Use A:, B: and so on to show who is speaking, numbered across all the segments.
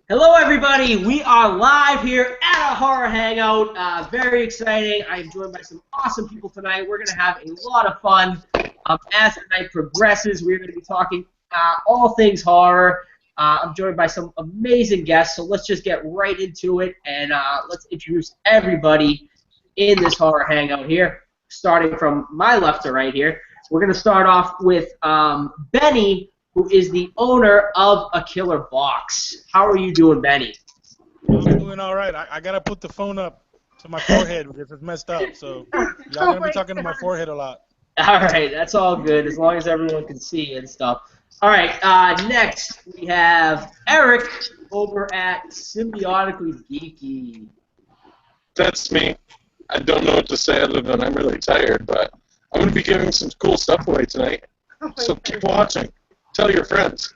A: Hello, everybody. We are live here at a horror hangout. Very exciting. I am joined by some awesome people tonight. We're going to have a lot of fun. As the night progresses, we're going to be talking all things horror. I'm joined by some amazing guests, so let's just get right into it, and let's introduce everybody in this horror hangout here, starting from my left to right here. We're going to start off with Benny, who is the owner of A Killer Box. How are you doing, Benny?
B: I'm doing all right. I gotta put the phone up to my forehead because it's messed up. So y'all gonna be talking to my forehead a lot.
A: All right, that's all good as long as everyone can see and stuff. All right, next we have Eric over at Symbiotically Geeky.
C: That's me. I don't know what to say other than I'm really tired, but I'm going to be giving some cool stuff away tonight. So keep watching. Tell your friends.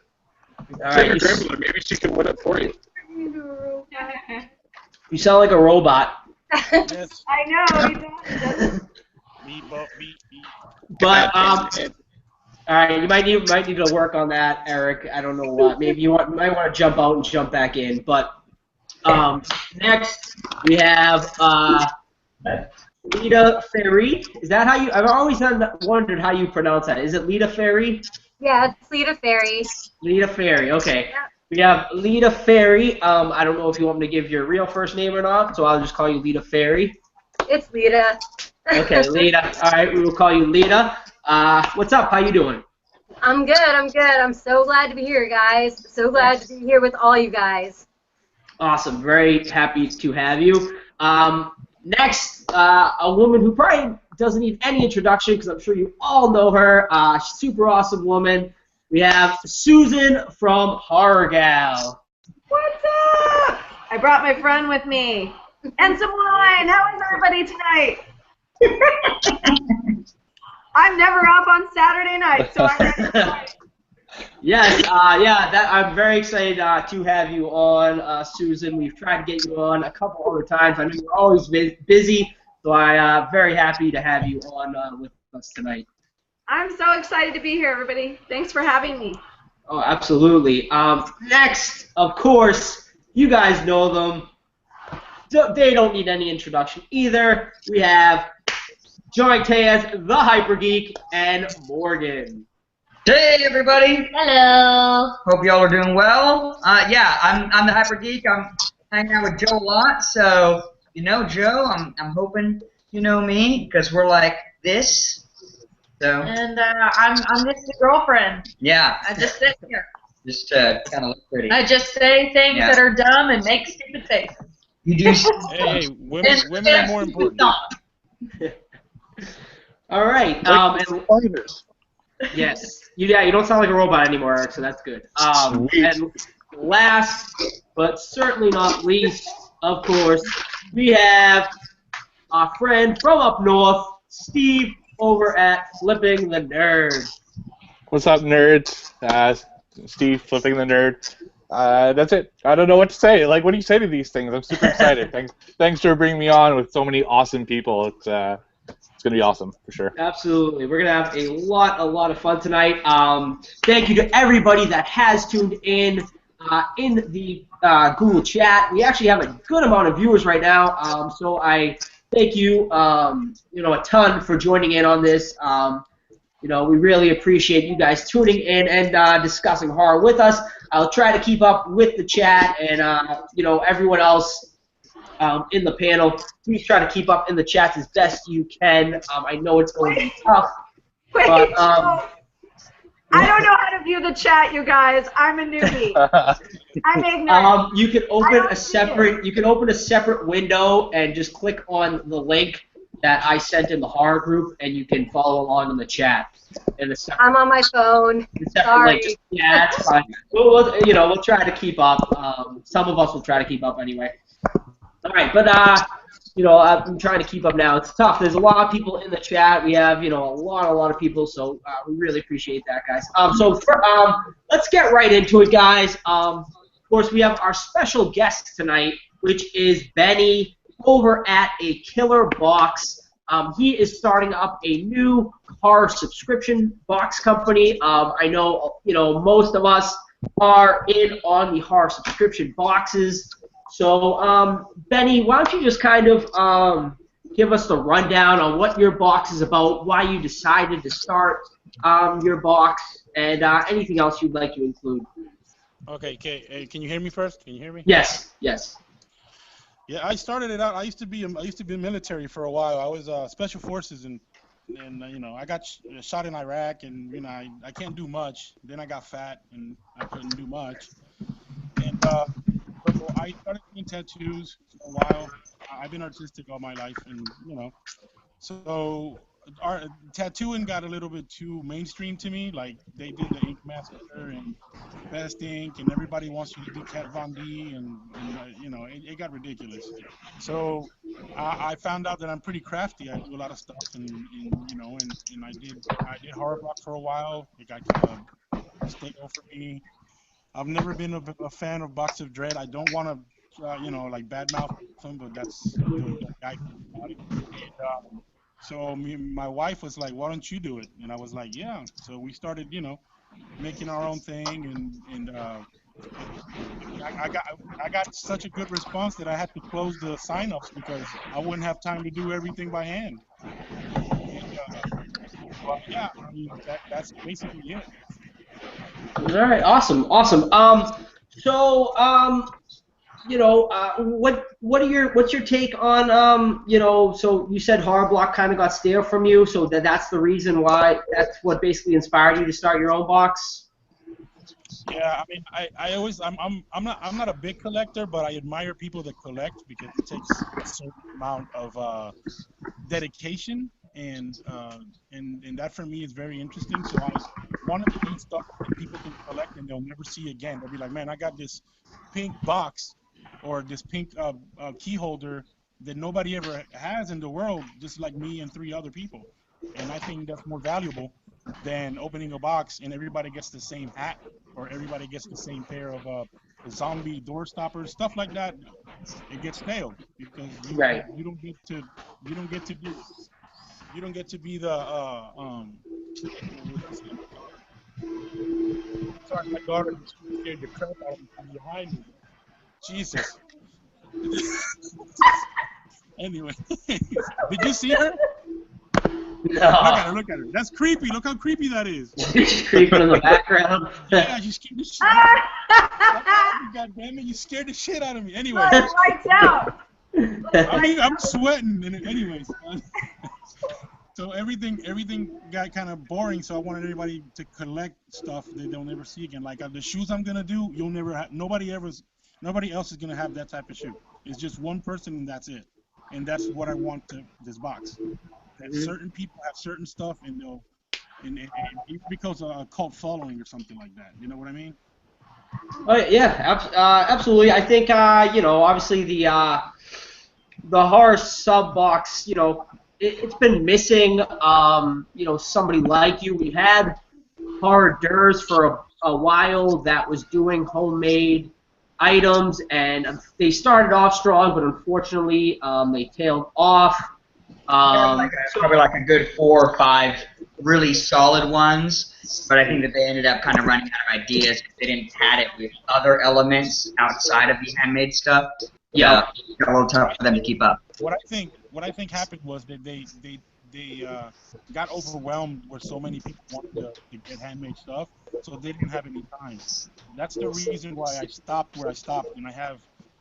C: Tell your grandmother. Maybe she can win it for you.
A: You sound like a robot.
B: Yes.
D: I know, he does.
B: Beep, bop, beep, beep.
A: But all right, you might need to work on that, Eric. I don't know what. Maybe you might want to jump out and jump back in. But next we have Lita Ferry. Is that how you? I've always wondered how you pronounce that. Is it Lita Ferry?
D: Yeah, it's Lita Fairy.
A: Lita Ferry. Okay.
D: Yep.
A: We have Lita Ferry. I don't know if you want me to give your real first name or not, so I'll just call you Lita Ferry.
D: It's Lita.
A: Okay, Lita. All right, we will call you Lita. What's up? How you doing?
D: I'm good, I'm so glad to be here, guys. So glad to be here with all you guys.
A: Awesome. Very happy to have you. Next, a woman who probably doesn't need any introduction because I'm sure you all know her. Super awesome woman. We have Susan from Horror Gal.
E: What's up? I brought my friend with me. And some wine. How is everybody tonight? I'm never off on Saturday night, so I'm ready to fight.
A: Yes, I'm very excited to have you on, Susan. We've tried to get you on a couple other times. I know you're always busy, so I'm very happy to have you on with us tonight.
E: I'm so excited to be here, everybody. Thanks for having me.
A: Oh, absolutely. Next, of course, you guys know them. They don't need any introduction either. We have joined as the Hyper Geek and Morgan.
F: Hey everybody!
D: Hello.
F: Hope y'all are doing well. Yeah, I'm the Hyper Geek. I'm hanging out with Joe a lot, so you know Joe. I'm hoping you know me because we're like this. So.
G: And I'm just a girlfriend.
F: Yeah.
G: I just sit here.
F: Just kind of look pretty.
G: I just say things that are dumb and make stupid faces.
F: You do.
B: Hey, women are more important.
A: All right. Yes. You don't sound like a robot anymore, Eric, so that's good. And last, but certainly not least, of course, we have our friend from up north, Steve, over at Flipping the Nerd.
H: What's up, nerds? Steve, Flipping the Nerd. That's it. I don't know what to say. Like, what do you say to these things? I'm super excited. Thanks for bringing me on with so many awesome people. It's gonna be awesome for sure.
A: Absolutely. We're gonna have a lot of fun tonight. Thank you to everybody that has tuned in the Google chat. We actually have a good amount of viewers right now. So I thank you, a ton for joining in on this. We really appreciate you guys tuning in and discussing horror with us. I'll try to keep up with the chat and everyone else in the panel. Please try to keep up in the chats as best you can. I know it's going to be tough.
E: Wait,
A: but,
E: I don't know how to view the chat, you guys. I'm a newbie. I'm ignorant.
A: You can open a separate window and just click on the link that I sent in the horror group, and you can follow along in the chat.
D: I'm on my phone. Sorry.
A: Yeah, that's fine. We'll try to keep up. Some of us will try to keep up anyway. All right, but I'm trying to keep up now. It's tough. There's a lot of people in the chat. We have a lot of people, so we really appreciate that, guys. Let's get right into it, guys. Of course, we have our special guest tonight, which is Benny over at A Killer Box. He is starting up a new horror subscription box company. I know most of us are in on the horror subscription boxes. So, Benny, why don't you just kind of give us the rundown on what your box is about, why you decided to start your box, and anything else you'd like to include.
B: Okay, can you hear me first? Can you hear me?
A: Yes, yes.
B: Yeah, I started it out. I used to be military for a while. I was special forces, and I got shot in Iraq, and I can't do much. Then I got fat, and I couldn't do much. And so I started doing tattoos for a while. I've been artistic all my life, and so our tattooing got a little bit too mainstream to me. Like they did the Ink Massacre and Best Ink, and everybody wants you to do Kat Von D, and it got ridiculous. So I found out that I'm pretty crafty. I do a lot of stuff, and I did horror block for a while. It got kind of stale for me. I've never been a fan of Box of Dread. I don't want to, like badmouth them, but that's the guy about it. And, so my wife was like, "Why don't you do it?" And I was like, "Yeah." So we started, making our own thing, and I got such a good response that I had to close the sign-ups because I wouldn't have time to do everything by hand. And, well, yeah, I mean that's basically it.
A: All right, awesome. So, what's your take on, so you said horror block kind of got stale from you, so that's the reason why, that's what basically inspired you to start your own box?
B: Yeah, I mean, I'm not a big collector, but I admire people that collect because it takes a certain amount of dedication, and that for me is very interesting. So I wanted to do stuff that people can collect and they'll never see again. They'll be like, "Man, I got this pink box or this pink key holder that nobody ever has in the world, just like me and 3 other people." And I think that's more valuable than opening a box and everybody gets the same hat or everybody gets the same pair of zombie door stoppers, stuff like that. It gets stale because you don't get to be the sorry, my daughter just scared the crap out of me from behind me. Jesus. Anyway, did you see her?
A: No.
B: Look at her. That's creepy. Look how creepy that is.
A: She's creeping in the background.
B: Yeah, you scared the shit out of me. God damn it, you scared the shit out of me. Anyway.
E: Lights out.
B: I'm sweating. Anyways. So everything got kind of boring. So I wanted everybody to collect stuff that they'll never see again. Like the shoes I'm gonna do, you'll never have. Nobody else is gonna have that type of shoe. It's just one person and that's it. And that's what I want this box. That certain people have certain stuff and they'll and it becomes a cult following or something like that. You know what I mean?
A: Oh yeah, absolutely. I think obviously the horror sub box, it's been missing. Somebody like you. We had Horror Durs for a while that was doing homemade items, and they started off strong, but unfortunately they tailed off.
F: Probably like a good 4 or 5 really solid ones, but I think that they ended up kind of running out of ideas because they didn't pad it with other elements outside of the handmade stuff. Yeah, it got a little tough for them to keep up.
B: What I think happened was that they got overwhelmed where so many people wanted to get handmade stuff, so they didn't have any time. That's the reason why I stopped where I stopped, and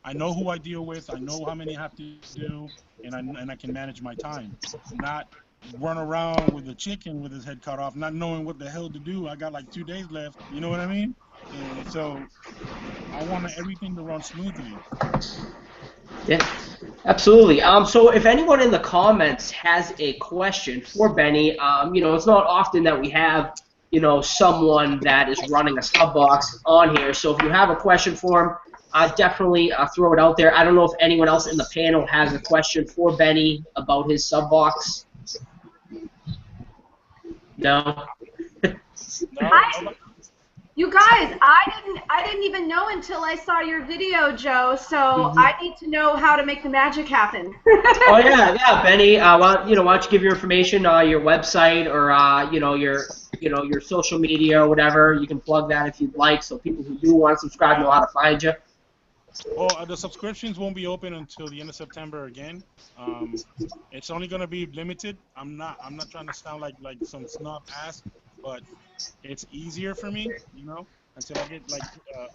B: I know who I deal with, I know how many I have to do, and I can manage my time. Not run around with a chicken with his head cut off, not knowing what the hell to do. I got like 2 days left. You know what I mean? And so I want everything to run smoothly.
A: Yeah, absolutely. So if anyone in the comments has a question for Benny, it's not often that we have, someone that is running a sub box on here. So if you have a question for him, definitely throw it out there. I don't know if anyone else in the panel has a question for Benny about his sub box. No.
E: You guys, I didn't even know until I saw your video, Joe. So I need to know how to make the magic happen.
A: Oh yeah, Benny. Why don't you give your information, your website, or your social media or whatever. You can plug that if you'd like, so people who do want to subscribe know how to find you.
B: Well, the subscriptions won't be open until the end of September again. It's only gonna be limited. I'm not trying to sound like some snob ass, but it's easier for me, until I get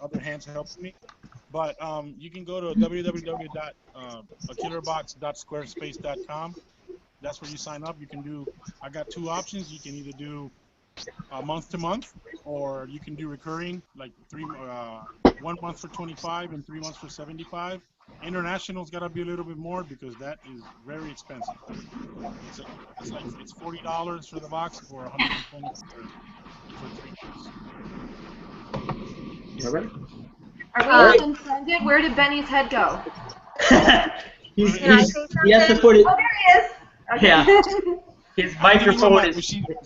B: other hands helping me. But you can go to www.akillerbox.squarespace.com. That's where you sign up. I got two options. You can either do month to month, or you can do recurring, like 1 month for 25 and 3 months for 75. International's got to be a little bit more because that is very expensive. It's $40 for the box or $120 for 3 months.
A: All right.
E: Are we unfriended? Where did Benny's head go?
A: He has to put it.
E: Oh, there he is. Okay.
A: Yeah. His microphone is.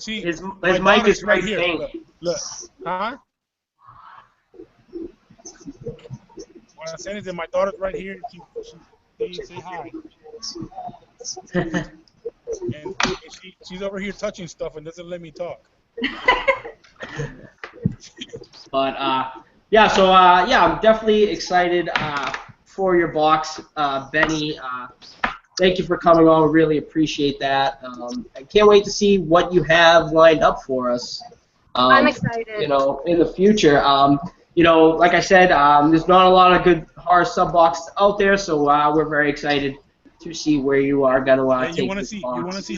A: His mic is right
B: here. Look. Huh? What I'm saying is that my daughter's right here. She say hi. And she's over here touching stuff and doesn't let me talk.
A: But yeah, so yeah, I'm definitely excited for your box, Benny. Thank you for coming on. We really appreciate that. I can't wait to see what you have lined up for us.
D: I'm excited.
A: In the future. Like I said, there's not a lot of good horror sub boxes out there, so we're very excited to see where you are gonna take
B: you want to
A: this
B: see?
A: box.
B: You want to see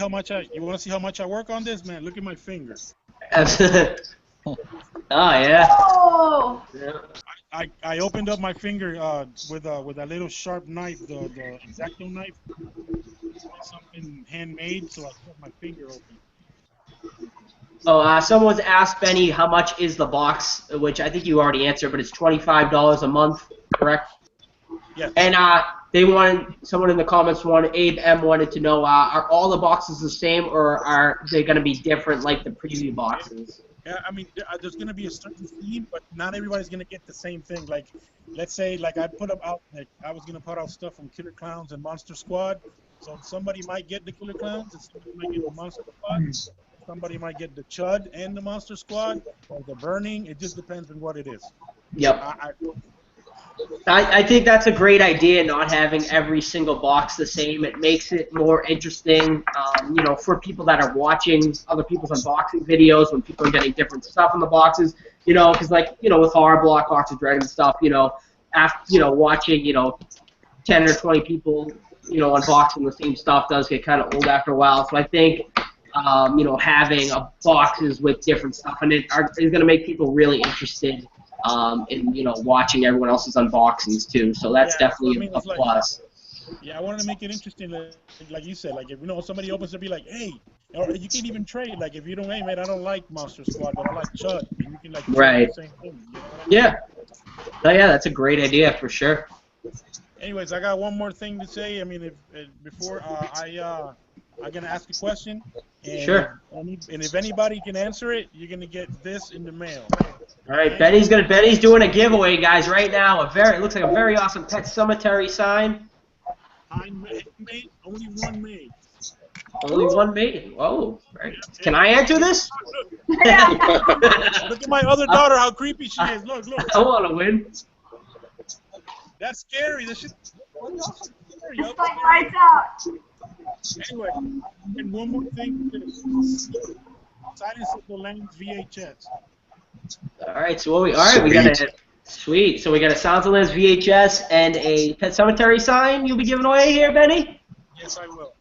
B: how much I work on this, man? Look at my fingers.
A: Oh yeah.
E: Oh.
A: Yeah.
B: I opened up my finger with a little sharp knife, the X-Acto knife. Something handmade, so I cut my finger open.
A: Oh, someone's asked Benny how much is the box, which I think you already answered, but it's $25 a month, correct?
B: Yes.
A: And someone in the comments Abe M wanted to know, are all the boxes the same, or are they going to be different like the preview boxes?
B: Yeah, I mean, there's going to be a certain theme, but not everybody's going to get the same thing. Like, let's say, I was going to put out stuff from Killer Clowns and Monster Squad. So somebody might get the Killer Clowns, and somebody might get the Monster Squad. Somebody might get the Chud and the Monster Squad, or the Burning. It just depends on what it is.
A: Yep. I think that's a great idea, not having every single box the same. It makes it more interesting, for people that are watching other people's unboxing videos, when people are getting different stuff in the boxes, because with horror block boxes, Dragon stuff, after, watching, 10 or 20 people, unboxing the same stuff does get kind of old after a while. So I think, having boxes with different stuff in it is going to make people really interested in watching everyone else's unboxings too. So that's definitely a plus.
B: Yeah, I wanted to make it interesting, like you said. Like if somebody opens to be like, hey, or you can even trade. Like if you don't, hey man, I don't like Monster Squad, but I like Chud, and you can trade the same thing.
A: Yeah. Oh yeah, that's a great idea for sure.
B: Anyways, I got one more thing to say. I mean, before I'm gonna ask a question. And
A: sure.
B: And if anybody can answer it, you're gonna get this in the mail.
A: All right, Benny's doing a giveaway, guys, right now. It looks like a very awesome Pet Cemetery sign.
B: Handmade, only one made.
A: Only one made. Whoa! Right. Can I answer this?
B: Look at my other daughter, how creepy she is. Look.
A: I want to win.
B: That's scary. This shit.
E: It's like lights out.
B: Anyway, and one more thing. Silence of the Lambs VHS.
A: All right, so we got a sweet. So we got a Sounds of Lambs VHS and a Pet Cemetery sign you'll be giving away here, Benny?
B: Yes, I will.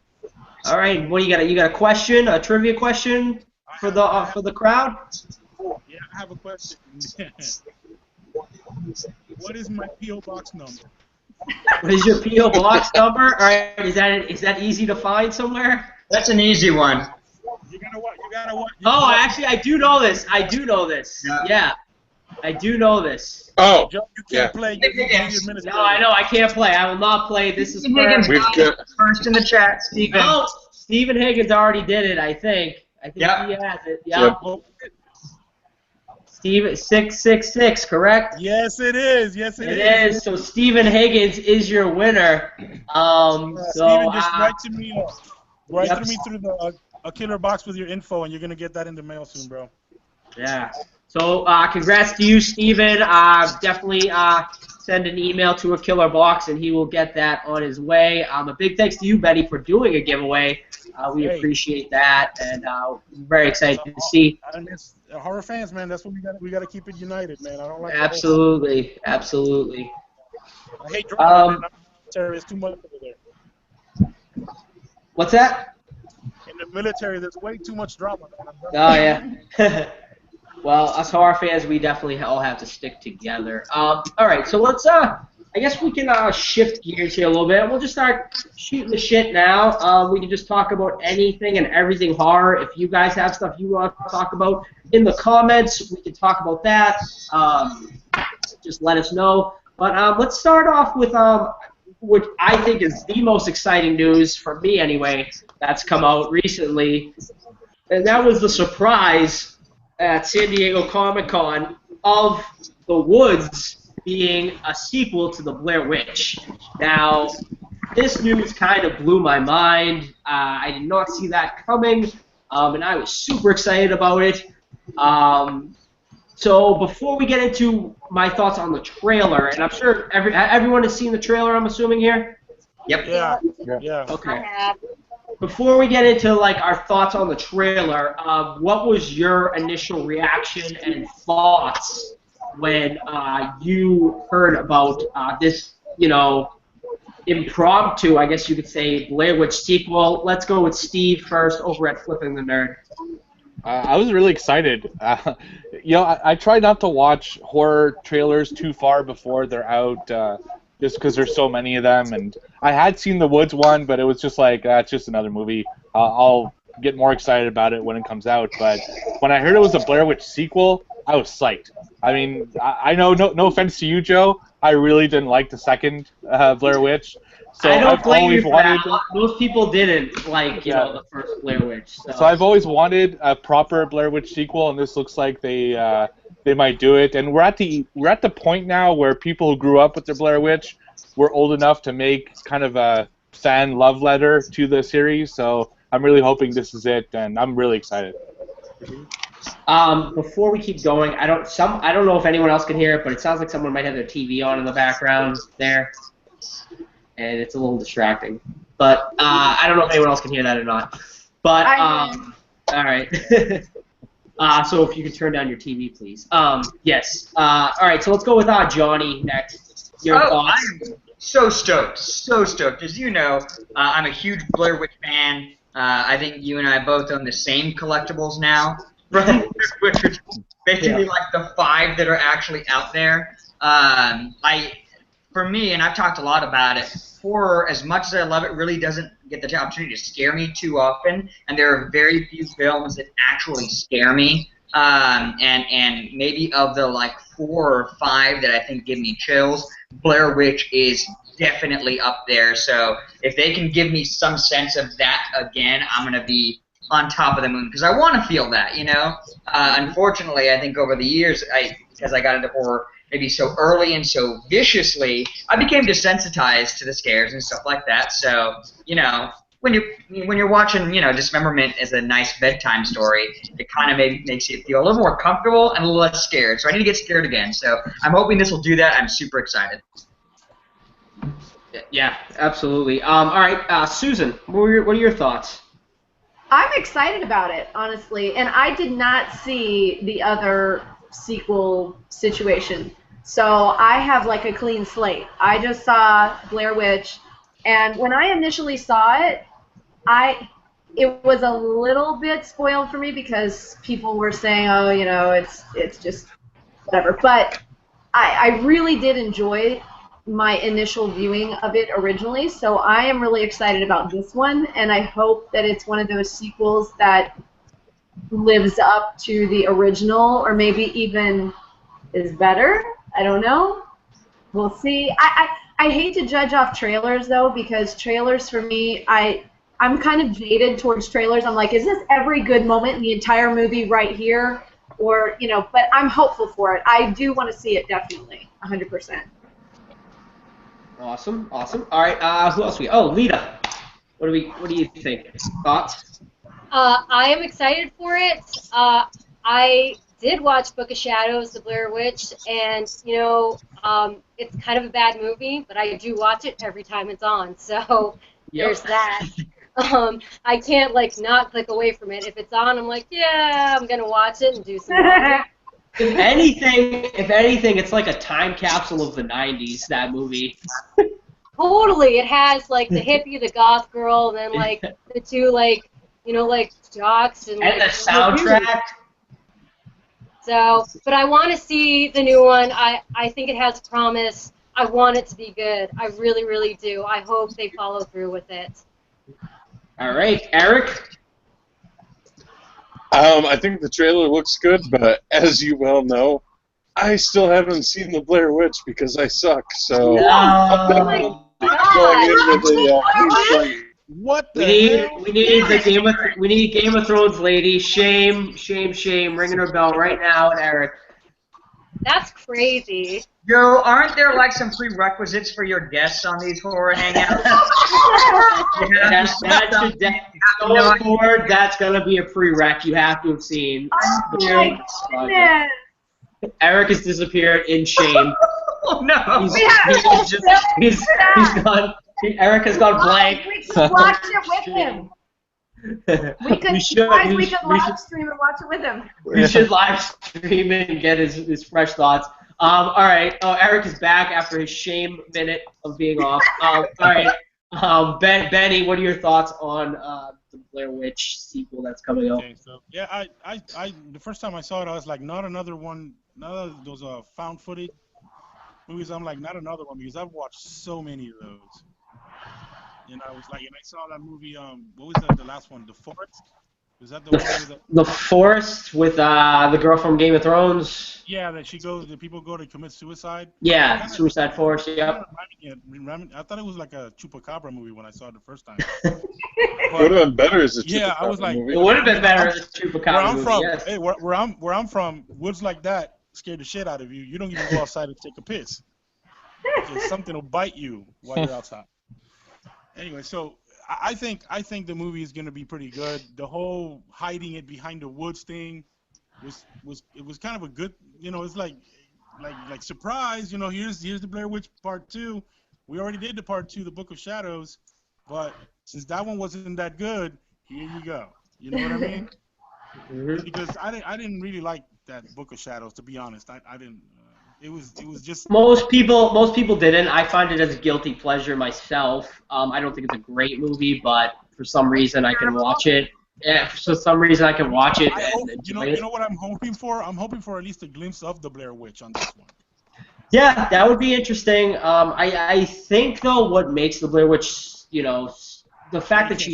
A: All right, what do you got? You got a question, a trivia question for the crowd?
B: Yeah, I have a question. What is my PO box number?
A: What is your PO box number? All right, is that easy to find somewhere?
F: That's an easy one.
B: You gotta what?
A: Oh, actually, I do know this. Yeah, I do know this.
C: Oh,
B: Joe, you can't play.
A: No, I know I can't play. I will not play. This is
F: first in the chat, Stephen.
A: Oh, Stephen Higgins already did it. I think he has it. Yeah. Steve 666, correct?
B: Yes, it is. Yes,
A: it is. So Stephen Higgins is your winner.
B: Stephen, just write to me. Write to me through the a killer box with your info, and you're gonna get that in the mail soon, bro.
A: Yeah. So congrats to you, Steven. Definitely send an email to a killer box, and he will get that on his way. A big thanks to you, Betty, for doing a giveaway. We
B: Hey,
A: appreciate that, and very excited
B: so,
A: to see.
B: and it's horror fans, man. That's what we got to keep it united, man. I don't like the whole.
A: Absolutely, absolutely.
B: I hate drama, man. There's too much over there.
A: What's that?
B: In the military, there's way too much drama, man.
A: Oh yeah. Well, us horror fans, we definitely all have to stick together. All right, so let's I guess we can shift gears here a little bit. We'll just start shooting the shit now. We can just talk about anything and everything horror. If you guys have stuff you want to talk about in the comments, we can talk about that. Just let us know. But let's start off with what I think is the most exciting news, for me anyway, that's come out recently. And that was the surprise at San Diego Comic-Con of The Woods being a sequel to the Blair Witch. Now, this news kind of blew my mind. I did not see that coming, and I was super excited about it. So before we get into my thoughts on the trailer, and I'm sure everyone has seen the trailer, I'm assuming here?
F: Yep.
B: Yeah.
A: Okay. Before we get into like our thoughts on the trailer, what was your initial reaction and thoughts when you heard about this, impromptu, I guess you could say, Blair Witch sequel? Let's go with Steve first over at Flipping the Nerd.
H: I was really excited. I try not to watch horror trailers too far before they're out, just because there's so many of them. And I had seen the Woods one, but it was just like, it's just another movie. I'll get more excited about it when it comes out. But when I heard it was a Blair Witch sequel, I was psyched. I mean, I know, no offense to you, Joe, I really didn't like the second Blair Witch. So
A: I don't
H: I've
A: blame
H: always
A: you for
H: wanted.
A: that. Most people didn't like, the first Blair Witch.
H: So I've always wanted a proper Blair Witch sequel, and this looks like they might do it. And we're at the point now where people who grew up with the Blair Witch were old enough to make kind of a fan love letter to the series. So I'm really hoping this is it, and I'm really excited.
A: Before we keep going, I don't know if anyone else can hear it, but it sounds like someone might have their TV on in the background there, and it's a little distracting. But I don't know if anyone else can hear that or not. But all right. So if you could turn down your TV, please. Yes. All right. So let's go with Johnny next. Your thoughts?
F: I'm so stoked. As you know, I'm a huge Blair Witch fan. I think you and I both own the same collectibles now, which is basically like the 5 that are actually out there. For me, and I've talked a lot about it, horror, as much as I love it, really doesn't get the opportunity to scare me too often, and there are very few films that actually scare me. And maybe of the 4 or 5 that I think give me chills, Blair Witch is definitely up there. So if they can give me some sense of that again, I'm gonna be on top of the moon, because I want to feel that, Unfortunately, I think over the years, because I got into horror maybe so early and so viciously, I became desensitized to the scares and stuff like that. So, when you're watching, Dismemberment as a nice bedtime story, it kind of makes you feel a little more comfortable and a little less scared. So I need to get scared again. So I'm hoping this will do that. I'm super excited.
A: Yeah, absolutely. All right, Susan, what are your thoughts?
E: I'm excited about it, honestly, and I did not see the other sequel situation, so I have a clean slate. I just saw Blair Witch, and when I initially saw it, it was a little bit spoiled for me because people were saying, oh, it's just whatever, but I really did enjoy my initial viewing of it originally, so I am really excited about this one, and I hope that it's one of those sequels that lives up to the original, or maybe even is better. I don't know. We'll see. I hate to judge off trailers, though, because trailers for me, I'm kind of jaded towards trailers. I'm like, is this every good moment in the entire movie right here? Or, but I'm hopeful for it. I do want to see it, definitely, 100%.
A: Awesome. All right, who else Lita. What do you think? Thoughts?
D: I am excited for it. I did watch Book of Shadows, The Blair Witch, and you know, it's kind of a bad movie, but I do watch it every time it's on. So there's that. I can't like not click away from it. If it's on, I'm like, yeah, I'm gonna watch it and do some laundry.
A: If anything, it's like a time capsule of the '90s. That movie.
D: Totally, it has like the hippie, the goth girl, and then like the two like like jocks and
A: And
D: like
A: the soundtrack.
D: So, but I want to see the new one. I think it has promise. I want it to be good. I really, really do. I hope they follow through with it.
A: All right, Eric.
C: I think the trailer looks good, but as you well know, I still haven't seen the Blair Witch because I suck. So I'm definitely going in with a
B: What the hell?
A: We need Game of Thrones lady. Shame, shame, shame. Ringing her bell right now, and Eric.
D: That's crazy.
F: Joe, aren't there like some prerequisites for your guests on these horror hangouts?
A: Going forward, that's gonna be a prereq. You have to have seen.
E: Oh my goodness.
A: Eric has disappeared in shame.
F: Oh no!
A: He's gone. Eric has gone blank.
E: We can watch it with him. We could live stream and watch it with him.
A: We should live stream it and get his fresh thoughts. All right. Oh, Eric is back after his shame minute of being off. All right. Benny, what are your thoughts on the Blair Witch sequel that's coming out?
B: Okay, so yeah, I the first time I saw it, I was like, not another one, none of those found footage movies. I'm like, not another one because I've watched so many of those. And I was like, and I saw that movie. What was that? The last one, The Forest. Was that the one?
A: The Forest with the girl from Game of Thrones.
B: Yeah, that the people go to commit suicide.
A: Yeah, Suicide Forest. Yeah.
B: I thought it was like a Chupacabra movie when I saw it the first time.
C: would have been better as a Chupacabra
B: Yeah, I was like,
C: movie.
A: It would have been better as a Chupacabra movie. Yes.
B: Hey, where I'm from, woods like that scare the shit out of you. You don't even go outside to take a piss. Because something will bite you while you're outside. Anyway, so I think the movie is going to be pretty good. The whole hiding it behind the woods thing was kind of a good, it's like surprise, here's the Blair Witch Part 2. We already did the Part 2, the Book of Shadows, but since that one wasn't that good, here you go. You know what I mean? Because I didn't really like that Book of Shadows, to be honest. I didn't. It was just
A: most people didn't. I find it as a guilty pleasure myself. I don't think it's a great movie, but for some reason I can watch it. Yeah, for some reason I can watch it.
B: You know what I'm hoping for? I'm hoping for at least a glimpse of the Blair Witch on this one.
A: Yeah, that would be interesting. I think though what makes the Blair Witch, the fact that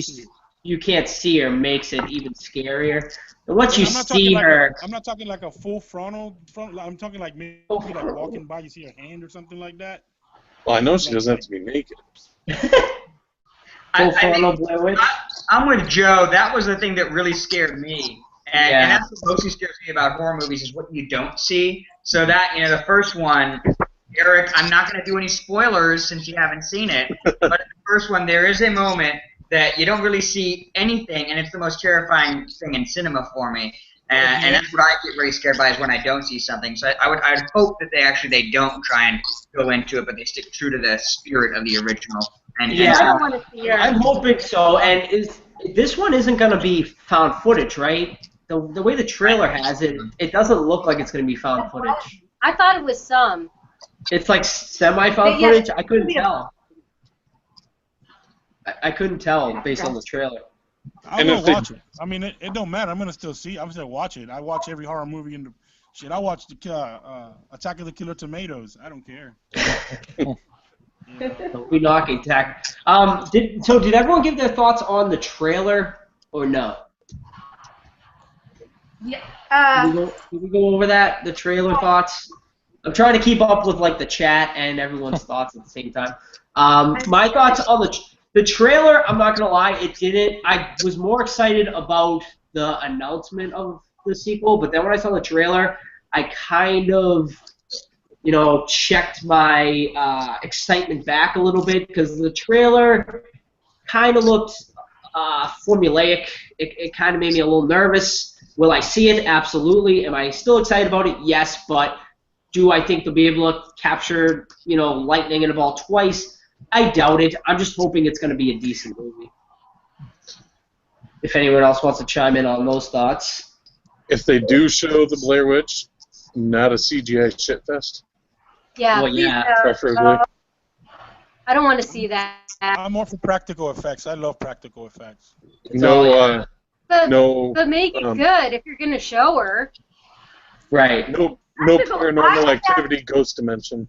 A: you can't see her makes it even scarier. And once you see her,
B: I'm not talking like a full frontal. I'm talking like maybe like walking by, you see her hand or something like that.
C: Well, I know she doesn't have to be naked.
A: full frontal Blair Witch.
F: I'm with Joe. That was the thing that really scared me. And that's what mostly scares me about horror movies is what you don't see. So that, the first one, Eric, I'm not going to do any spoilers since you haven't seen it, but in the first one there is a moment that you don't really see anything, and it's the most terrifying thing in cinema for me. And that's what I get very scared by is when I don't see something. So I'd hope that they don't try and go into it, but they stick true to the spirit of the original. And
A: I'm hoping so. And this one isn't going to be found footage, right? The way the trailer has it, it doesn't look like it's going to be found footage.
D: I thought it was some.
A: It's like semi-found footage? I couldn't tell. I couldn't tell based on the trailer.
B: I'm gonna watch it. I mean, it don't matter. I'm gonna still see. I'm still watch it. I watch every horror movie in the shit. I watch the Attack of the Killer Tomatoes. I don't care.
A: We knock attack. Did everyone give their thoughts on the trailer or no?
E: Yeah.
A: Did we go over that? The trailer thoughts. I'm trying to keep up with like the chat and everyone's thoughts at the same time. My thoughts on the trailer, I'm not gonna lie, it didn't. I was more excited about the announcement of the sequel, but then when I saw the trailer, I kind of, checked my excitement back a little bit because the trailer kind of looked formulaic. It kind of made me a little nervous. Will I see it? Absolutely. Am I still excited about it? Yes, but do I think they'll be able to capture, lightning in a ball twice? I doubt it. I'm just hoping it's going to be a decent movie. If anyone else wants to chime in on those thoughts.
C: If they do show the Blair Witch, not a CGI shitfest.
D: Yeah,
A: Well,
D: please
A: yeah,
D: don't.
C: preferably.
D: I don't want to see that.
B: I'm more for practical effects. I love practical effects.
C: No, no.
D: But make it good if you're going to show her.
A: Right.
C: No
E: Practical-
C: paranormal
E: I-
C: activity ghost dimension.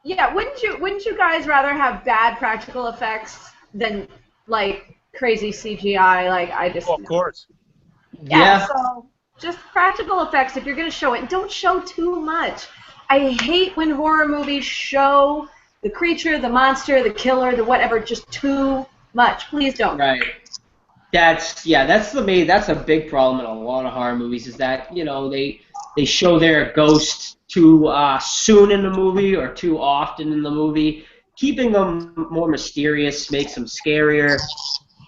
E: Yeah, wouldn't you guys rather have bad practical effects than like crazy CGI? Like I just
B: Oh, of course.
E: yeah. So just practical effects. If you're gonna show it, don't show too much. I hate when horror movies show the creature, the monster, the killer, the whatever, just too much. Please don't.
A: Right. That's a big problem in a lot of horror movies is that, they show their ghosts too soon in the movie or too often in the movie. Keeping them more mysterious makes them scarier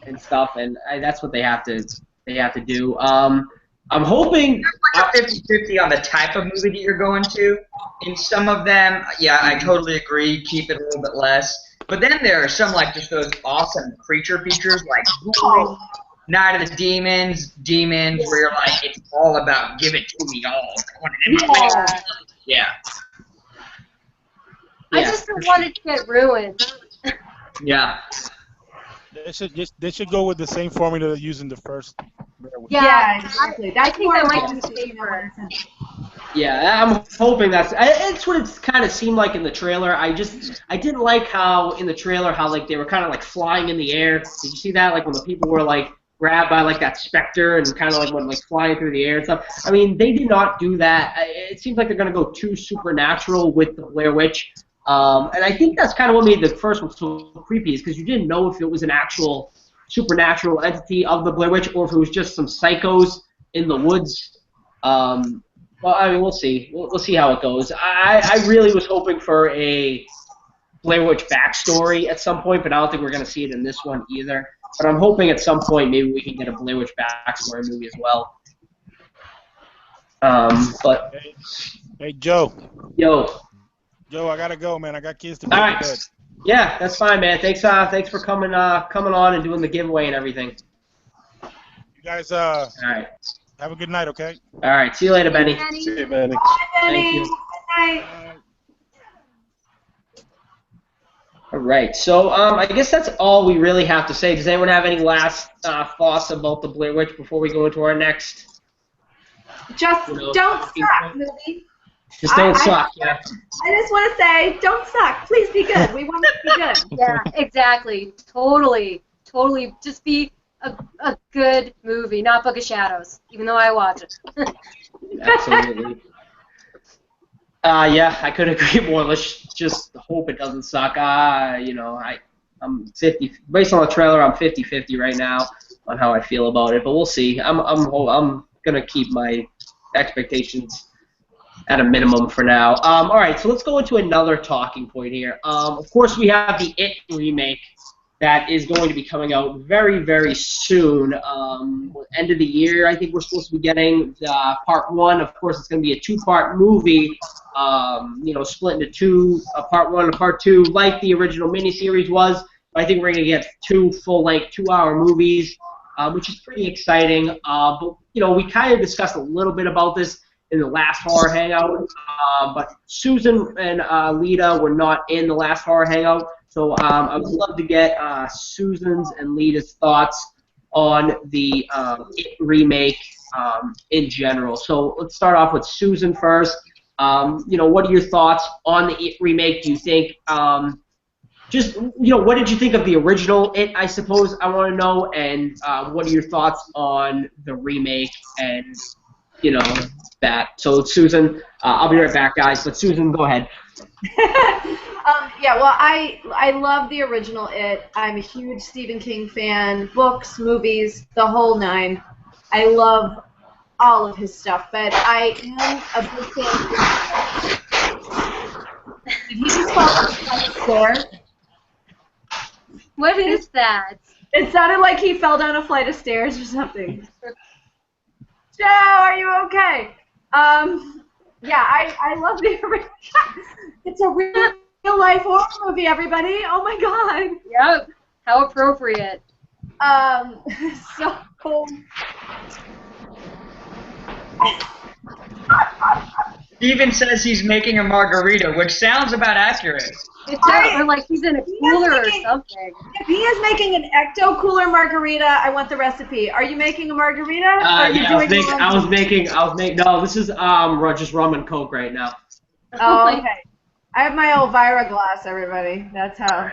A: and stuff, and that's what they have to do. I'm hoping
F: Like a 50-50 on the type of movie that you're going to. In some of them, yeah, I totally agree. Keep it a little bit less. But then there are some like just those awesome creature features like Ghouls, Night of the Demons, where you're like, it's all about give it to me all. Yeah.
D: I just don't want it to get ruined.
A: yeah.
B: They should go with the same formula they used in the first.
E: Yeah, exactly.
D: I think that might be safer.
A: Yeah, I'm hoping it's what it kind of seemed like in the trailer. I didn't like how in the trailer how like they were kind of like flying in the air. Did you see that? Like when the people were like grabbed by like that specter and kind of like went like flying through the air and stuff. I mean, they did not do that. It seems like they're gonna go too supernatural with the Blair Witch. And I think that's kind of what made the first one so creepy is because you didn't know if it was an actual supernatural entity of the Blair Witch or if it was just some psychos in the woods. Well, I mean, we'll see. We'll see how it goes. I really was hoping for a Blair Witch backstory at some point, but I don't think we're going to see it in this one either. But I'm hoping at some point maybe we can get a Blair Witch backstory movie as well. But
B: Hey, Joe.
A: Yo.
B: Joe, I gotta go, man. I got kids to
A: All
B: put
A: right.
B: to bed.
A: Yeah, that's fine, man. Thanks for coming on and doing the giveaway and everything.
B: You guys,
A: All right.
B: have a good night, okay?
A: All right. See you later, Benny.
C: See you, Benny.
E: Bye, Benny.
A: Thank you.
E: Good night.
A: All right. So I guess that's all we really have to say. Does anyone have any last thoughts about the Blair Witch before we go into our next?
E: Just don't suck, movie.
A: Just don't suck. Yeah.
E: I just want to say, don't suck. Please be good. We want it to be good.
D: Yeah, exactly. Totally. Just be a good movie, not Book of Shadows, even though I watch it.
A: Absolutely. Yeah, I couldn't agree more. Let's just hope it doesn't suck. I'm 50. Based on the trailer, I'm 50-50 right now on how I feel about it. But we'll see. I'm gonna keep my expectations at a minimum for now. All right, so let's go into another talking point here. Of course, we have the It remake that is going to be coming out very, very soon. End of the year, I think we're supposed to be getting part one. Of course, it's going to be a two-part movie, split into two, part one and part two, like the original miniseries was. I think we're going to get two full-length, 2-hour movies, which is pretty exciting. But we kind of discussed a little bit about this in the last horror hangout, but Susan and Lita were not in the last horror hangout, so I would love to get Susan's and Lita's thoughts on the It remake in general. So let's start off with Susan first. What are your thoughts on the It remake? Do you think what did you think of the original It, I suppose I want to know, and what are your thoughts on the remake and that. So Susan, I'll be right back, guys. But Susan, go ahead.
E: Yeah, well, I love the original It. I'm a huge Stephen King fan. Books, movies, the whole nine. I love all of his stuff, but I am a big fan. Did he just fall off the floor?
D: What is that?
E: It sounded like he fell down a flight of stairs or something. Joe, are you okay? Yeah, I love the original. It's a real life horror movie, everybody. Oh my god.
D: Yep. How appropriate.
E: So.
F: Steven says he's making a margarita, which sounds about accurate.
D: It does, or like he's in a cooler or something.
E: If he is making an ecto cooler margarita, I want the recipe. Are you making a margarita?
A: I was making. No, this is just rum and coke right now.
E: Oh, okay. I have my Elvira glass, everybody. That's how.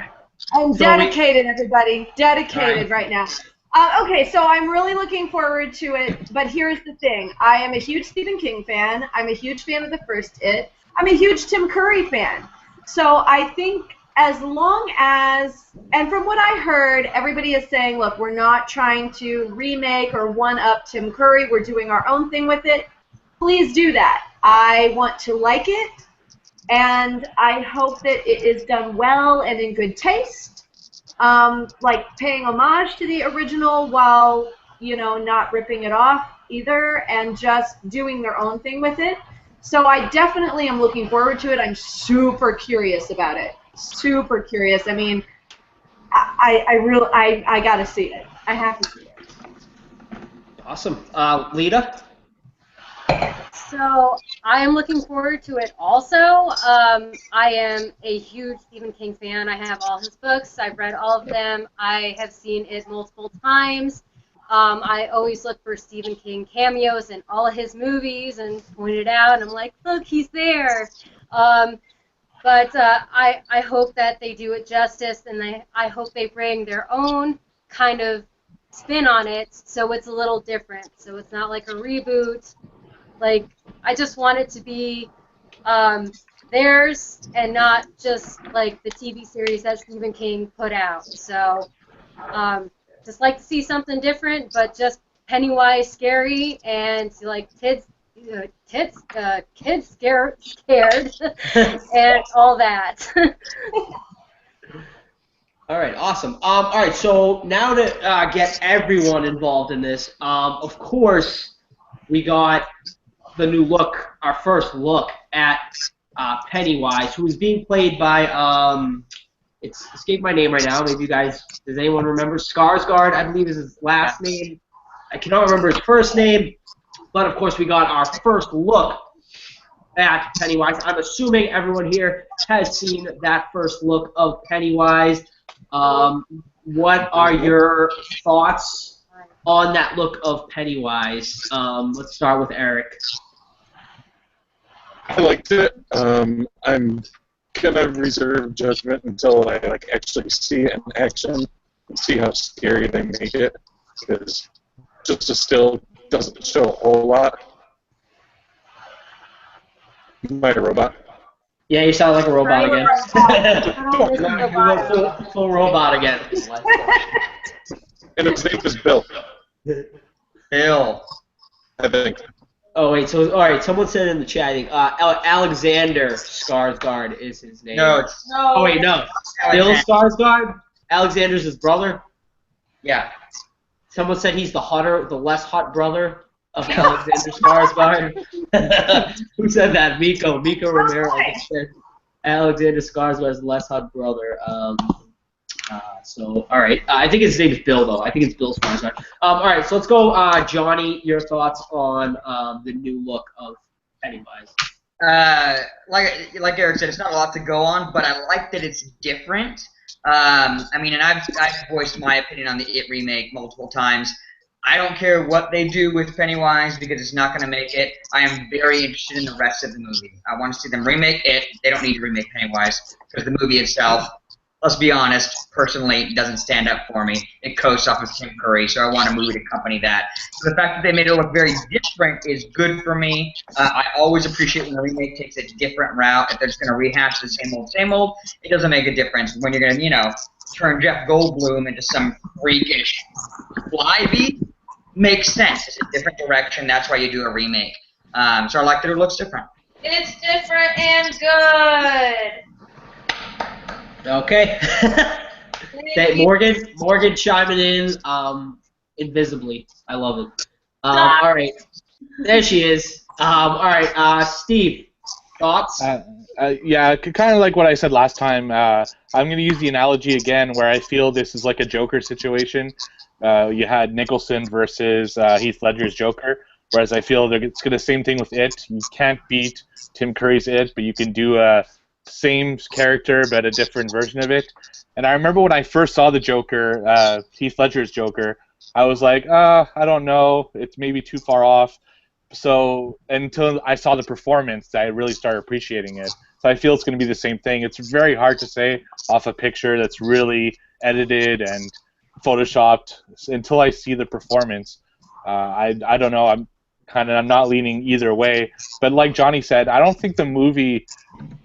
E: I'm dedicated, everybody. Dedicated right now. Okay, so I'm really looking forward to it, but here's the thing. I am a huge Stephen King fan. I'm a huge fan of the first It. I'm a huge Tim Curry fan. So I think as long as, and from what I heard, everybody is saying, look, we're not trying to remake or one-up Tim Curry. We're doing our own thing with it. Please do that. I want to like it, and I hope that it is done well and in good taste. Like paying homage to the original while, you know, not ripping it off either, and just doing their own thing with it. So I definitely am looking forward to it. I'm super curious about it. Super curious. I mean, I gotta see it. I have to see it.
A: Awesome. Lita?
D: So I am looking forward to it also. I am a huge Stephen King fan. I have all his books. I've read all of them. I have seen it multiple times. I always look for Stephen King cameos in all of his movies and point it out, and I'm like, look, he's there. But I hope that they do it justice, and I hope they bring their own kind of spin on it so it's a little different. So it's not like a reboot. Like, I just want it to be theirs and not just like the TV series that Stephen King put out. So just like to see something different, but just Pennywise scary and like kids scared and all that.
A: All right, awesome. All right, so now to get everyone involved in this, of course, we got the new look, our first look at Pennywise, who is being played by, it's escaped my name right now. Maybe you guys, does anyone remember? Skarsgård, I believe is his last name. I cannot remember his first name, but of course we got our first look at Pennywise. I'm assuming everyone here has seen that first look of Pennywise. What are your thoughts on that look of Pennywise? Let's start with Eric.
C: I liked it. I'm gonna reserve judgment until I actually see it in action and see how scary they make it, because just a still doesn't show a whole lot. Am I a robot?
A: Yeah, you sound like a robot again. Full robot again.
C: And his name is Bill.
F: Bill.
C: I think.
A: Oh wait, so all right. Someone said in the chat, I think Alexander Skarsgård is his name.
F: No, it's
A: Oh wait, no. Bill Skarsgård. Alexander's his brother.
F: yeah.
A: Someone said he's the less hot brother of Alexander Skarsgård. Who said that? Miko Romero said Alexander Skarsgård is the less hot brother. So, all right. I think his name is Bill, though. I think it's Bill Skarsgård. All right, so let's go, Johnny, your thoughts on the new look of Pennywise.
F: Like Eric said, it's not a lot to go on, but I like that it's different. I mean, and I've voiced my opinion on the It remake multiple times. I don't care what they do with Pennywise because it's not going to make it. I am very interested in the rest of the movie. I want to see them remake it. They don't need to remake Pennywise because the movie itself, let's be honest, personally, doesn't stand up for me. It coasts off of Tim Curry, so I want a movie to accompany that. So the fact that they made it look very different is good for me. I always appreciate when a remake takes a different route. If they're just going to rehash the same old, it doesn't make a difference. When you're going to, turn Jeff Goldblum into some freakish fly beast, makes sense. It's a different direction. That's why you do a remake. So I like that it looks different.
G: It's different and good.
A: Okay. Morgan chiming in invisibly. I love it. All right. There she is. All right, Steve, thoughts?
H: Yeah, kind of like what I said last time. I'm going to use the analogy again where I feel this is like a Joker situation. You had Nicholson versus Heath Ledger's Joker, whereas I feel that it's going to same thing with It. You can't beat Tim Curry's It, but you can do a same character but a different version of it. And I remember when I first saw the Joker, Heath Ledger's Joker, I was like, I don't know, it's maybe too far off. So until I saw the performance, I really started appreciating it. So I feel it's going to be the same thing. It's very hard to say off a picture that's really edited and photoshopped until I see the performance. I don't know. I'm not leaning either way. But like Johnny said, I don't think the movie.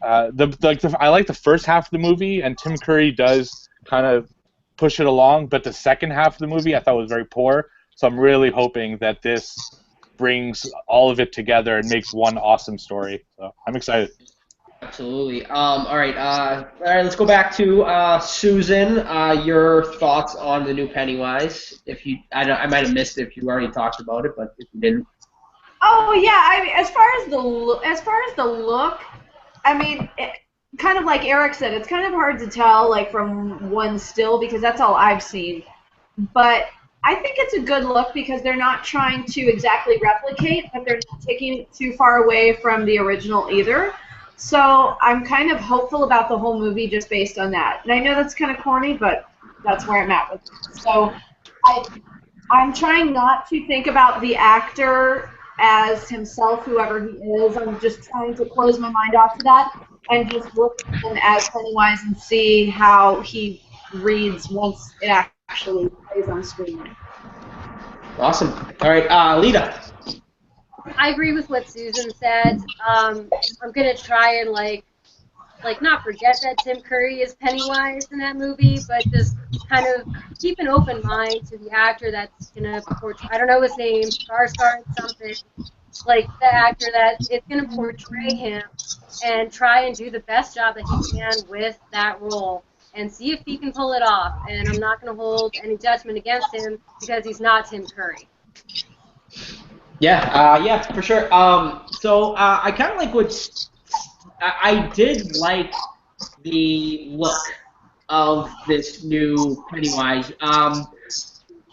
H: I like the first half of the movie, and Tim Curry does kind of push it along. But the second half of the movie, I thought was very poor. So I'm really hoping that this brings all of it together and makes one awesome story. So I'm excited.
A: Absolutely. All right. Let's go back to Susan. Your thoughts on the new Pennywise? I might have missed it if you already talked about it, but if you didn't.
E: Oh yeah, I mean, as far as the look, I mean, kind of like Eric said, it's kind of hard to tell like from one still because that's all I've seen. But I think it's a good look because they're not trying to exactly replicate, but they're not taking it too far away from the original either. So I'm kind of hopeful about the whole movie just based on that. And I know that's kind of corny, but that's where I'm at with it. So I'm trying not to think about the actor as himself, whoever he is. I'm just trying to close my mind off to that and just look at him as Pennywise and see how he reads once it actually plays on screen.
A: Awesome. All right, Lita.
D: I agree with what Susan said. I'm gonna try and like not forget that Tim Curry is Pennywise in that movie, but just kind of keep an open mind to the actor that's gonna portray. I don't know his name, Skarsgård something. Like the actor that is gonna portray him, and try and do the best job that he can with that role, and see if he can pull it off. And I'm not gonna hold any judgment against him because he's not Tim Curry.
A: Yeah, for sure. I kind of like what I did like the look of this new Pennywise.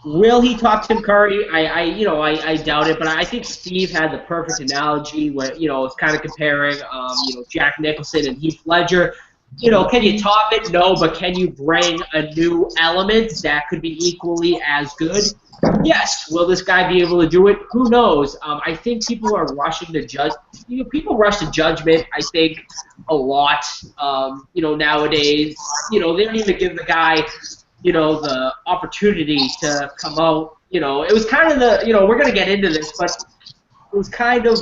A: Will he talk Tim Curry? I doubt it, but I think Steve had the perfect analogy where it's kind of comparing Jack Nicholson and Heath Ledger. Can you top it? No, but can you bring a new element that could be equally as good? Yes. Will this guy be able to do it? Who knows? I think people are rushing to judge. People rush to judgment, I think, a lot. Nowadays, they don't even give the guy, the opportunity to come out. It was kind of we're going to get into this, but it was kind of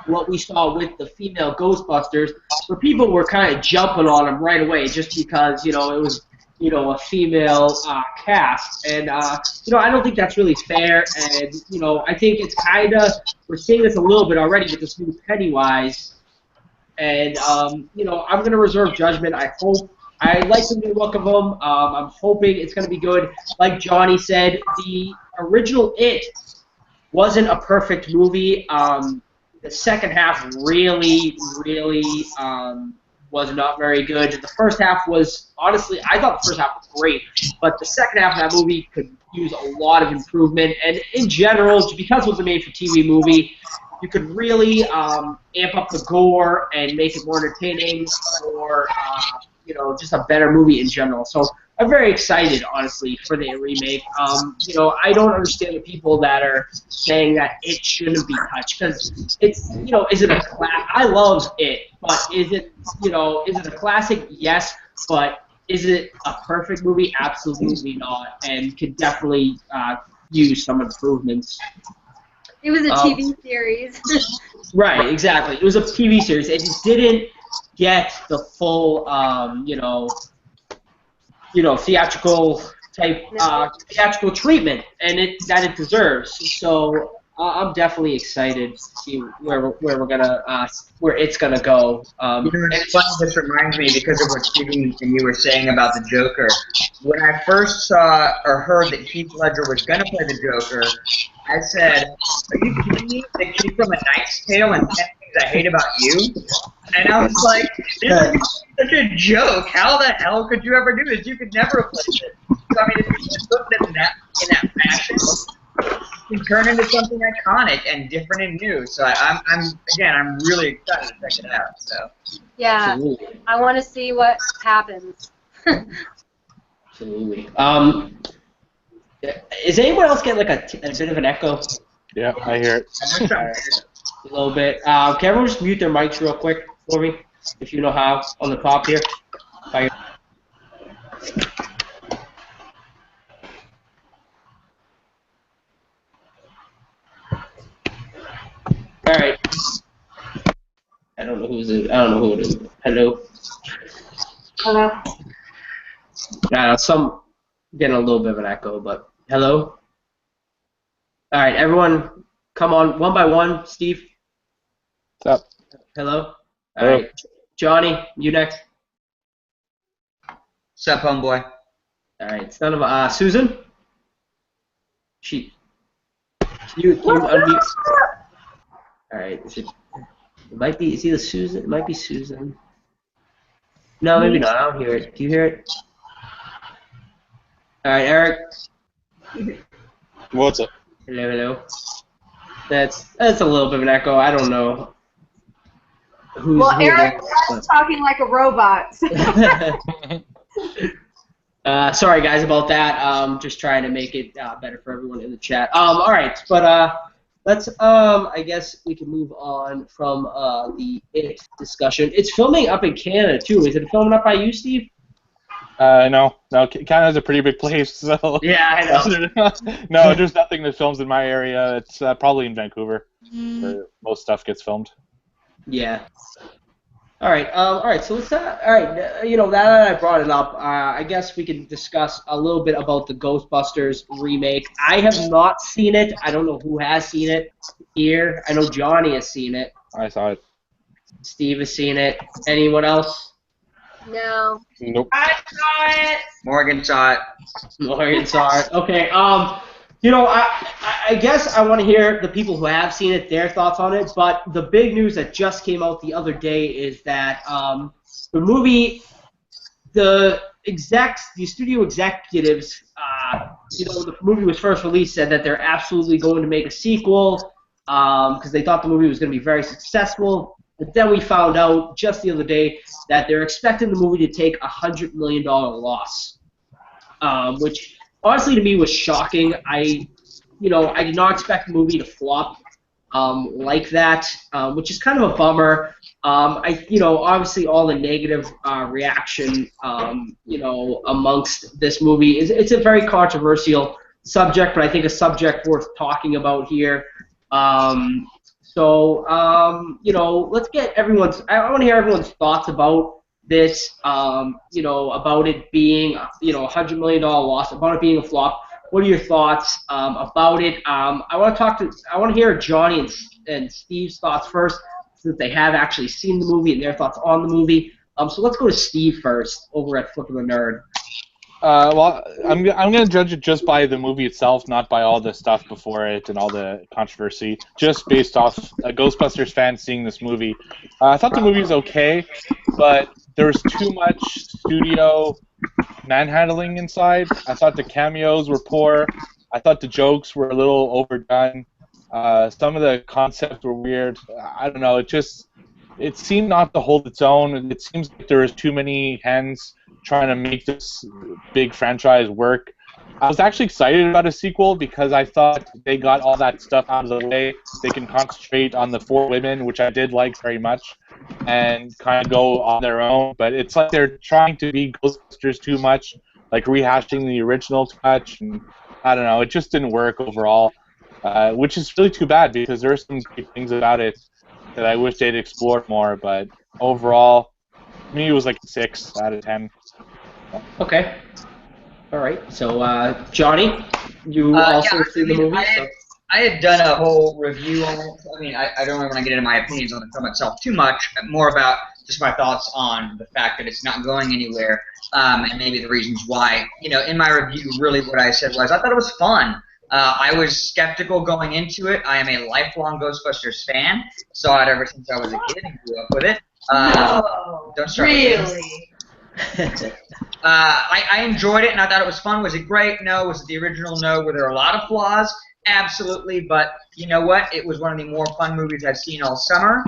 A: what we saw with the female Ghostbusters, where people were kind of jumping on him right away just because, it was a female cast, and I don't think that's really fair, and I think it's kind of, we're seeing this a little bit already with this new Pennywise, and I'm going to reserve judgment. I like the new look of him. I'm hoping it's going to be good. Like Johnny said, the original It wasn't a perfect movie. The second half really was not very good. The first half was, honestly, I thought the first half was great, but the second half of that movie could use a lot of improvement. And in general, because it was a made-for-TV movie, you could really amp up the gore and make it more entertaining, or just a better movie in general. So I'm very excited, honestly, for the remake. I don't understand the people that are saying that it shouldn't be touched, because it's, is it a class? I love it, but is it a classic? Yes, but is it a perfect movie? Absolutely not, and could definitely use some improvements.
D: It was a TV series.
A: Right, exactly. It was a TV series. It just didn't get the full, theatrical type theatrical treatment, and that it deserves. So I'm definitely excited to see where it's gonna go.
F: You know, it's funny. This reminds me because of what Steven and you were saying about the Joker. When I first saw or heard that Heath Ledger was going to play the Joker, I said, "Are you kidding me? The kid from A Knight's Tale and 10 Things I Hate About You?" And I was like, "This is such a joke. How the hell could you ever do this? You could never have played it." So I mean, if you just look at it in that fashion, you turn into something iconic and different and new. So I'm really excited to check it out. So
D: Yeah,
A: Absolutely.
D: I want to see what happens.
A: Absolutely. Is anyone else getting like a bit of an echo?
H: Yeah, I hear it.
A: A little bit. Can everyone just mute their mics real quick for me, if you know how, on the top here? All right. I don't know who it is. Hello.
E: Hello.
A: Some getting a little bit of an echo, but hello. All right, everyone, come on, one by one. Steve.
H: What's up?
A: Hello. All
H: Hello.
A: right, Johnny, you next.
F: what's up, homeboy?
A: All right, son of Susan. You unmute. All right, it might be. It's either Susan. It might be Susan. No, maybe not. I don't hear it. Do you hear it? All right, Eric.
C: What's up?
A: Hello, hello. That's a little bit of an echo. I don't know.
E: Well,
A: who
E: Eric
A: it
E: was
A: is,
E: talking like a robot.
A: sorry guys about that. Just trying to make it better for everyone in the chat. All right, but let's I guess we can move on from the It discussion. It's filming up in Canada too. Is it filming up by you, Steve?
H: No. Canada's a pretty big place, so.
A: Yeah, I know.
H: No, there's nothing that films in my area. It's probably in Vancouver, where most stuff gets filmed.
A: Yeah. All right. So let's. All right. Now that I brought it up, I guess we can discuss a little bit about the Ghostbusters remake. I have not seen it. I don't know who has seen it here. I know Johnny has seen it.
H: I saw it.
A: Steve has seen it. Anyone else?
D: No.
H: Nope.
G: I saw it.
F: Morgan saw it.
A: Morgan saw it. Okay. I guess I want to hear the people who have seen it, their thoughts on it. But the big news that just came out the other day is that the movie, the studio executives, the movie was first released, said that they're absolutely going to make a sequel because they thought the movie was going to be very successful. But then we found out just the other day that they're expecting the movie to take $100 million loss, which honestly to me was shocking. I did not expect the movie to flop like that, which is kind of a bummer. Obviously all the negative reaction, amongst this movie it's a very controversial subject, but I think a subject worth talking about here. Let's get I want to hear everyone's thoughts about this, about it being, $100 million loss, about it being a flop. What are your thoughts about it? I want to hear Johnny and Steve's thoughts first, since they have actually seen the movie and their thoughts on the movie. So let's go to Steve first over at Flip of the Nerd.
H: Well, I'm going to judge it just by the movie itself, not by all the stuff before it and all the controversy, just based off a Ghostbusters fan seeing this movie. I thought the movie was okay, but there was too much studio manhandling inside. I thought the cameos were poor. I thought the jokes were a little overdone. Some of the concepts were weird. I don't know. It seemed not to hold its own. It seems like there was too many hands trying to make this big franchise work. I was actually excited about a sequel because I thought they got all that stuff out of the way. They can concentrate on the 4 women, which I did like very much, and kind of go on their own. But it's like they're trying to be Ghostbusters too much, like rehashing the original too much, and I don't know. It just didn't work overall, which is really too bad because there are some great things about it that I wish they'd explored more. But overall, to me, it was like a 6 out of 10.
A: Okay. All right. So, Johnny, you also see the movie? So.
F: I had done a whole review on it. I mean, I don't really want to get into my opinions on the film itself too much. More about just my thoughts on the fact that it's not going anywhere, and maybe the reasons why. You know, in my review, really what I said was I thought it was fun. I was skeptical going into it. I am a lifelong Ghostbusters fan. Saw it ever since I was a kid and grew up with it.
G: No,
F: Don't start
G: really?
F: I enjoyed it and I thought it was fun. Was it great? No. Was it the original? No. Were there a lot of flaws? Absolutely. But you know what? It was one of the more fun movies I've seen all summer.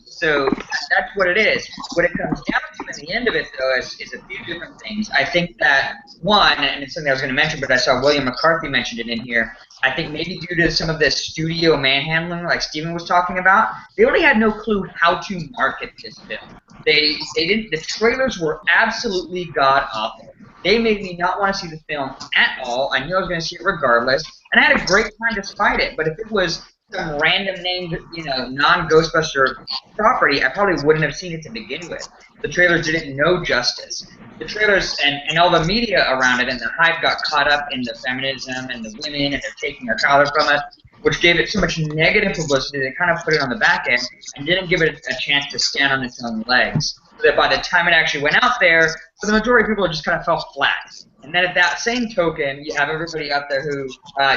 F: So that's what it is. What it comes down to in the end of it, though, is a few different things. I think that, one, and it's something I was going to mention, but I saw William McCarthy mentioned it in here, I think maybe due to some of this studio manhandling, like Steven was talking about, they really had no clue how to market this film. They didn't. The trailers were absolutely god-awful. They made me not want to see the film at all. I knew I was going to see it regardless, and I had a great time despite it. But if it was some random named, non-Ghostbuster property, I probably wouldn't have seen it to begin with. The trailers didn't know justice. The trailers and all the media around it and the hype got caught up in the feminism and the women, and they're taking their power from it, which gave it so much negative publicity they kind of put it on the back end and didn't give it a chance to stand on its own legs. So that by the time it actually went out there, for the majority of people, it just kind of fell flat. And then at that same token, you have everybody out there who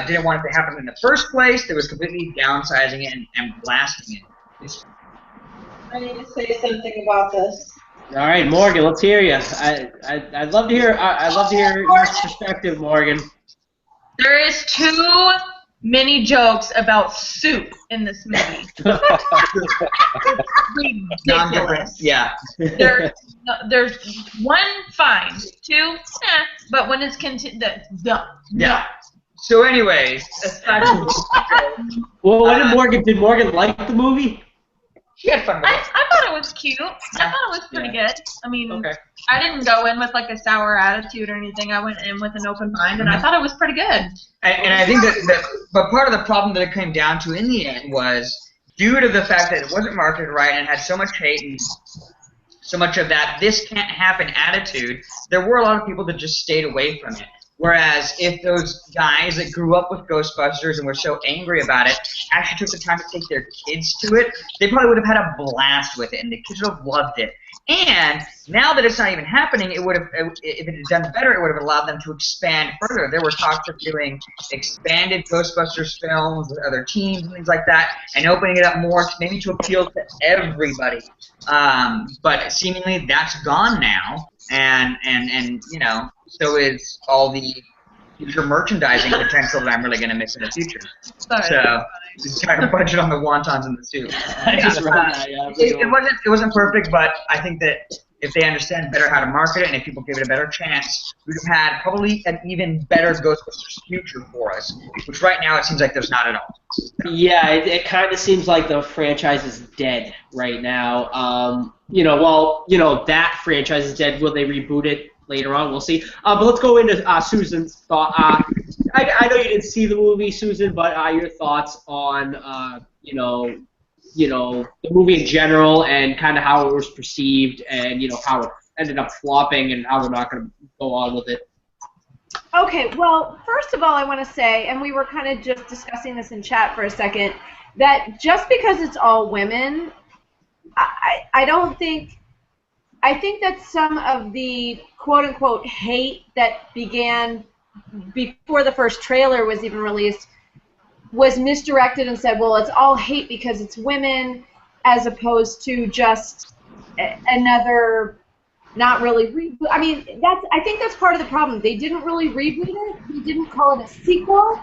F: didn't want it to happen in the first place. That was completely downsizing it and blasting it.
G: I need to say something about this.
A: All right, Morgan, let's hear you. I'd love to hear. I'd love to hear your perspective, Morgan.
G: There is too many jokes about soup in this movie. It's ridiculous.
F: Yeah.
G: There's one fine, two, but when it's
F: Yeah. So, anyways, aside from
A: Well, did Morgan like the movie?
F: she had fun with
G: I
F: it.
G: thought it was cute. I thought it was pretty good. I mean,
A: Okay.
G: I didn't go in with like a sour attitude or anything. I went in with an open mind, and I thought it was pretty good.
F: And I think but part of the problem that it came down to in the end was due to the fact that it wasn't marketed right and had so much hate and so much of that this can't happen attitude, there were a lot of people that just stayed away from it. Whereas if those guys that grew up with Ghostbusters and were so angry about it actually took the time to take their kids to it, they probably would have had a blast with it, and the kids would have loved it. And now that it's not even happening, it would have, if it had done better, it would have allowed them to expand further. There were talks of doing expanded Ghostbusters films with other teams and things like that, and opening it up more to maybe to appeal to everybody. But seemingly that's gone now, and so is all the future merchandising potential that I'm really going to miss in the future.
G: Sorry.
F: So just trying to budget on the wontons and the soup.
A: I just read that. Yeah.
F: It wasn't perfect, but I think that if they understand better how to market it and if people give it a better chance, we would have had probably an even better Ghostbusters future for us, which right now it seems like there's not at all.
A: Yeah, it kind of seems like the franchise is dead right now. That franchise is dead. Will they reboot it later on? We'll see. But let's go into Susan's thought. I know you didn't see the movie, Susan, but your thoughts on the movie in general and kind of how it was perceived and how it ended up flopping and how we're not going to go on with it.
E: Okay, well, first of all, I want to say, and we were kind of just discussing this in chat for a second, that just because it's all women, I don't think. I think that some of the quote-unquote hate that began before the first trailer was even released was misdirected and said, well, it's all hate because it's women, as opposed to just another not really reboot. I mean, I think that's part of the problem. They didn't really reboot it. They didn't call it a sequel.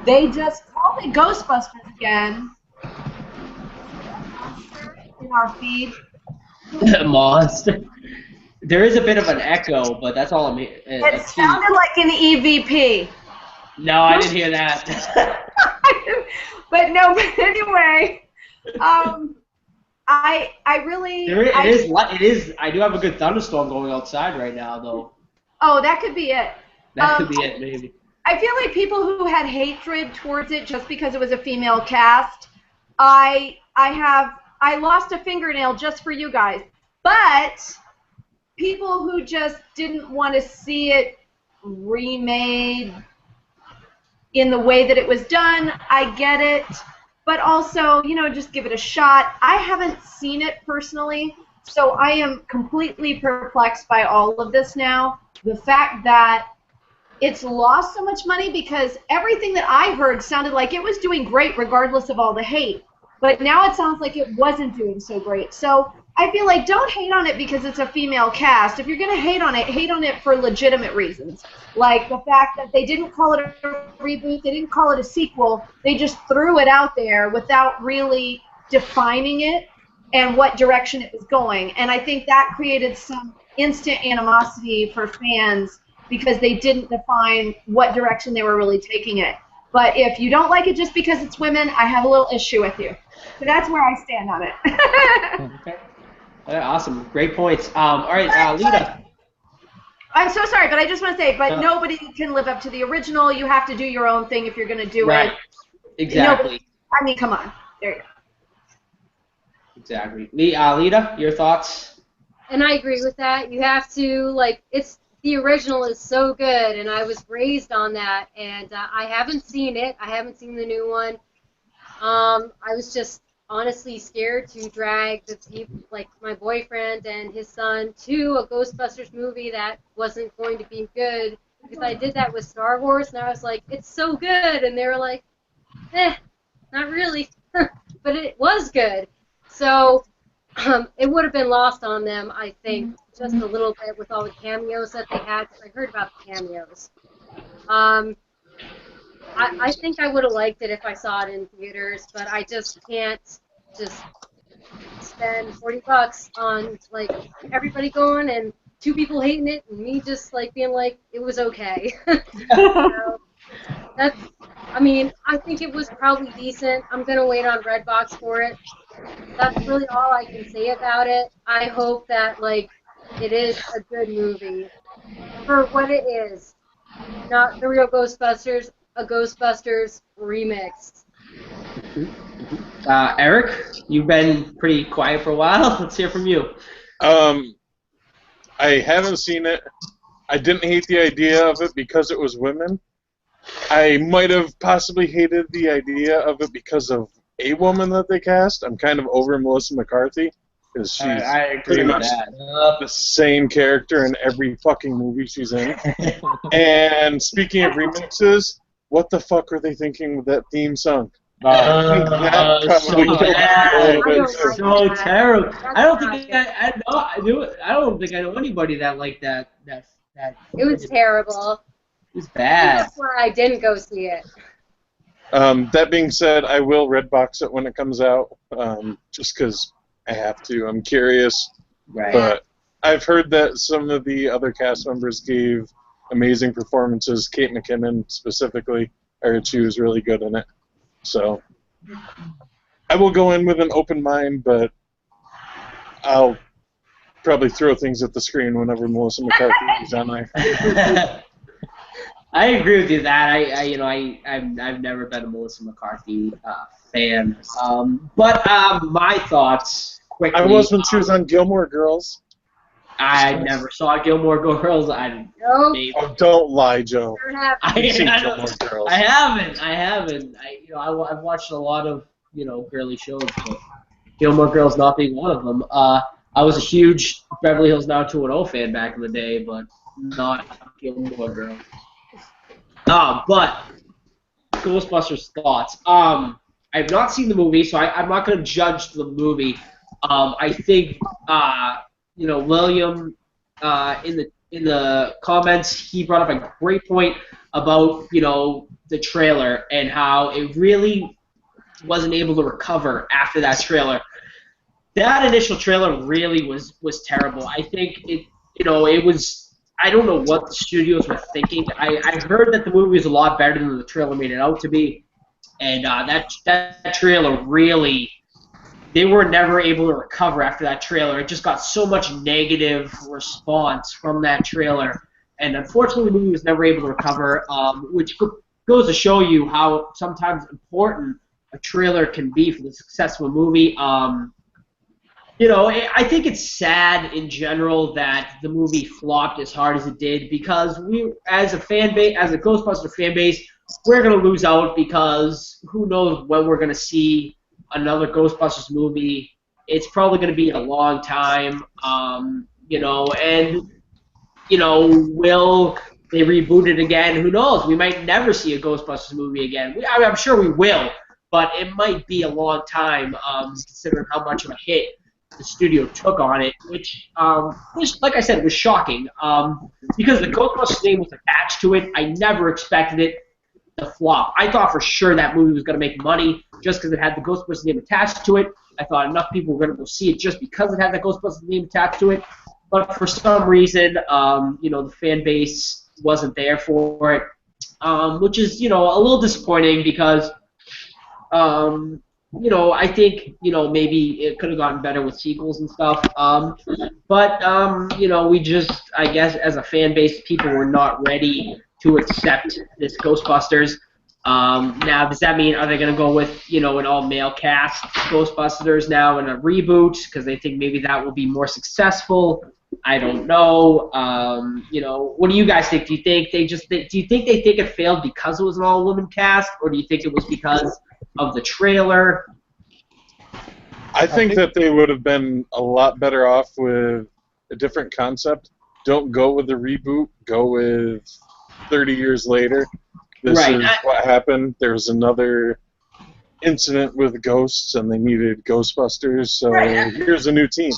E: They just called it Ghostbusters again. In our feed.
A: Monster. There is a bit of an echo, but that's all I'm hearing.
E: It sounded like an EVP.
A: No, I didn't hear that.
E: But anyway, I really.
A: It is. I do have a good thunderstorm going outside right now, though.
E: Oh, that could be it.
A: That could be it, maybe.
E: I feel like people who had hatred towards it just because it was a female cast, I lost a fingernail just for you guys. But people who just didn't want to see it remade, in the way that it was done. I get it. But also, you know, just give it a shot. I haven't seen it personally, so I am completely perplexed by all of this now. The fact that it's lost so much money, because everything that I heard sounded like it was doing great regardless of all the hate. But now it sounds like it wasn't doing so great. So I feel like don't hate on it because it's a female cast. If you're going to hate on it for legitimate reasons. Like the fact that they didn't call it a reboot, they didn't call it a sequel, they just threw it out there without really defining it and what direction it was going. And I think that created some instant animosity for fans because they didn't define what direction they were really taking it. But if you don't like it just because it's women, I have a little issue with you. So that's where I stand on it.
A: Okay. Awesome. Great points. All right, Lita.
E: I'm so sorry, but I just want to say, but nobody can live up to the original. You have to do your own thing if you're going to do
A: Right.
E: it.
A: Exactly.
E: I mean, come on. There you go.
A: Exactly. Lita, your thoughts?
D: And I agree with that. You have to, like, the original is so good, and I was raised on that, and I haven't seen it. I haven't seen the new one. I was just honestly scared to drag the people, like my boyfriend and his son, to a Ghostbusters movie that wasn't going to be good, because I did that with Star Wars, and I was like, it's so good, and they were like, not really, but it was good. So it would have been lost on them, I think, just a little bit with all the cameos that they had, because I heard about the cameos. I think I would have liked it if I saw it in theaters, but I just can't just spend $40 on, like, everybody going and 2 people hating it and me just, like, being like, it was okay. So, I mean, I think it was probably decent. I'm going to wait on Redbox for it. That's really all I can say about it. I hope that, like, it is a good movie for what it is. Not the real Ghostbusters, a Ghostbusters remix.
A: Eric, you've been pretty quiet for a while. Let's hear from you.
C: I haven't seen it. I didn't hate the idea of it because it was women. I might have possibly hated the idea of it because of a woman that they cast. I'm kind of over Melissa McCarthy because she's
A: I
C: pretty
A: agree with
C: much
A: that.
C: the same character in every fucking movie she's in. And speaking of remixes, what the fuck are they thinking with that theme song?
A: So terrible. I don't think I don't think I know anybody that liked that.
D: It was terrible.
A: It was bad.
D: That's why I didn't go see it.
C: That being said, I will Redbox it when it comes out, just because I have to. I'm curious.
A: Right.
C: But I've heard that some of the other cast members gave amazing performances. Kate McKinnon specifically, I heard she was really good in it. So I will go in with an open mind, but I'll probably throw things at the screen whenever Melissa McCarthy is on there.
A: I agree with you that I've never been a Melissa McCarthy fan. But my thoughts quickly.
C: I was when she was on Gilmore Girls.
A: I never saw Gilmore Girls.
C: Oh, don't lie, Joe.
A: I
C: Gilmore Girls.
A: haven't. I've watched a lot of girly shows, but Gilmore Girls not being one of them. I was a huge Beverly Hills 90210 fan back in the day, but not Gilmore Girls. But Ghostbusters thoughts. I've not seen the movie, so I'm not going to judge the movie. I think William in the comments, he brought up a great point about the trailer and how it really wasn't able to recover after that trailer. That initial trailer really was terrible. I think it was. I don't know what the studios were thinking. I heard that the movie was a lot better than the trailer made it out to be, and that trailer really, they were never able to recover after that trailer. It just got so much negative response from that trailer, and unfortunately the movie was never able to recover, which goes to show you how sometimes important a trailer can be for the success of a movie. I think it's sad in general that the movie flopped as hard as it did because we, as a fan base, as a Ghostbusters fan base, we're going to lose out because who knows when we're going to see another Ghostbusters movie. It's probably going to be a long time, you know, and, you know, will they reboot it again? Who knows? We might never see a Ghostbusters movie again. I'm sure we will, but it might be a long time, considering how much of a hit the studio took on it, which, like I said, was shocking. Because the Ghostbusters name was attached to it, I never expected it to flop. I thought for sure that movie was going to make money just because it had the Ghostbusters name attached to it. I thought enough people were going to go see it just because it had the Ghostbusters name attached to it. But for some reason, you know, the fan base wasn't there for it, which is, you know, a little disappointing because, you know, I think, you know, maybe it could have gotten better with sequels and stuff. But, you know, we just, I guess, as a fan base, people were not ready to accept this Ghostbusters. Now, does that mean, are they going to go with, you know, an all-male cast Ghostbusters now in a reboot because they think maybe that will be more successful? I don't know. You know, what do you guys think? Do you think they think it failed because it was an all-woman cast, or do you think it was because of the trailer?
C: I think that they would have been a lot better off with a different concept. Don't go with the reboot. Go with 30 years later. This is what happened. There was another incident with ghosts, and they needed Ghostbusters, so here's a new team.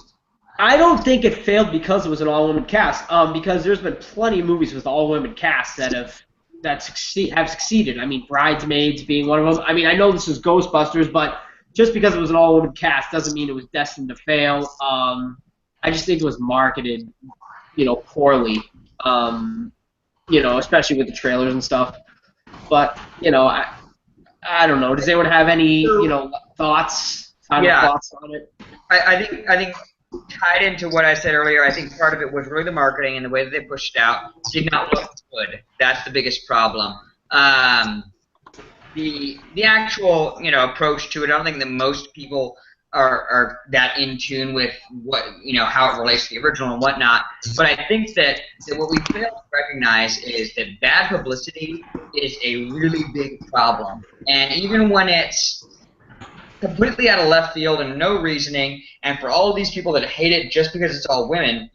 A: I don't think it failed because it was an all-woman cast, because there's been plenty of movies with all-women casts that have succeeded. I mean, Bridesmaids being one of them. I mean, I know this is Ghostbusters, but just because it was an all-woman cast doesn't mean it was destined to fail. I just think it was marketed, you know, poorly, you know, especially with the trailers and stuff. But, you know, I don't know. Does anyone have any, you know, thoughts on it?
F: I think tied into what I said earlier, I think part of it was really the marketing and the way that they pushed it out did not look good. That's the biggest problem. The actual, you know, approach to it, I don't think that most people are that in tune with what, you know, how it relates to the original and whatnot. But I think that what we fail to recognize is that bad publicity is a really big problem. And even when it's completely out of left field and no reasoning, and for all of these people that hate it just because it's all women,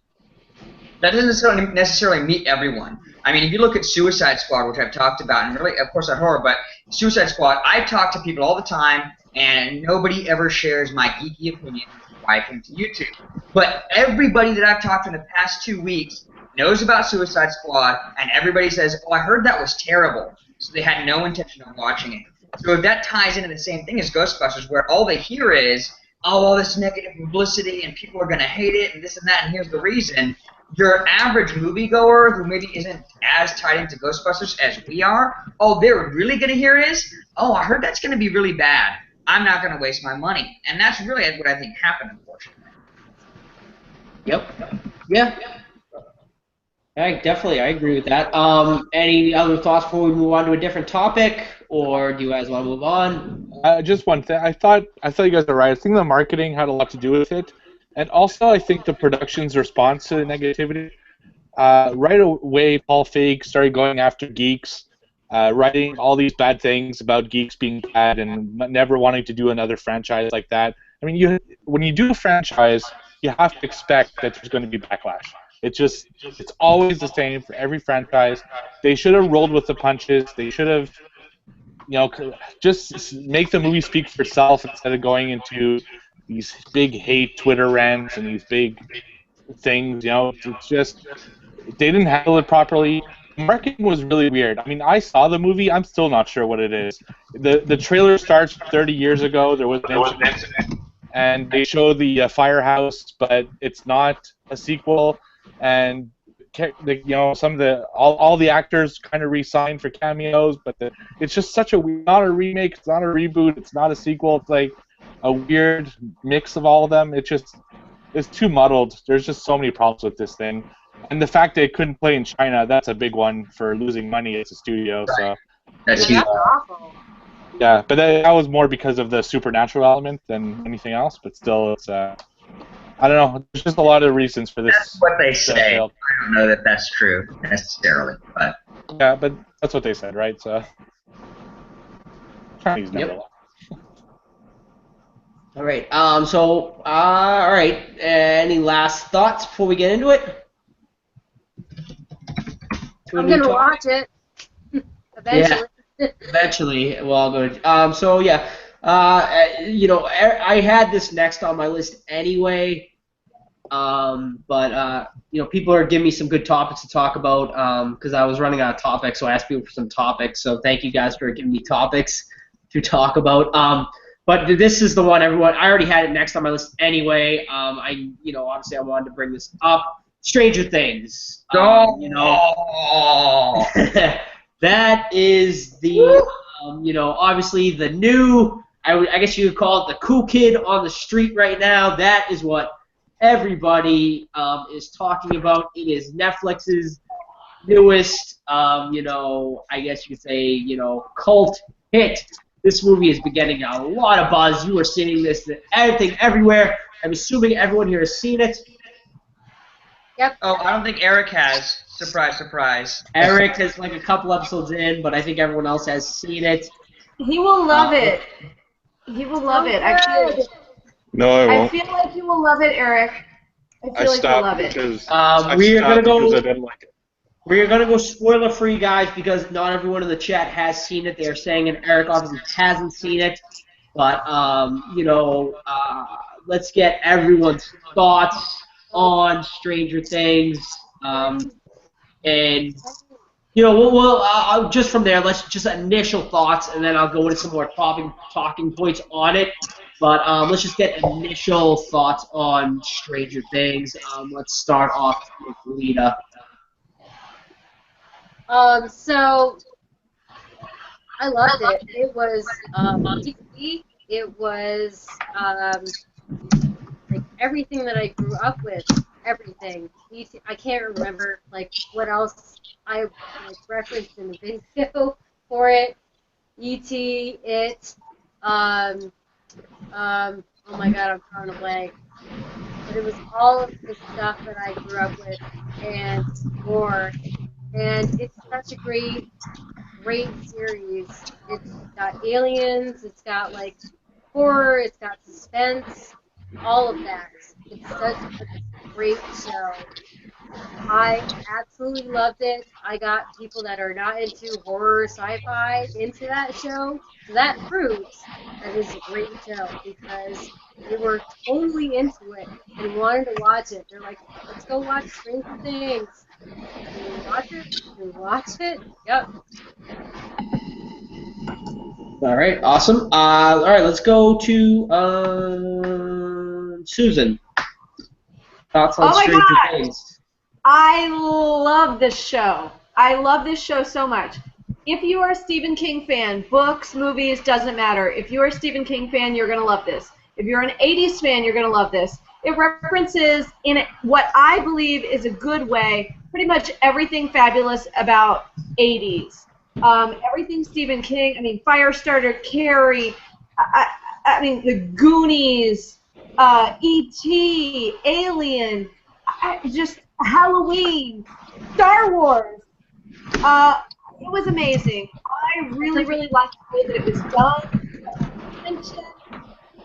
F: that doesn't necessarily meet everyone. I mean, if you look at Suicide Squad, which I've talked about, and really, of course, not horror, but Suicide Squad, I talk to people all the time, and nobody ever shares my geeky opinion why I came to YouTube. But everybody that I've talked to in the past 2 weeks knows about Suicide Squad, and everybody says, oh, I heard that was terrible. So they had no intention of watching it. So if that ties into the same thing as Ghostbusters, where all they hear is, oh, all this negative publicity, and people are going to hate it, and this and that, and here's the reason, your average moviegoer who maybe isn't as tied into Ghostbusters as we are, all they're really going to hear is, oh, I heard that's going to be really bad. I'm not going to waste my money. And that's really what I think happened, unfortunately.
A: Yep. Yeah. I agree with that. Any other thoughts before we move on to a different topic, or do you guys want to move on?
H: Just one thing. I thought you guys are right. I think the marketing had a lot to do with it, and also I think the production's response to the negativity. Right away, Paul Feig started going after geeks, writing all these bad things about geeks being bad and never wanting to do another franchise like that. I mean, when you do a franchise, you have to expect that there's going to be backlash. It's always the same for every franchise. They should have rolled with the punches. They should have, you know, just make the movie speak for itself instead of going into these big hate Twitter rants and these big things. You know, it's just they didn't handle it properly. Marketing was really weird. I mean, I saw the movie. I'm still not sure what it is. The trailer starts 30 years ago. There was an incident, and they show the firehouse, but it's not a sequel. And you know, some of the all the actors kind of re-signed for cameos, but it's just such a not a remake, it's not a reboot, it's not a sequel. It's like a weird mix of all of them. It's too muddled. There's just so many problems with this thing, and the fact that it couldn't play in China, that's a big one for losing money as a studio. So
F: that's
D: awful.
H: Yeah, but that was more because of the supernatural element than anything else. But still, it's I don't know. There's just a lot of reasons for this.
F: That's what they say. I don't know that that's true necessarily, but
H: yeah, but that's what they said, right? So Chinese never lie.
A: All right. All right. Any last thoughts before we get into it?
D: I'm gonna watch it eventually.
A: Yeah, eventually. Well, good. So yeah. I had this next on my list anyway. But people are giving me some good topics to talk about because I was running out of topics, so I asked people for some topics. So thank you guys for giving me topics to talk about. But this is the one everyone. I already had it next on my list anyway. Obviously I wanted to bring this up. Stranger Things. That is the obviously the new. I guess you could call it the cool kid on the street right now. That is what everybody is talking about. It is Netflix's newest, I guess you could say, cult hit. This movie has been getting a lot of buzz. You are seeing this, everything, everywhere. I'm assuming everyone here has seen it.
D: Yep.
F: Oh, I don't think Eric has. Surprise, surprise.
A: Eric has like a couple episodes in, but I think everyone else has seen it.
E: He will love it. He will love it.
C: No, I
E: I
C: won't.
E: feel like you will love it, Eric. I feel like you'll love it.
A: We are gonna go.
C: Because I didn't like it.
A: We're going to go spoiler-free, guys, because not everyone in the chat has seen it. They are saying, and Eric obviously hasn't seen it. But, let's get everyone's thoughts on Stranger Things. We'll just from there, let's just initial thoughts, and then I'll go into some more talking points on it. But let's just get initial thoughts on Stranger Things. Let's start off with Lita.
D: So I loved it. It was easy. It was like everything that I grew up with. Everything. I can't remember like what else I referenced in the video for it. E.T. It. Oh my God, I'm drawing a blank. But it was all of the stuff that I grew up with and more. And it's such a great series. It's got aliens, it's got like horror, it's got suspense, all of that. It's such a great show. I absolutely loved it. I got people that are not into horror, sci-fi into that show. So that proves that it's a great show because they were totally into it and wanted to watch it. They're like, let's go watch Stranger Things. Can we watch it? Can we watch it? Yep.
A: All right, awesome. All right, let's go to Susan. Thoughts on Stranger Things?
E: I love this show. I love this show so much. If you are a Stephen King fan, books, movies, doesn't matter. If you are a Stephen King fan, you're going to love this. If you're an 80s fan, you're going to love this. It references, in what I believe is a good way, pretty much everything fabulous about 80s. Everything Stephen King, I mean, Firestarter, Carrie, I mean, The Goonies, E.T., Alien, just Halloween, Star Wars. It was amazing. I really, really liked the way that it was done.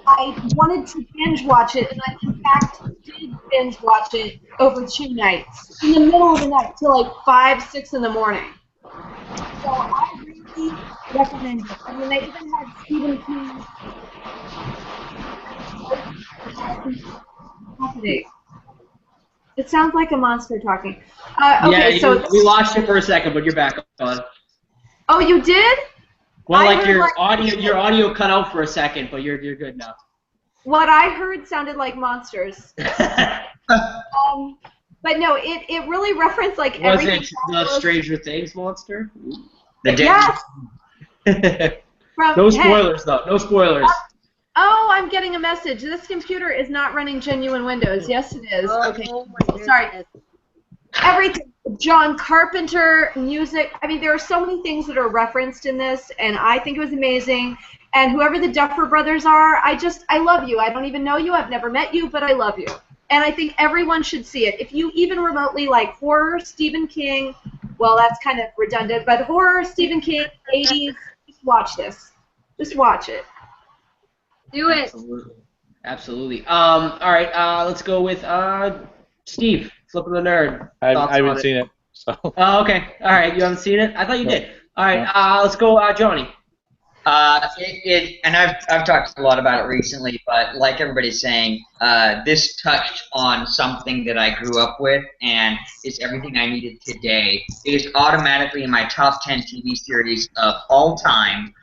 E: I wanted to binge watch it, and I, in fact, did binge watch it over 2 nights. In the middle of the night, till like 5, 6 in the morning. So I really recommend it. I mean, they even had Stephen King. It sounds like a monster talking. Okay,
A: yeah,
E: so
A: we lost you for a second, but you're back on.
E: Oh, you did?
A: Well, like your audio cut out for a second, but you're good now.
E: What I heard sounded like monsters. But no, it really referenced like everything.
A: Was it the Stranger Things monster?
E: Yes.
A: No spoilers, though. No spoilers.
E: Oh, I'm getting a message. This computer is not running genuine Windows. Yes, it is. Okay. Sorry. Everything. John Carpenter, music. I mean, there are so many things that are referenced in this, and I think it was amazing. And whoever the Duffer Brothers are, I love you. I don't even know you. I've never met you, but I love you. And I think everyone should see it. If you even remotely like horror, Stephen King, well, that's kind of redundant, but horror, Stephen King, 80s, just watch this. Just watch it.
D: Do it.
A: Absolutely. All right. Let's go with Steve, Flipping the Nerd.
H: I haven't seen it. So.
A: Oh, okay. All right. You haven't seen it? I thought you did. All right. Let's go, Johnny.
F: And I've talked a lot about it recently, but like everybody's saying, this touched on something that I grew up with, and is everything I needed today. It is automatically in my top 10 TV series of all time.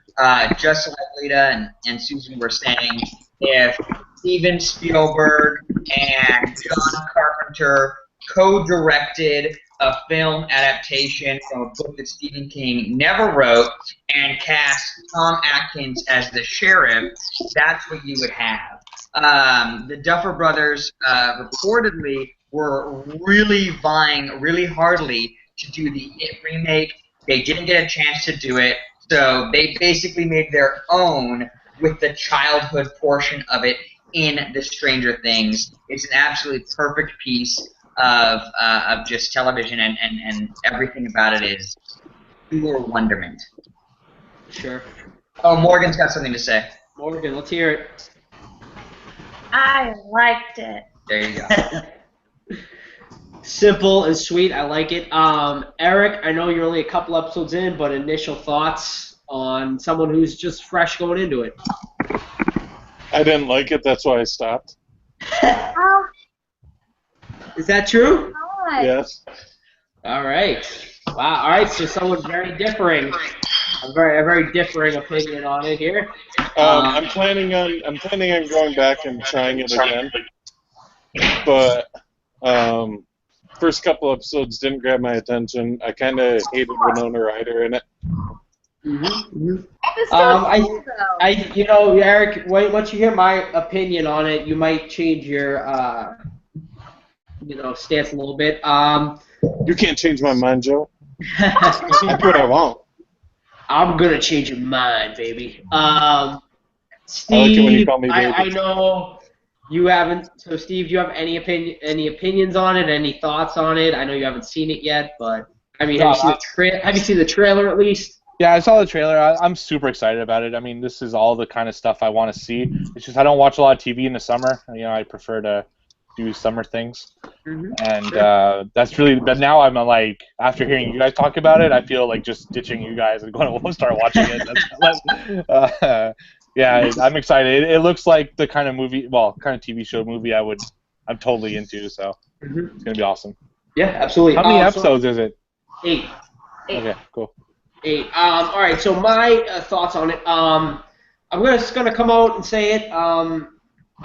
F: Just like Lita and Susan were saying, if Steven Spielberg and John Carpenter co-directed a film adaptation from a book that Stephen King never wrote and cast Tom Atkins as the sheriff, that's what you would have. The Duffer Brothers reportedly were really vying really hardly to do the It remake. They didn't get a chance to do it, so they basically made their own with the childhood portion of it in the Stranger Things. It's an absolutely perfect piece of just television, and everything about it is pure wonderment.
A: Sure.
F: Oh, Morgan's got something to say.
A: Morgan, let's hear it.
G: I liked it.
F: There you go.
A: Simple and sweet. I like it. Eric, I know you're only a couple episodes in, but initial thoughts on someone who's just fresh going into it.
C: I didn't like it, that's why I stopped.
G: Oh,
A: Is that true?
G: God.
C: Yes.
A: All right. Wow. All right. So someone very differing, a very differing opinion on it here.
C: I'm planning on going back and trying it again. But first couple episodes didn't grab my attention. I kind of hated Winona Ryder in it.
A: Mm-hmm.
E: It's so cool, though.
A: Eric, once you hear my opinion on it, you might change your, stance a little bit.
C: You can't change my mind, Joe. I do what I want.
A: I'm gonna change your mind, baby. Steve,
C: I like it when you call me baby.
A: I know you haven't. So, Steve, do you have any opinions on it? Any thoughts on it? I know you haven't seen it yet, but I mean, have you seen the trailer at least?
H: Yeah, I saw the trailer. I'm super excited about it. I mean, this is all the kind of stuff I want to see. It's just I don't watch a lot of TV in the summer. I prefer to do summer things.
A: Mm-hmm.
H: And that's really. But now I'm like, after hearing you guys talk about it, I feel like just ditching you guys and going to start watching it. Yeah, I'm excited. It looks like the kind of movie, kind of TV show movie I'm totally into. So it's gonna be awesome.
A: Yeah, absolutely.
H: How many episodes is it?
A: 8.
H: Okay, cool.
A: 8. All right. So my thoughts on it. I'm just gonna come out and say it.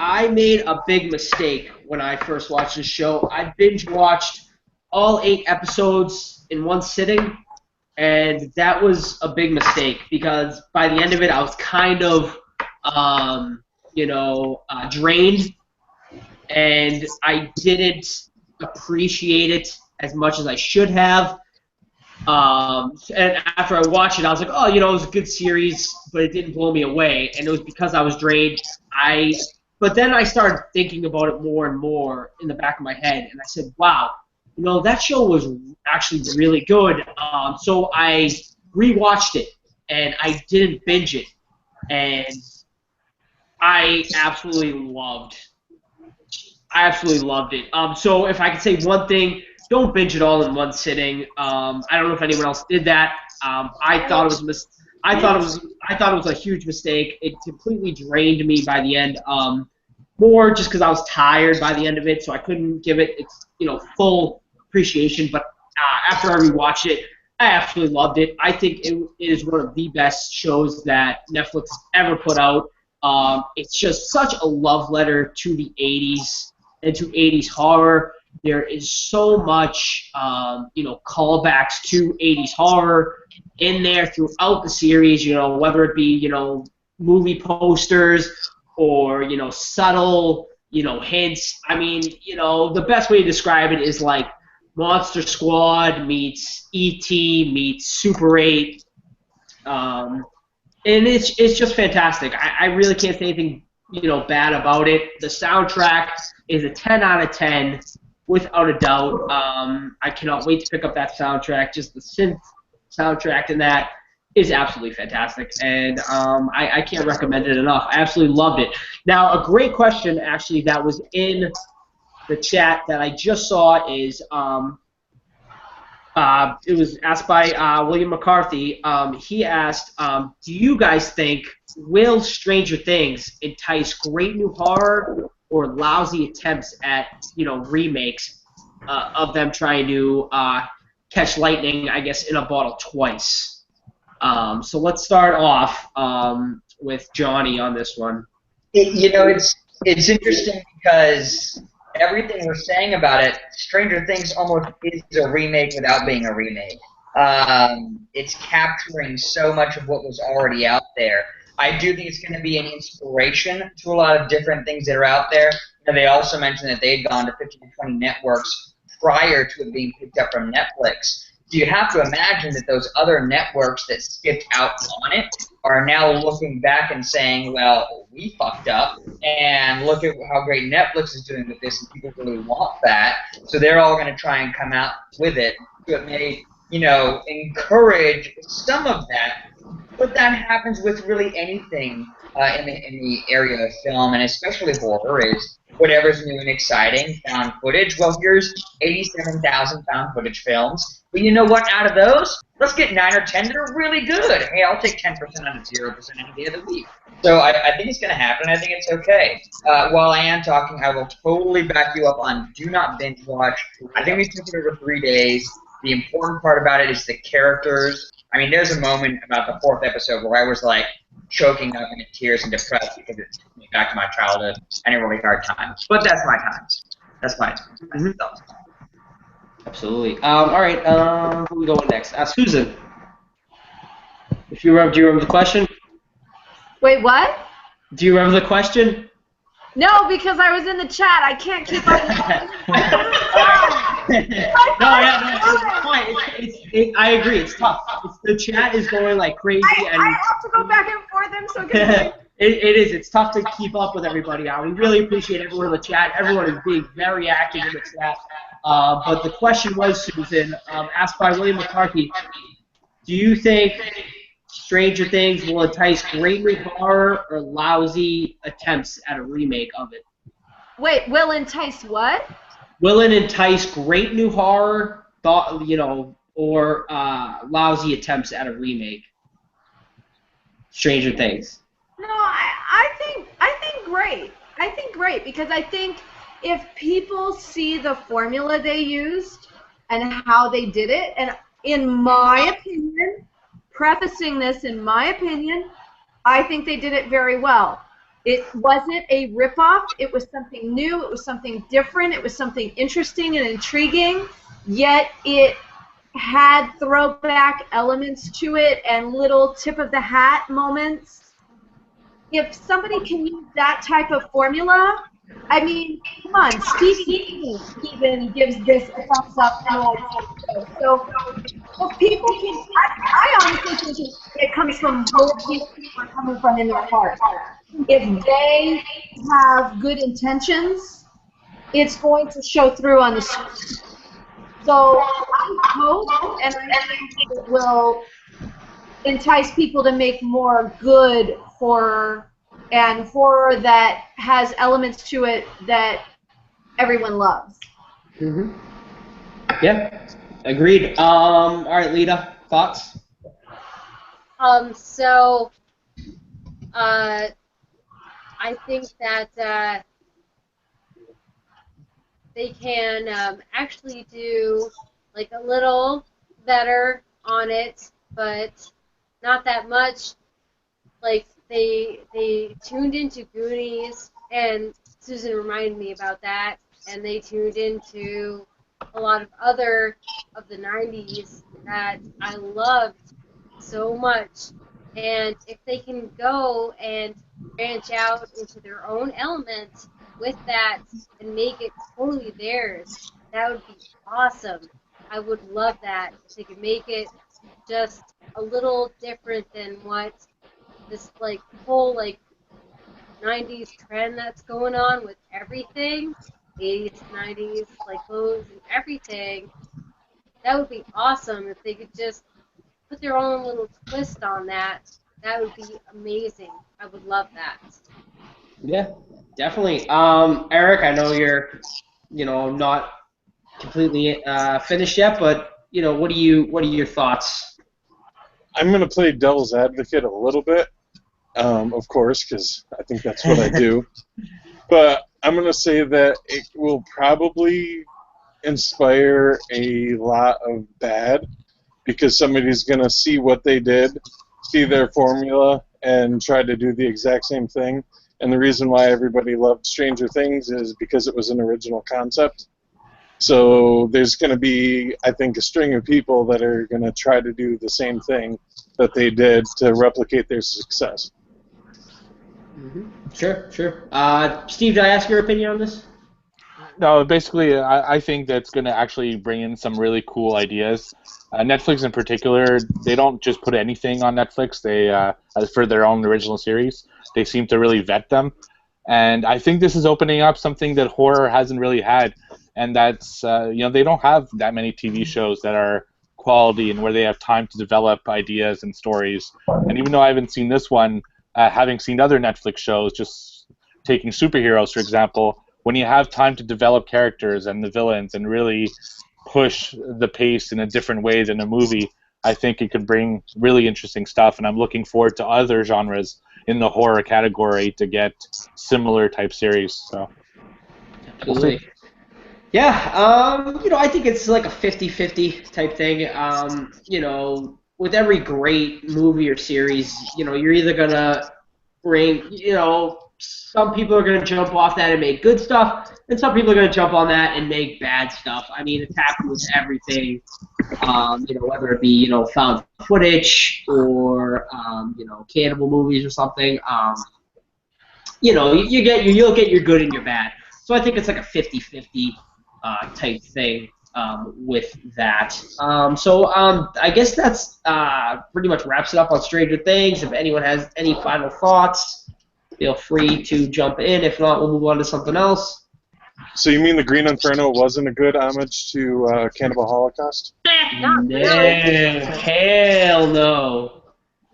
A: I made a big mistake when I first watched this show. I binge watched all 8 episodes in one sitting, and that was a big mistake because by the end of it, I was kind of, drained, and I didn't appreciate it as much as I should have. And after I watched it, I was like, it was a good series, but it didn't blow me away, and it was because I was drained. But then I started thinking about it more and more in the back of my head, and I said, wow, that show was actually really good. So I rewatched it, and I didn't binge it, and I absolutely loved it. So if I could say one thing, don't binge it all in one sitting. I don't know if anyone else did that. I thought it was a huge mistake. It completely drained me by the end. More just because I was tired by the end of it, so I couldn't give it its full appreciation. But after I rewatched it, I absolutely loved it. I think it is one of the best shows that Netflix ever put out. It's just such a love letter to the 80s and to 80s horror. There is so much, callbacks to 80s horror in there throughout the series, whether it be, movie posters or, subtle, hints. I mean, the best way to describe it is like Monster Squad meets E.T. meets Super 8. And it's just fantastic. I really can't say anything, bad about it. The soundtrack is a 10 out of 10. Without a doubt. I cannot wait to pick up that soundtrack, just the synth soundtrack and that. is absolutely fantastic, and I can't recommend it enough. I absolutely loved it. Now, a great question actually that was in the chat that I just saw is it was asked by William McCarthy. He asked, do you guys think will Stranger Things entice great new horror or lousy attempts at remakes of them trying to catch lightning, I guess, in a bottle twice? So let's start off with Johnny on this one.
F: It's interesting because everything we're saying about it, Stranger Things almost is a remake without being a remake. It's capturing so much of what was already out there. I do think it's going to be an inspiration to a lot of different things that are out there. And they also mentioned that they had gone to 15 to 20 networks prior to it being picked up from Netflix. So you have to imagine that those other networks that skipped out on it are now looking back and saying, well, we fucked up, and look at how great Netflix is doing with this, and people really want that. So they're all going to try and come out with it. So it may, encourage some of that. But that happens with really anything in the area of film, and especially horror, is whatever's new and exciting, found footage. Well, here's 87,000 found footage films. But you know what? Out of those, let's get 9 or 10 that are really good. Hey, I'll take 10% out of 0% any day of the week. So I think it's going to happen. I think it's okay. While I am talking, I will totally back you up on do not binge watch. I think we took it over 3 days. The important part about it is the characters. I mean, there's a moment about the 4th episode where I was like choking up in tears and depressed because it took me back to my childhood and a really hard time. But that's my time. That's my time.
A: Mm-hmm. Absolutely. All right. Who are we going next? Susan. Do you remember the question?
E: Wait, what?
A: Do you remember the question?
E: No, because I was in the chat. I can't keep up.
A: It's fine. I agree. It's tough. The chat is going like crazy.
E: I have to go back and forth. I'm so confused.
A: It is. It's tough to keep up with everybody. We really appreciate everyone in the chat. Everyone is being very active in the chat. But the question was, Susan, asked by William McCarthy, do you think Stranger Things will entice great new horror or lousy attempts at a remake of it?
E: Wait, will entice what?
A: Will it entice great new horror, or lousy attempts at a remake? Stranger Things.
E: No, I think great. I think great because I think if people see the formula they used and how they did it, and in my opinion, prefacing this in my opinion, I think they did it very well. It wasn't a ripoff. It was something new. It was something different. It was something interesting and intriguing, yet it had throwback elements to it and little tip-of-the-hat moments. If somebody can use that type of formula, I mean, come on, Stephen King even gives this a thumbs up. So if people can, I honestly think it comes from where people are coming from in their heart. If they have good intentions, it's going to show through on the screen. So I hope and I think it will entice people to make more good horror and horror that has elements to it that everyone loves.
A: Mm-hmm. Yeah, agreed. All right, Lita, thoughts?
D: I think that they can actually do like a little better on it, but not that much. Like they tuned into Goonies, and Susan reminded me about that, and they tuned into a lot of other of the 90s that I loved so much. And if they can go and branch out into their own element with that and make it totally theirs, that would be awesome. I would love that. If they could make it just a little different than what this like whole like 90s trend that's going on with everything, 80s, 90s, like clothes and everything. That would be awesome if they could just put their own little twist on that, that would be amazing. I would love that.
A: Yeah, definitely. Eric, I know you're, not completely finished yet, but what are your thoughts?
C: I'm going to play devil's advocate a little bit, of course, because I think that's what I do. But I'm going to say that it will probably inspire a lot of bad, because somebody's going to see what they did, see their formula, and try to do the exact same thing. And the reason why everybody loved Stranger Things is because it was an original concept. So there's going to be, I think, a string of people that are going to try to do the same thing that they did to replicate their success.
A: Mm-hmm. Sure. Steve, did I ask your opinion on this?
H: No, basically, I think that's going to actually bring in some really cool ideas. Netflix in particular, they don't just put anything on Netflix. They for their own original series, they seem to really vet them. And I think this is opening up something that horror hasn't really had. And that's, they don't have that many TV shows that are quality and where they have time to develop ideas and stories. And even though I haven't seen this one, having seen other Netflix shows, just taking superheroes, for example, when you have time to develop characters and the villains and really push the pace in a different way than a movie, I think it could bring really interesting stuff. And I'm looking forward to other genres in the horror category to get similar type series. So,
A: Absolutely. Yeah, I think it's like a 50-50 type thing. With every great movie or series, you're either going to bring, some people are going to jump off that and make good stuff, and some people are going to jump on that and make bad stuff. I mean, it's happened with everything, whether it be, found footage or, cannibal movies or something. You'll get your good and your bad. So I think it's like a 50-50 type thing with that. I guess that's pretty much wraps it up on Stranger Things. If anyone has any final thoughts, feel free to jump in. If not, we'll move on to something else.
C: So you mean the Green Inferno wasn't a good homage to Cannibal Holocaust?
D: Not
A: No,
D: really.
A: hell no.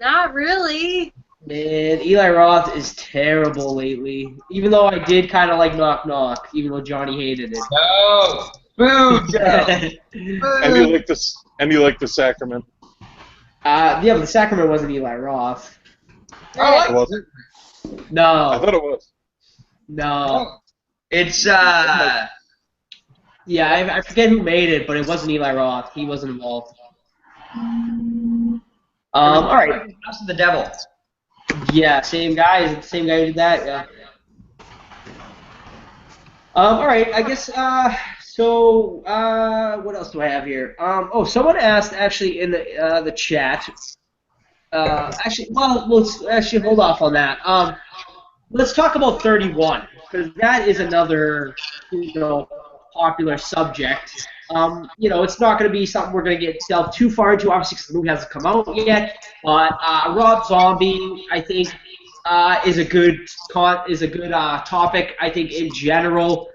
D: Not really.
A: Man, Eli Roth is terrible lately. Even though I did kind of like Knock Knock, even though Johnny hated it.
F: No. Boo, Joe.
C: And you like the Sacrament?
A: Yeah, but the Sacrament wasn't Eli Roth.
F: Oh,
C: It wasn't?
A: No.
C: I thought it was.
A: No.
F: It's
A: Yeah, I forget who made it, but it wasn't Eli Roth. He wasn't involved. All right.
F: House of the Devil.
A: Yeah, same guy. Is it the same guy who did that? Yeah. All right. I guess. What else do I have here? Someone asked actually in the chat. Let's actually hold off on that. Let's talk about 31 because that is another popular subject. It's not going to be something we're going to get delved too far into, obviously, because the movie hasn't come out yet. But Rob Zombie, I think, is a good topic. I think in general,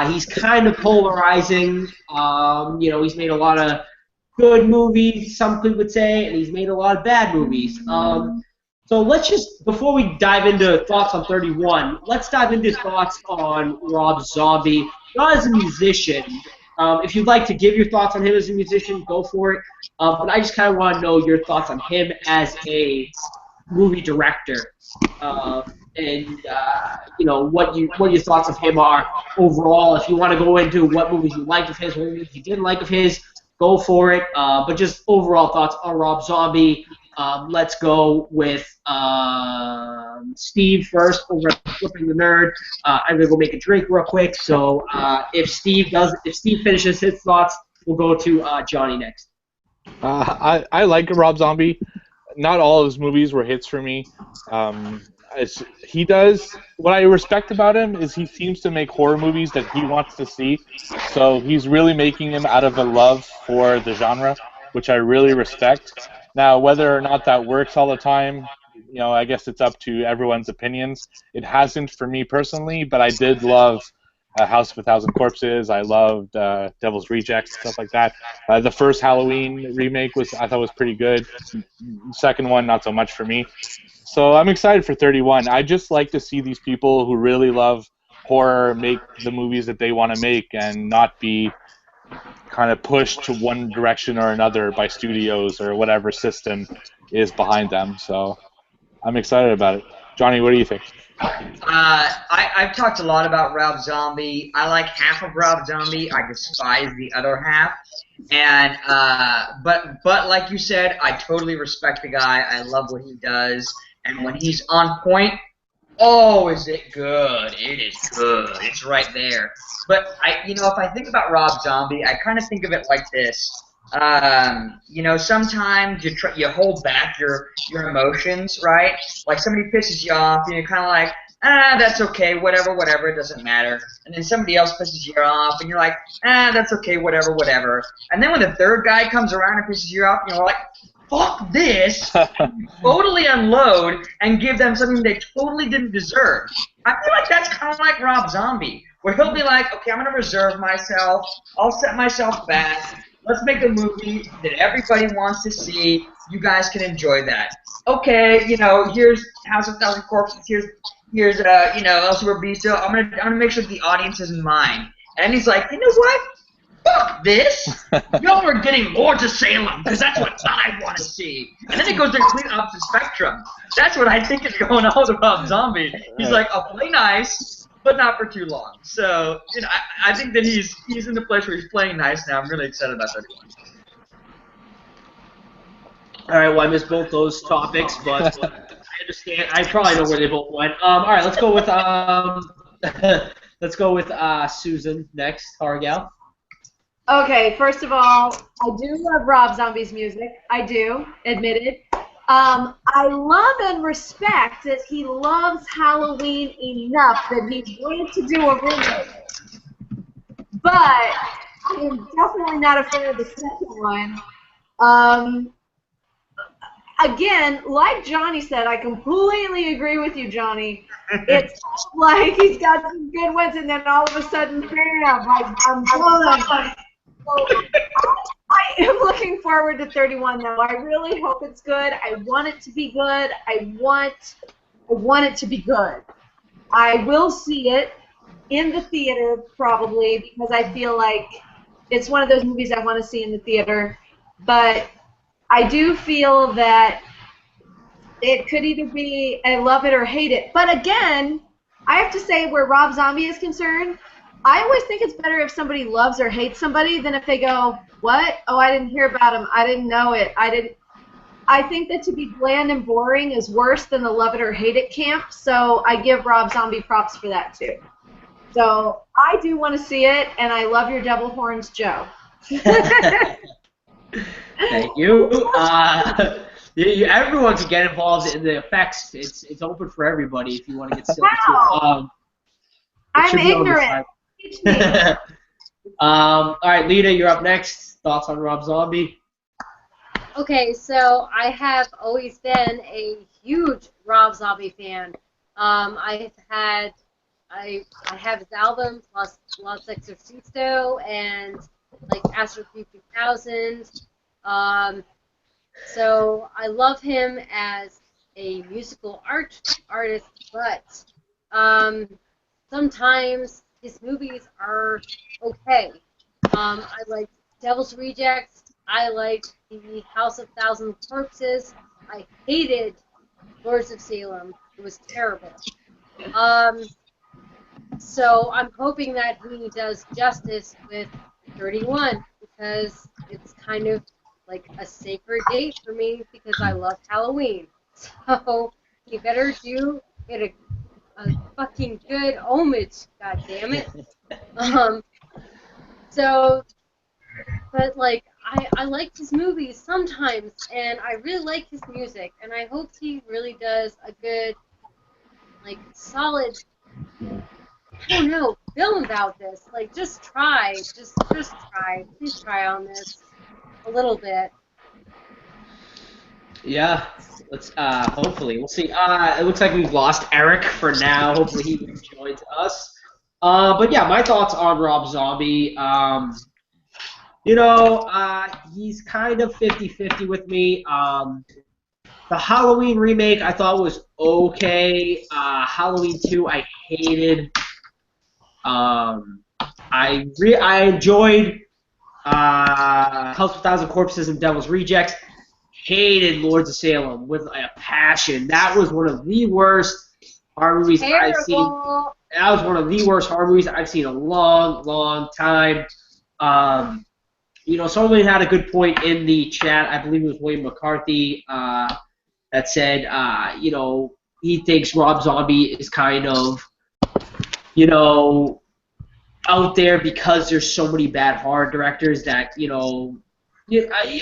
A: he's kind of polarizing. He's made a lot of good movies, some people would say, and he's made a lot of bad movies. So let's just, before we dive into thoughts on 31, let's dive into thoughts on Rob Zombie, not as a musician. If you'd like to give your thoughts on him as a musician, go for it. But I just kind of want to know your thoughts on him as a movie director, what your thoughts of him are overall. If you want to go into what movies you liked of his, what movies you didn't like of his, go for it. But just overall thoughts on Rob Zombie. Let's go with Steve first over at Flipping the Nerd. I'm gonna go make a drink real quick. So if Steve finishes his thoughts, we'll go to Johnny next.
H: I like Rob Zombie. Not all of his movies were hits for me. He does what I respect about him is he seems to make horror movies that he wants to see. So he's really making them out of a love for the genre, which I really respect. Now, whether or not that works all the time, I guess it's up to everyone's opinions. It hasn't for me personally, but I did love House of a Thousand Corpses. I loved Devil's Rejects, stuff like that. The first Halloween remake I thought was pretty good. Second one, not so much for me. So I'm excited for 31. I just like to see these people who really love horror make the movies that they want to make and not be kind of pushed to one direction or another by studios or whatever system is behind them. So I'm excited about it. Johnny, what do you think?
F: I've talked a lot about Rob Zombie. I like half of Rob Zombie. I despise the other half. And but like you said, I totally respect the guy. I love what he does. And when he's on point, oh, is it good? It is good. It's right there. But if I think about Rob Zombie, I kind of think of it like this. Sometimes you hold back your emotions, right? Like somebody pisses you off, and you're kind of like, that's okay, whatever, it doesn't matter. And then somebody else pisses you off, and you're like, that's okay, whatever. And then when the third guy comes around and pisses you off, you're like, fuck this, totally unload and give them something they totally didn't deserve. I feel like that's kind of like Rob Zombie, where he'll be like, okay, I'm going to reserve myself, I'll set myself back, let's make a movie that everybody wants to see, you guys can enjoy that. Okay, here's House of Thousand Corpses, here's El Super Beasto, I'm gonna make sure the audience is in mind. And he's like, you know what? Fuck this! Y'all are getting Lords of Salem, because that's what I want to see. And then it goes to the complete opposite spectrum. That's what I think is going on with Rob Zombie. He's like, I'll play nice, but not for too long. So, I think that he's in the place where he's playing nice now. I'm really excited about that one.
A: All right, well, I missed both those topics, but I understand. I probably know where they both went. All right, let's go with Susan next, horror gal.
E: Okay, first of all, I do love Rob Zombie's music. I do, admitted. I love and respect that he loves Halloween enough that he's willing to do a remake. But I am definitely not a fan of the second one. Again, like Johnny said, I completely agree with you, Johnny. It's like he's got some good ones, and then all of a sudden, bam, I'm done. So I am looking forward to 31, though. I really hope it's good. I want it to be good. I want it to be good. I will see it in the theater, probably, because I feel like it's one of those movies I want to see in the theater. But I do feel that it could either be I love it or hate it. But again, I have to say where Rob Zombie is concerned, I always think it's better if somebody loves or hates somebody than if they go, what? Oh, I didn't hear about him. I didn't know it. I think that to be bland and boring is worse than the love it or hate it camp, so I give Rob Zombie props for that too. So I do want to see it, and I love your devil horns, Joe.
A: Thank you. Everyone can get involved in the effects. It's open for everybody if you want to get silly too.
E: I'm ignorant.
A: All right, Lita, you're up next. Thoughts on Rob Zombie?
D: Okay, so I have always been a huge Rob Zombie fan. I have his albums, Los Exorcisto and like Astro 3000. So I love him as a musical artist, but sometimes his movies are okay. I like Devil's Rejects. I like the House of Thousand Corpses. I hated Lords of Salem. It was terrible. So I'm hoping that he does justice with 31 because it's kind of like a sacred date for me because I love Halloween. So he better do it a fucking good homage, god damn it. But like I like his movies sometimes, and I really like his music, and I hope he really does a good, like, solid, I don't know, film about this. Like, just try, just try, please try on this a little bit.
A: Yeah, let's hopefully we'll see. It looks like we've lost Eric for now. Hopefully he rejoins us. But yeah, my thoughts on Rob Zombie. He's kind of 50-50 with me. The Halloween remake I thought was okay. Halloween 2 I hated. I enjoyed House of 1,000 Corpses and Devil's Rejects. Hated Lords of Salem with a passion. That was one of the worst horror movies I've seen. That was one of the worst horror movies I've seen in a long, long time. Someone had a good point in the chat. I believe it was William McCarthy that said, he thinks Rob Zombie is kind of, out there because there's so many bad horror directors that,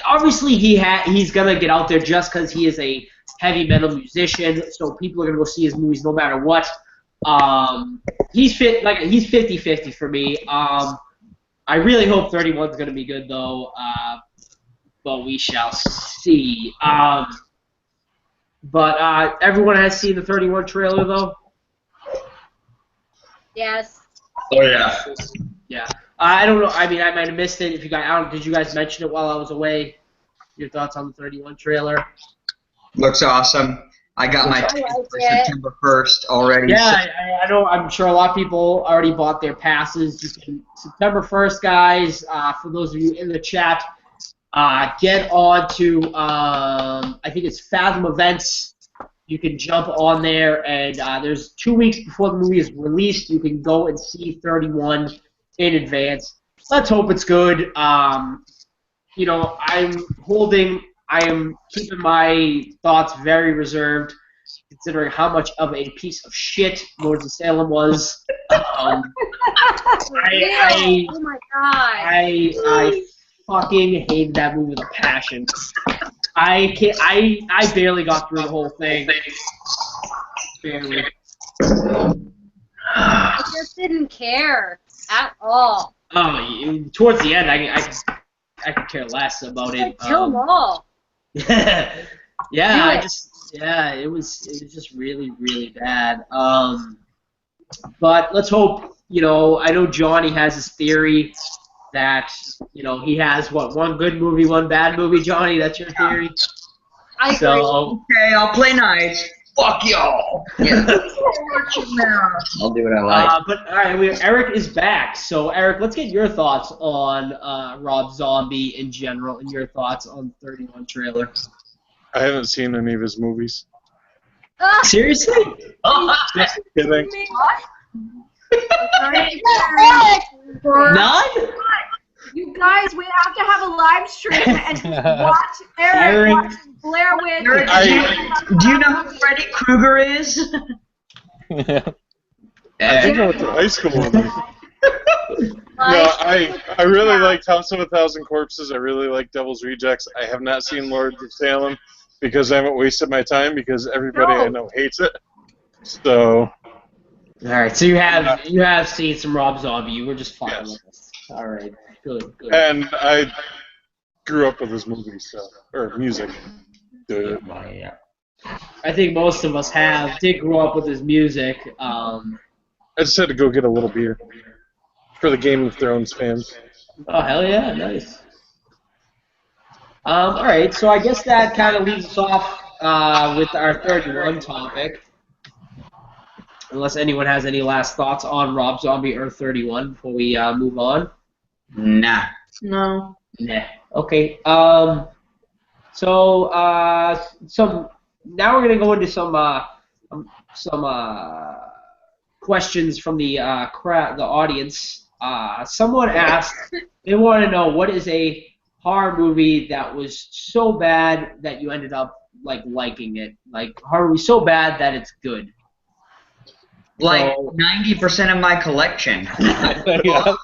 A: obviously he's going to get out there just because he is a heavy metal musician, so people are going to go see his movies no matter what. He's 50-50 for me. I really hope 31's going to be good, though, but we shall see. But everyone has seen the 31 trailer, though?
D: Yes.
C: Oh, yeah.
A: Yeah. I don't know. I mean, I might have missed it. Did you guys mention it while I was away? Your thoughts on the 31 trailer?
F: Looks awesome. I got my ticket for September 1st already.
A: Yeah, I know. I'm sure a lot of people already bought their passes. September 1st, guys. For those of you in the chat, get on to I think it's Fathom Events. You can jump on there, and there's 2 weeks before the movie is released. You can go and see 31 in advance. Let's hope it's good. I am keeping my thoughts very reserved, considering how much of a piece of shit Lords of Salem was.
D: Oh my god!
A: I fucking hated that movie with a passion. I barely got through the whole thing. Barely.
D: I just didn't care at all.
A: Oh, towards the end, I could care less about it.
D: Kill them all.
A: It was just really, really bad. But let's hope. I know Johnny has his theory that he has one good movie, one bad movie. Johnny, that's your theory.
D: I agree.
F: Okay, I'll play nice. Fuck y'all. Yeah. I'll do what I like.
A: But all right, Eric is back. So Eric, let's get your thoughts on Rob Zombie in general, and your thoughts on the 31 trailer.
C: I haven't seen any of his movies.
A: Seriously?
C: Just kidding.
A: None?
E: You guys, we have to have a live stream and watch Eric watch Blair Witch.
F: Do you know who Freddy Krueger is?
C: I think I went to high school with him. I really liked House of 1,000 Corpses. I really like Devil's Rejects. I have not seen Lords of Salem because I haven't wasted my time because everybody I know hates it. So.
A: All right, so you have seen some Rob Zombie. You were just fine with this. All right, good.
C: And I grew up with his movies, or music.
A: Yeah. I think most of us did grow up with his music.
C: I just had to go get a little beer for the Game of Thrones fans.
A: Oh, hell yeah, nice. All right, so I guess that kind of leaves us off with our 31 topic. Unless anyone has any last thoughts on Rob Zombie or 31 before we move on.
F: Nah.
E: No.
A: Nah. Okay. So now we're gonna go into some questions from the audience. Someone asked, they want to know what is a horror movie that was so bad that you ended up liking it, horror movie so bad that it's good.
F: Like 90% of my collection.
A: Yeah.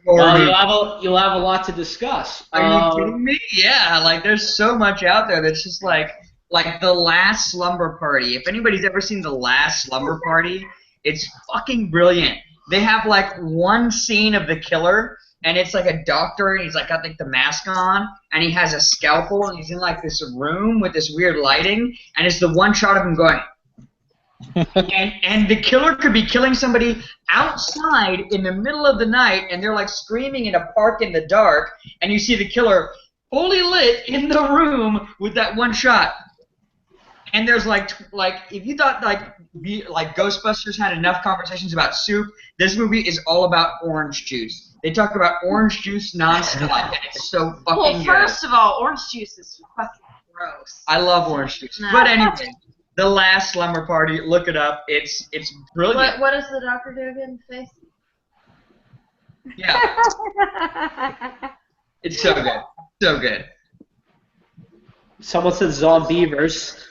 A: Well, you'll have a lot to discuss.
F: Are you kidding me? Yeah, there's so much out there that's just like The Last Slumber Party. If anybody's ever seen The Last Slumber Party, it's fucking brilliant. They have one scene of the killer, and it's a doctor, and he's got the mask on, and he has a scalpel, and he's in this room with this weird lighting, and it's the one shot of him going. and the killer could be killing somebody outside in the middle of the night, and they're like screaming in a park in the dark, and you see the killer fully lit in the room with that one shot. And there's like if you thought like Ghostbusters had enough conversations about soup, this movie is all about orange juice. They talk about orange juice nonstop, and it's so fucking good.
I: Well, first of all, orange juice is fucking gross.
F: I love orange juice.
I: No.
F: But anyway, The Last Slumber Party, look it up. It's brilliant.
I: What does the doctor do again? Face?
F: Yeah. It's so good. So good.
A: Someone said Zombievers.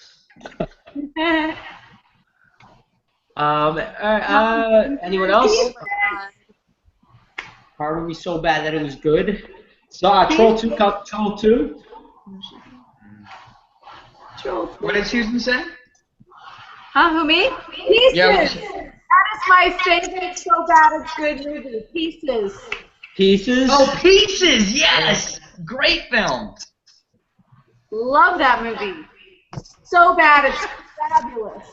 A: Anyone else? Horror movie so bad that it was good. So, Troll 2, Troll 2.
F: What did Susan say?
E: Huh? Who, me? Pieces.
F: Yeah.
E: That is my favorite so bad it's good movie. Pieces.
A: Pieces?
F: Oh, Pieces! Yes! Great film.
E: Love that movie. So bad it's fabulous.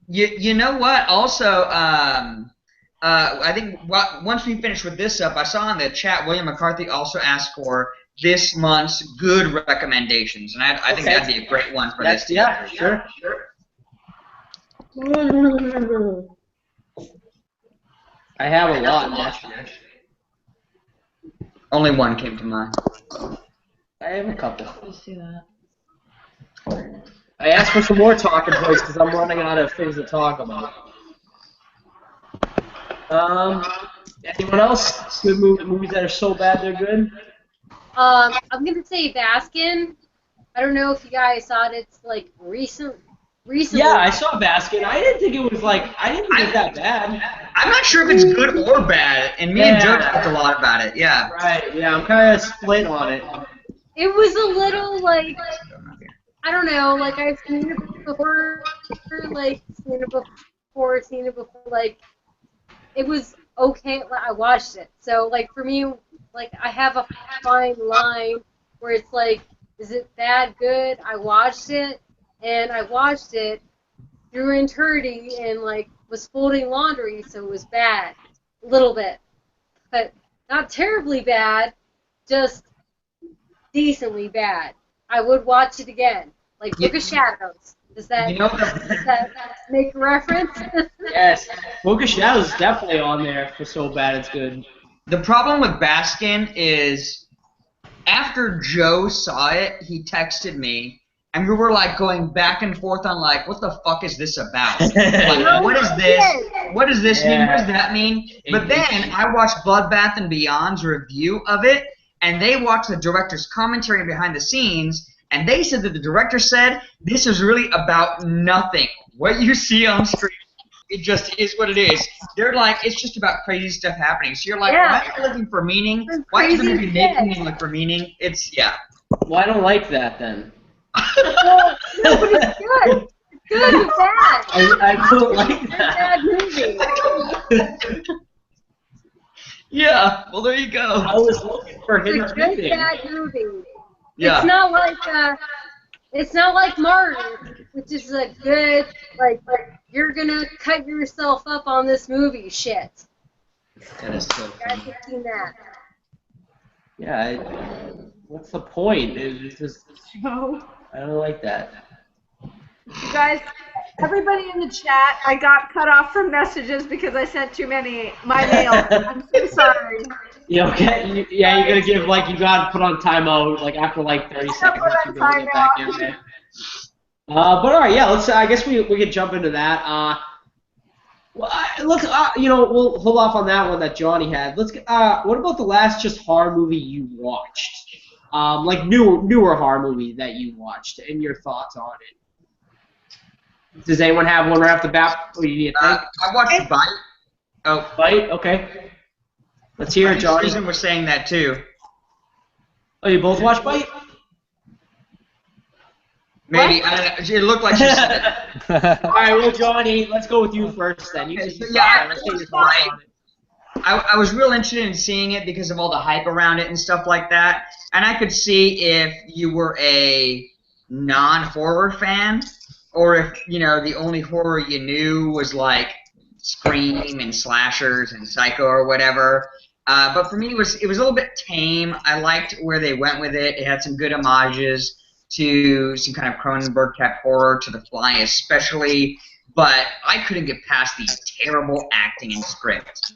F: You know what? Also, I think once we finish with this up, I saw in the chat William McCarthy also asked for this month's good recommendations, and I think that'd be a great one for this.
A: Yeah, sure. I have a lot, actually.
F: Only one came to mind.
A: I have a couple.
I: Let's see that.
A: I asked for some more talking points because I'm running out of things to talk about. Anyone else? Good movies that are so bad they're good?
D: I'm gonna say Baskin. I don't know if you guys saw it. It's like recently.
A: Yeah, I saw Baskin. I didn't think it was that bad.
F: I'm not sure if it's good or bad, and me and Joe talked a lot about it. Yeah.
A: Right. Yeah, I'm kind of split on it.
D: It was a little like, I don't know, like I've seen it before, seen it before, like it was okay. I watched it, so like for me, like I have a fine line where it's like, is it bad, good? I watched it, and I watched it through eternity, and like was folding laundry, so it was bad, a little bit, but not terribly bad, just decently bad. I would watch it again. Like Book of Shadows. Does that make a reference?
A: Yes. Book of Shadows is definitely on there for so bad it's good.
F: The problem with Baskin is after Joe saw it, he texted me, and we were like going back and forth on like, what the fuck is this about? Like, what is this? What does this mean? What does that mean? But then I watched Bloodbath and Beyond's review of it, and they watched the director's commentary behind the scenes, and they said that the director said this is really about nothing. What you see on screen, it just is what it is. They're like, it's just about crazy stuff happening. So you're like, why are you looking for meaning? Why is the movie making me look for meaning? It's, yeah.
A: Well, I don't like that then.
D: Well, no, but it's good. It's good and bad.
A: I don't like that.
D: It's a bad movie.
F: Yeah, well, there you go.
A: I was looking for hidden
D: It's a good,
A: meaning.
D: bad movie.
F: Yeah.
D: It's not like Martin, which is a good, like you're gonna cut yourself up on this movie shit.
F: That is so
D: You guys have seen that.
A: Yeah, what's the point? It's just, I don't like that.
E: You guys, everybody in the chat, I got cut off from messages because I sent too many. My mail. I'm so sorry.
A: Yeah, okay. Yeah, you're gonna give you gotta put on timeout after 30 seconds. You're gonna get back in there. But all right, yeah. Let's. I guess we can jump into that. We'll hold off on that one that Johnny had. Let's. What about the last just horror movie you watched? Newer horror movie that you watched, and your thoughts on it. Does anyone have one right off the bat? What do you need to think?
F: I watched Bite. Oh,
A: Bite. Okay. Let's hear it, Johnny.
F: Susan was saying that too.
A: Oh, you both watched Bite?
F: Maybe. I don't know. It looked like she said it.
A: All right, well, Johnny, let's go with you first then. You
F: Let's
A: get your thoughts on it.
F: I was real interested in seeing it because of all the hype around it and stuff like that. And I could see if you were a non-horror fan or if the only horror you knew was like Scream and slashers and Psycho or whatever. But for me, it was a little bit tame. I liked where they went with it. It had some good homages to some kind of Cronenberg type horror, to The Fly especially. But I couldn't get past the terrible acting and script.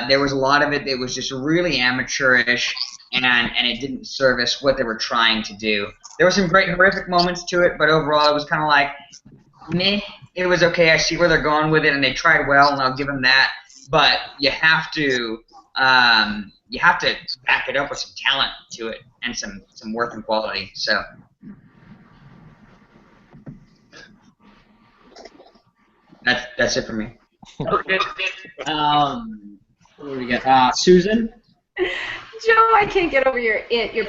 F: There was a lot of it that was just really amateurish, and it didn't service what they were trying to do. There were some great horrific moments to it, but overall it was kind of like, meh. It was okay. I see where they're going with it, and they tried well, and I'll give them that. But you have to back it up with some talent to it and some worth and quality. So. That's it for me.
A: What do we got? Susan?
E: Joe, I can't get over your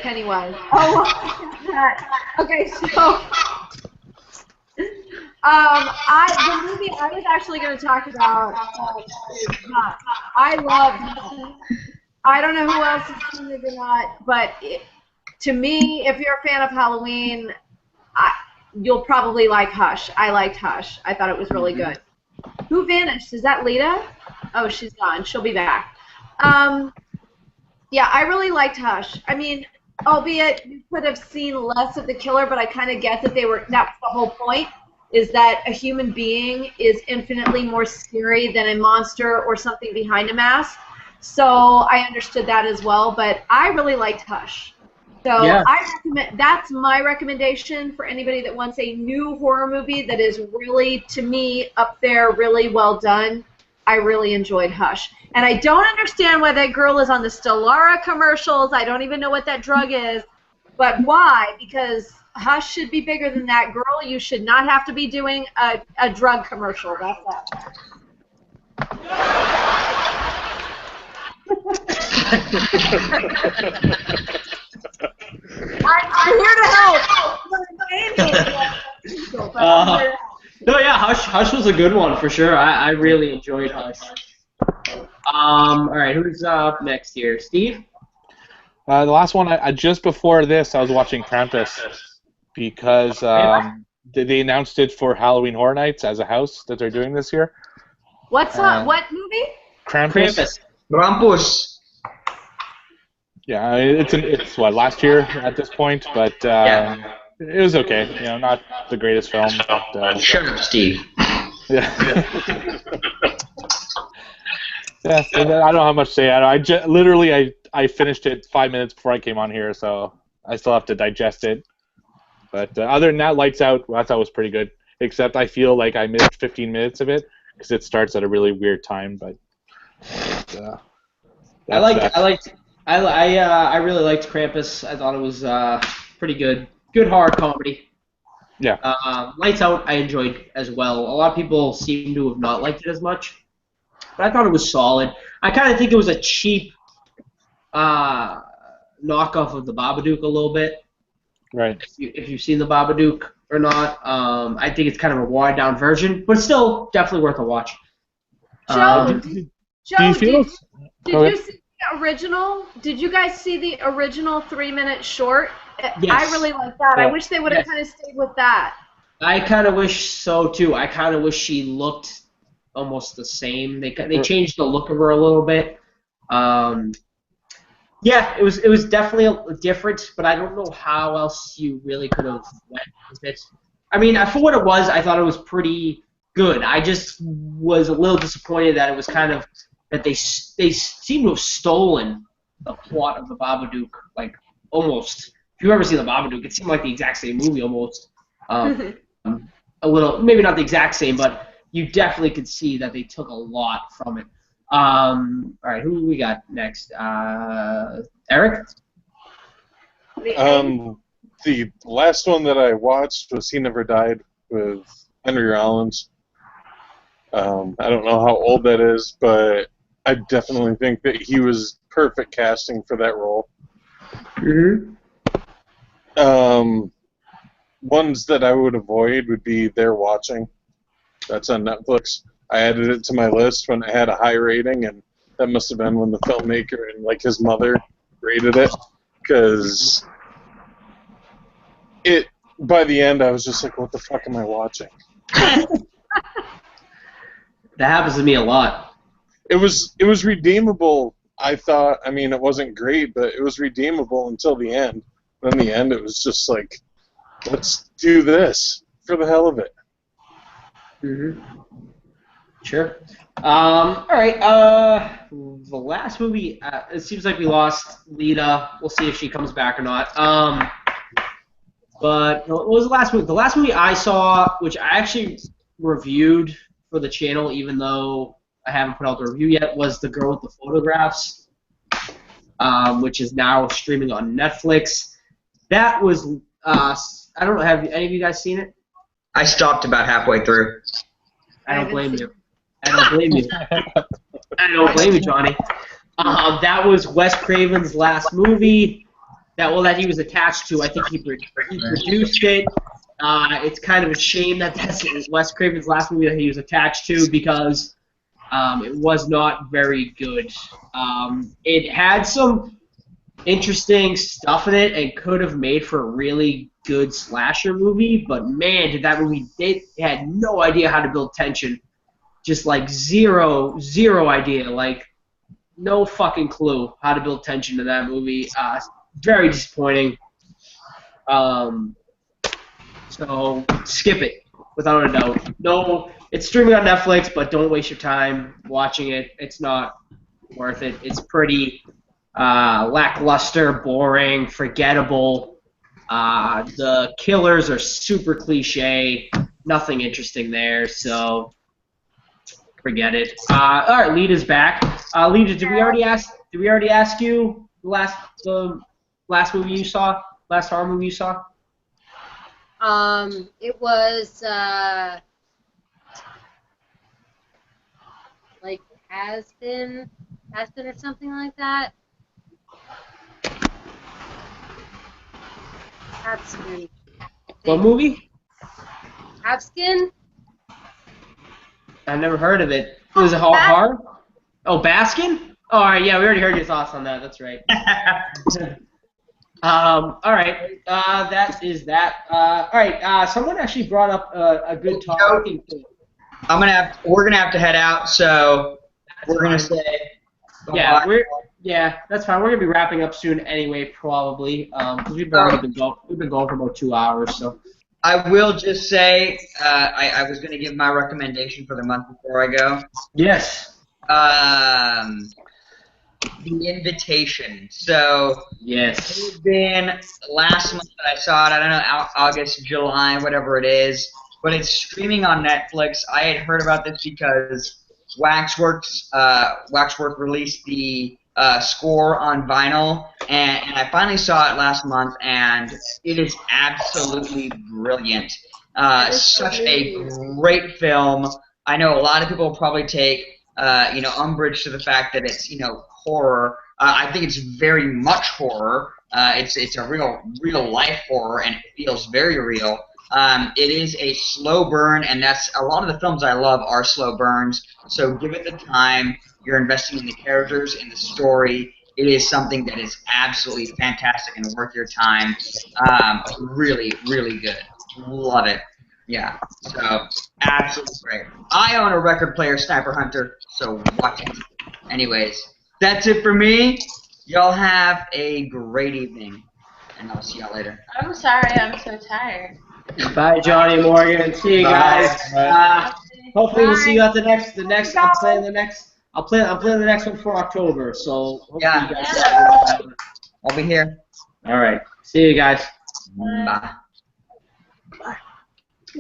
E: Pennywise. Oh, okay, so the movie I was actually going to talk about is not. I loved. I don't know who else has seen it or not, but to me, if you're a fan of Halloween, you'll probably like Hush. I liked Hush. I thought it was really good. Who vanished? Is that Lita? Oh, she's gone. She'll be back. Yeah, I really liked Hush. I mean, albeit you could have seen less of the killer, but I kind of get that that's the whole point, is that a human being is infinitely more scary than a monster or something behind a mask. So I understood that as well, but I really liked Hush. So yeah. That's my recommendation for anybody that wants a new horror movie that is really, to me, up there, really well done. I really enjoyed Hush. And I don't understand why that girl is on the Stellara commercials. I don't even know what that drug is. But why? Because Hush should be bigger than that. Girl, you should not have to be doing a drug commercial. That's that. I'm here to help.
A: No, yeah, Hush was a good one for sure. I really enjoyed Hush. All right, who's up next here? Steve?
H: The last one, just before this, I was watching Krampus because they announced it for Halloween Horror Nights as a house that they're doing this year.
E: What movie?
H: Krampus.
F: Krampus.
H: Yeah, it's what, last year at this point, but it was okay. Not the greatest film. But,
F: shut up, Steve.
H: Yeah. Yeah, I don't know how much to say. Literally, I finished it 5 minutes before I came on here, so I still have to digest it. But other than that, Lights Out, I thought was pretty good. Except I feel like I missed 15 minutes of it because it starts at a really weird time. But
A: I really liked Krampus. I thought it was pretty good. Good horror comedy.
H: Yeah.
A: Lights Out I enjoyed as well. A lot of people seem to have not liked it as much, but I thought it was solid. I kind of think it was a cheap knockoff of the Babadook a little bit.
H: Right.
A: If you've seen the Babadook or not, I think it's kind of a watered down version, but still definitely worth a watch.
E: Joe,
H: do you feel?
E: Did you see the original? Did you guys see the original 3-minute short?
A: Yes.
E: I really like that.
A: Yeah.
E: I wish they would have kind of stayed with that.
A: I kind of wish so too. I kind of wish she looked almost the same. They changed the look of her a little bit. Yeah, it was definitely different, but I don't know how else you really could have went with it. I mean, for what it was, I thought it was pretty good. I just was a little disappointed that it was kind of that they seem to have stolen the plot of the Babadook, like almost. If you've ever seen the Babadook, it seemed like the exact same movie almost. A little, maybe not the exact same, but you definitely could see that they took a lot from it. All right, who we got next? Eric?
C: The last one that I watched was He Never Died with Henry Rollins. I don't know how old that is, but I definitely think that he was perfect casting for that role.
A: Mm-hmm.
C: Ones that I would avoid would be They're Watching. That's on Netflix. I added it to my list when it had a high rating, and that must have been when the filmmaker and like his mother rated it, because by the end, I was just like, what the fuck am I watching?
A: That happens to me a lot.
C: It was redeemable, I thought. I mean, it wasn't great, but it was redeemable until the end. Then the end, it was just like, let's do this for the hell of it.
A: Mm-hmm. Sure. All right. The last movie. It seems like we lost Lita. We'll see if she comes back or not. But what was the last movie? The last movie I saw, which I actually reviewed for the channel, even though I haven't put out the review yet, was The Girl with the Photographs, which is now streaming on Netflix. That was. I don't know. Have any of you guys seen it?
F: I stopped about halfway through.
A: I don't blame you. I don't blame you. I don't blame you, Johnny. That was Wes Craven's last movie that he was attached to. I think he produced it. It's kind of a shame that that's Wes Craven's last movie that he was attached to because it was not very good. It had some interesting stuff in it and could have made for a really good slasher movie, but man, did that movie, they had no idea how to build tension. Just like zero idea, like no fucking clue how to build tension in that movie. Very disappointing. So skip it without a doubt. No, it's streaming on Netflix, but don't waste your time watching it. It's not worth it. It's pretty lackluster, boring, forgettable. The killers are super cliche. Nothing interesting there. So. Forget it. All right, Lita's back. Lita, did we already ask you the last movie you saw? Last horror movie you saw?
D: It was like has been or something like that. Abskin.
A: What movie?
D: Abskin?
A: I've never heard of it. Was it horror? Oh, Baskin? Oh, all right, yeah, we already heard your thoughts on that. That's right. All right, that is that. All right, someone actually brought up a good talking point.
F: We're gonna have to head out, so we're gonna say.
A: Yeah, that's fine. We're gonna be wrapping up soon anyway, probably, because we've been going for about 2 hours, so.
F: I will just say, I was going to give my recommendation for the month before I go.
A: Yes.
F: The Invitation. So,
A: yes.
F: It had been last month that I saw it. I don't know, August, July, whatever it is. But it's streaming on Netflix. I had heard about this because Waxworks released the score on vinyl, and I finally saw it last month, and it is absolutely brilliant. Such a great film. I know a lot of people will probably take umbrage to the fact that it's horror. I think it's very much horror. It's a real life horror, and it feels very real. It is a slow burn, and that's a lot of the films I love are slow burns. So give it the time. You're investing in the characters, in the story. It is something that is absolutely fantastic and worth your time. Really, really good. Love it. Yeah. So absolutely great. I own a record player, Sniper Hunter, so watch it. Anyways, that's it for me. Y'all have a great evening, and I'll see y'all later.
G: I'm sorry, I'm so tired.
A: Bye, Johnny Morgan. See you guys. Hopefully we'll see you at the next. I'm playing the next one for October. So hopefully you guys.
F: I'll be here.
A: All right. See you guys.
F: Bye.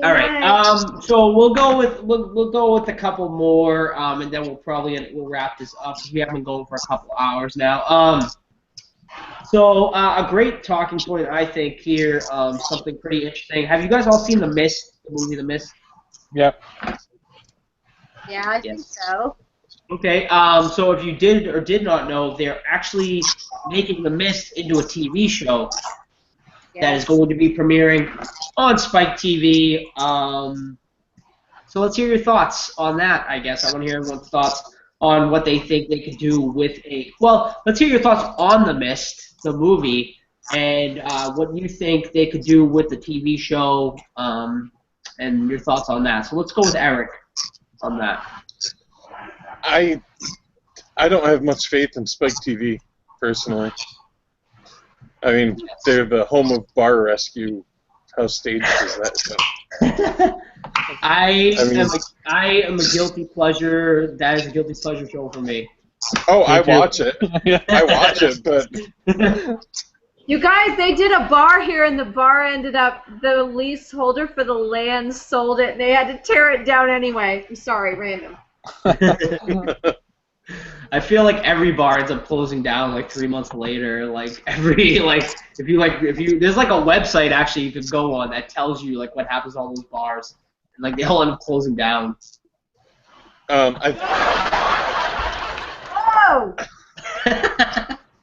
A: All right. So we'll go with a couple more, and then we'll wrap this up because we have been going for a couple hours now. So a great talking point, I think, here, something pretty interesting. Have you guys all seen The Mist, the movie The Mist?
H: Yep.
D: Yeah, I think so.
A: Okay, so if you did or did not know, they're actually making The Mist into a TV show that is going to be premiering on Spike TV. So let's hear your thoughts on that, I guess. I want to hear everyone's thoughts on what they think they could do with a... Well, let's hear your thoughts on The Mist, the movie, and what you think they could do with the TV show, and your thoughts on that. So let's go with Eric on that.
C: I don't have much faith in Spike TV, personally. I mean, they're the home of Bar Rescue. How staged is that stuff?
A: I am a guilty pleasure. That is a guilty pleasure show for me.
C: Oh, I watch it. I watch it, but...
E: You guys, they did a bar here, and the bar ended up, the leaseholder for the land sold it, and they had to tear it down anyway. I'm sorry, random.
A: I feel like every bar ends up closing down like 3 months later. Like if you there's like a website actually you could go on that tells you like what happens to all those bars, and like they all end up closing down.
E: Whoa!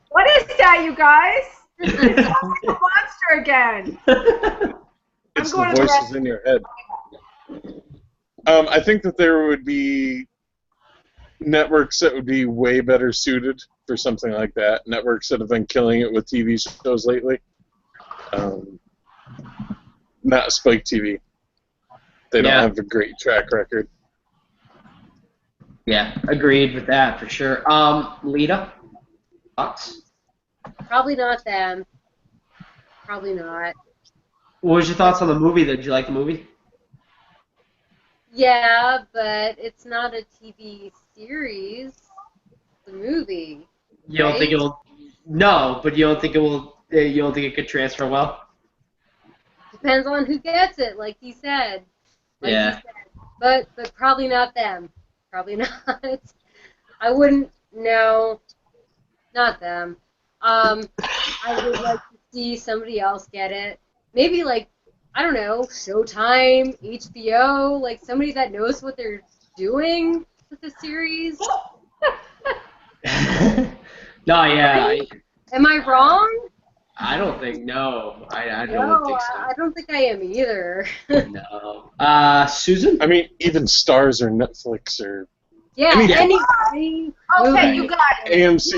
E: What is that, you guys? It's like a monster again.
C: It's the voices in your head. I think that there would be networks that would be way better suited for something like that. Networks that have been killing it with TV shows lately. Not Spike TV. They don't have a great track record.
A: Yeah, agreed with that for sure. Lita, thoughts?
D: Probably not them. Probably not.
A: What was your thoughts on the movie? Did you like the movie?
D: Yeah, but it's not a TV series. It's a movie.
A: You don't think it will? No, but you don't think it will? You don't think it could transfer well?
D: Depends on who gets it, like he said.
A: Yeah.
D: But probably not them. Probably not. I wouldn't. No, not them. I would like to see somebody else get it. Maybe like, I don't know, Showtime, HBO, like somebody that knows what they're doing with the series.
A: No, yeah.
D: Am I wrong?
A: I don't think. No, I don't
D: No,
A: think so.
D: I don't think I am either.
A: No. Susan?
C: I mean, even Stars or Netflix or
D: Yeah,
E: Okay, you got it.
C: AMC.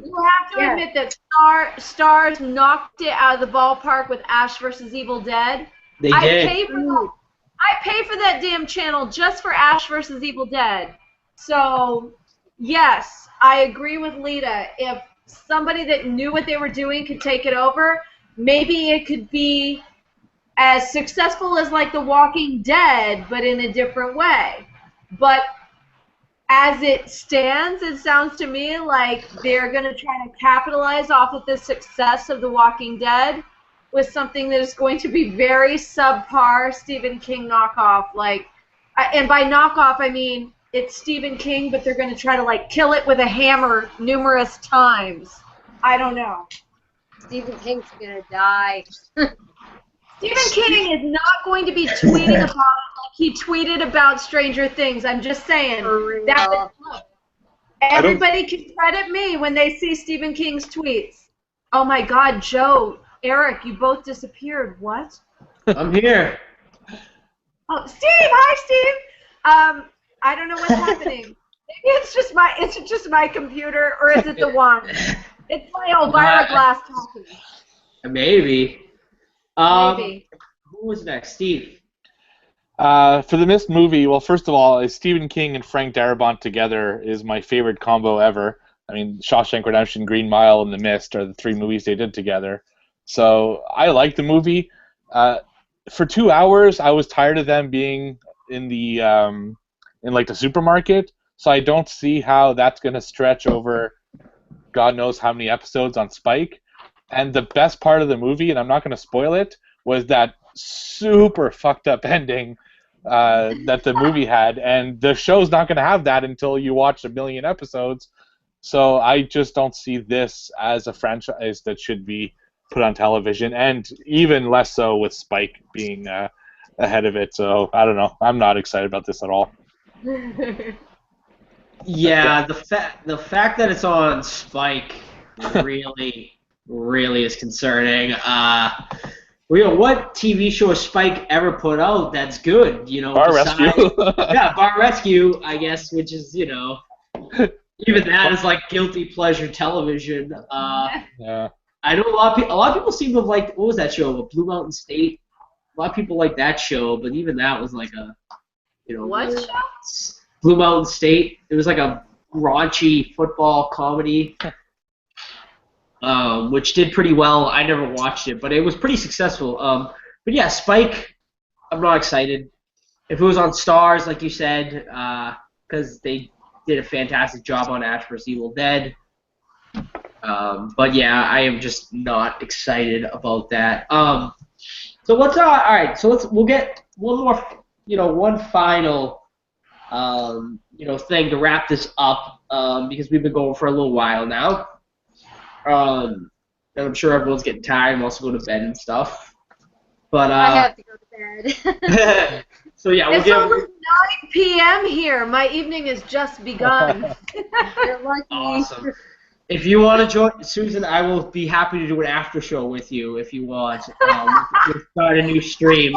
E: You have to admit that Stars knocked it out of the ballpark with Ash vs. Evil Dead.
A: They did.
E: I pay for that damn channel just for Ash vs. Evil Dead. So, yes, I agree with Lita. If somebody that knew what they were doing could take it over, maybe it could be as successful as like The Walking Dead, but in a different way. But as it stands, it sounds to me like they're going to try to capitalize off of the success of The Walking Dead with something that is going to be very subpar Stephen King knockoff. And by knockoff, I mean it's Stephen King, but they're going to try to like kill it with a hammer numerous times. I don't know.
D: Stephen King's going to die.
E: Stephen King is not going to be tweeting about it like he tweeted about Stranger Things. I'm just saying. Everybody can credit me when they see Stephen King's tweets. Oh my God, Joe, Eric, you both disappeared. What?
A: I'm here.
E: Oh, Steve! Hi, Steve. I don't know what's happening. Maybe it's just my computer, or is it the wand? It's my Elvira Glass talking.
A: Maybe.
E: Maybe.
A: Who was next? Steve.
H: For the Mist movie, well, first of all, Stephen King and Frank Darabont together is my favorite combo ever. I mean, Shawshank Redemption, Green Mile, and The Mist are the three movies they did together. So I like the movie. For 2 hours, I was tired of them being in the the supermarket. So I don't see how that's going to stretch over God knows how many episodes on Spike. And the best part of the movie, and I'm not going to spoil it, was that super fucked up ending that the movie had. And the show's not going to have that until you watch 1 million episodes. So I just don't see this as a franchise that should be put on television, and even less so with Spike being ahead of it. So I don't know. I'm not excited about this at all.
A: Yeah, the fact that it's on Spike really is concerning. What TV show has Spike ever put out that's good?
H: Bar Rescue.
A: Yeah, Bar Rescue, I guess, which is even that is like guilty pleasure television.
H: Yeah.
A: I know a lot of people seem to have liked, what was that show? Blue Mountain State. A lot of people like that show, but even that was like a,
E: What
A: really-
E: show?
A: Blue Mountain State. It was like a raunchy football comedy, which did pretty well. I never watched it, but it was pretty successful. But yeah, Spike, I'm not excited. If it was on Stars, like you said, because they did a fantastic job on Ash vs. Evil Dead. But yeah, I am just not excited about that. So let's all right. So we'll get one more, one final, thing to wrap this up, because we've been going for a little while now. And I'm sure everyone's getting tired and wants to go to bed and stuff. But
D: I have to go to bed.
A: so yeah, we'll
E: It's
A: give.
E: only 9 p.m. here. My evening has just begun.
D: You're lucky.
A: Awesome. If you want to join, Susan, I will be happy to do an after show with you if you want. We'll start a new stream.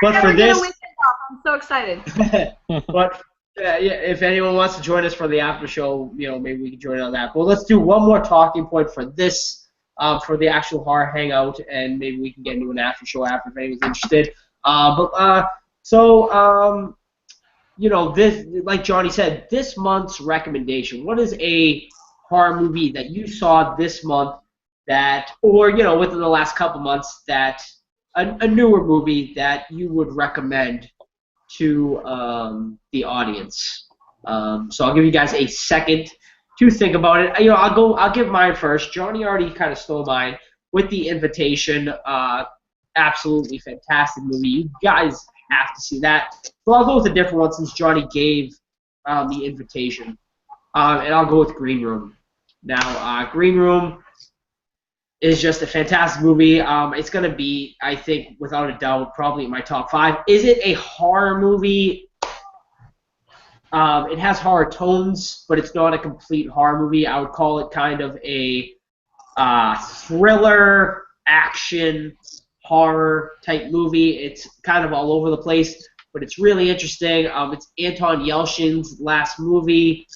A: But for this,
E: I'm so excited.
A: but yeah, if anyone wants to join us for the after show, maybe we can join on that. But let's do one more talking point for this, for the actual horror hangout, and maybe we can get into an after show after if anyone's interested. This, like Johnny said, this month's recommendation. What is a horror movie that you saw this month or within the last couple months that a newer movie that you would recommend to the audience? So I'll give you guys a second to think about it. I'll give mine first. Johnny already kind of stole mine with The Invitation. Absolutely fantastic movie. You guys have to see that. So I'll go with a different one since Johnny gave The Invitation. And I'll go with Green Room. Now, Green Room is just a fantastic movie. It's going to be, I think, without a doubt, probably in my top 5. Is it a horror movie? It has horror tones, but it's not a complete horror movie. I would call it kind of a thriller, action, horror type movie. It's kind of all over the place, but it's really interesting. It's Anton Yelchin's last movie.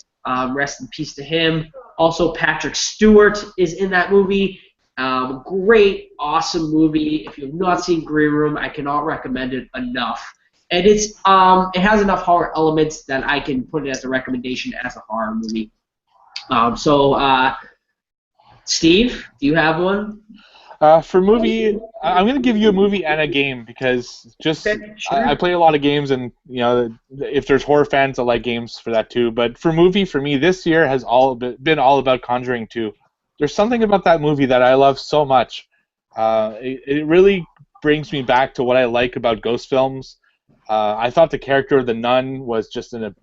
A: Rest in peace to him. Also, Patrick Stewart is in that movie. Great, awesome movie. If you have not seen Green Room, I cannot recommend it enough. And it has enough horror elements that I can put it as a recommendation as a horror movie. Steve, do you have one?
H: For movie, I'm going to give you a movie and a game because I play a lot of games, and if there's horror fans, I like games for that too. But for movie, for me, this year has been all about Conjuring 2. There's something about that movie that I love so much. It really brings me back to what I like about ghost films. I thought the character of the nun was just an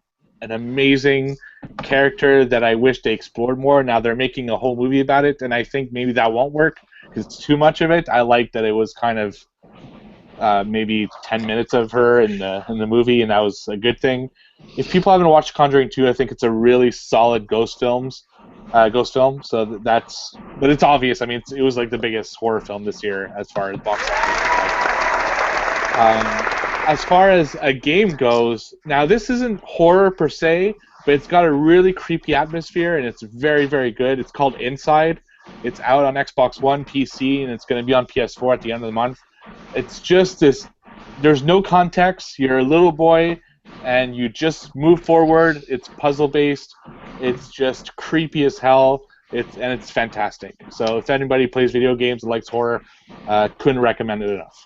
H: amazing character that I wish they explored more. Now they're making a whole movie about it, and I think maybe that won't work because it's too much of it. I like that it was kind of maybe 10 minutes of her in the movie, and that was a good thing. If people haven't watched Conjuring 2, I think it's a really solid ghost film. So but it's obvious. I mean, it was like the biggest horror film this year as far as box office. As far as a game goes, now this isn't horror per se, but it's got a really creepy atmosphere, and it's very, very good. It's called Inside. It's out on Xbox One, PC, and it's going to be on PS4 at the end of the month. It's just this, there's no context. You're a little boy, and you just move forward. It's puzzle-based. It's just creepy as hell. It's fantastic. So if anybody plays video games and likes horror, couldn't recommend it enough.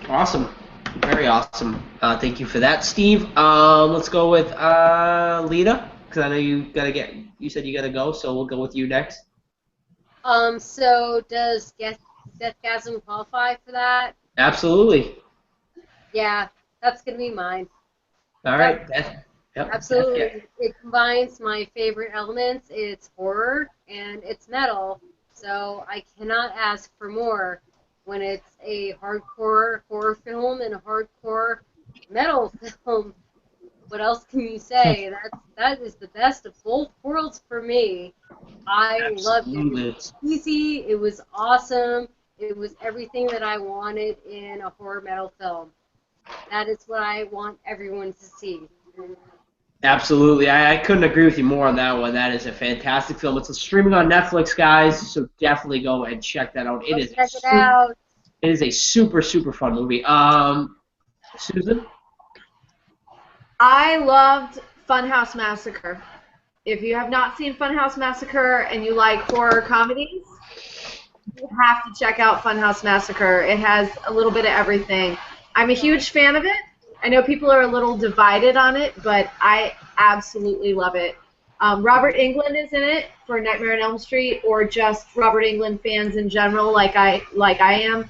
A: Awesome. Very awesome. Thank you for that, Steve. Let's go with Lita, because I know you said you gotta go, so we'll go with you next.
D: So does Deathgasm qualify for that?
A: Absolutely.
D: Yeah, that's gonna be mine.
A: All right. Yep.
D: Absolutely. It combines my favorite elements. It's horror and it's metal, so I cannot ask for more when it's a hardcore horror film and a hardcore metal film. What else can you say? That is the best of both worlds for me. I loved it. It was easy. It was awesome. It was everything that I wanted in a horror metal film. That is what I want everyone to see.
A: Absolutely. I couldn't agree with you more on that one. That is a fantastic film. It's streaming on Netflix, guys, so definitely go and check that out.
D: Go check it out.
A: It is a super, super fun movie. Susan?
E: I loved Funhouse Massacre. If you have not seen Funhouse Massacre and you like horror comedies, you have to check out Funhouse Massacre. It has a little bit of everything. I'm a huge fan of it. I know people are a little divided on it, but I absolutely love it. Robert Englund is in it for Nightmare on Elm Street, or just Robert Englund fans in general, like I am.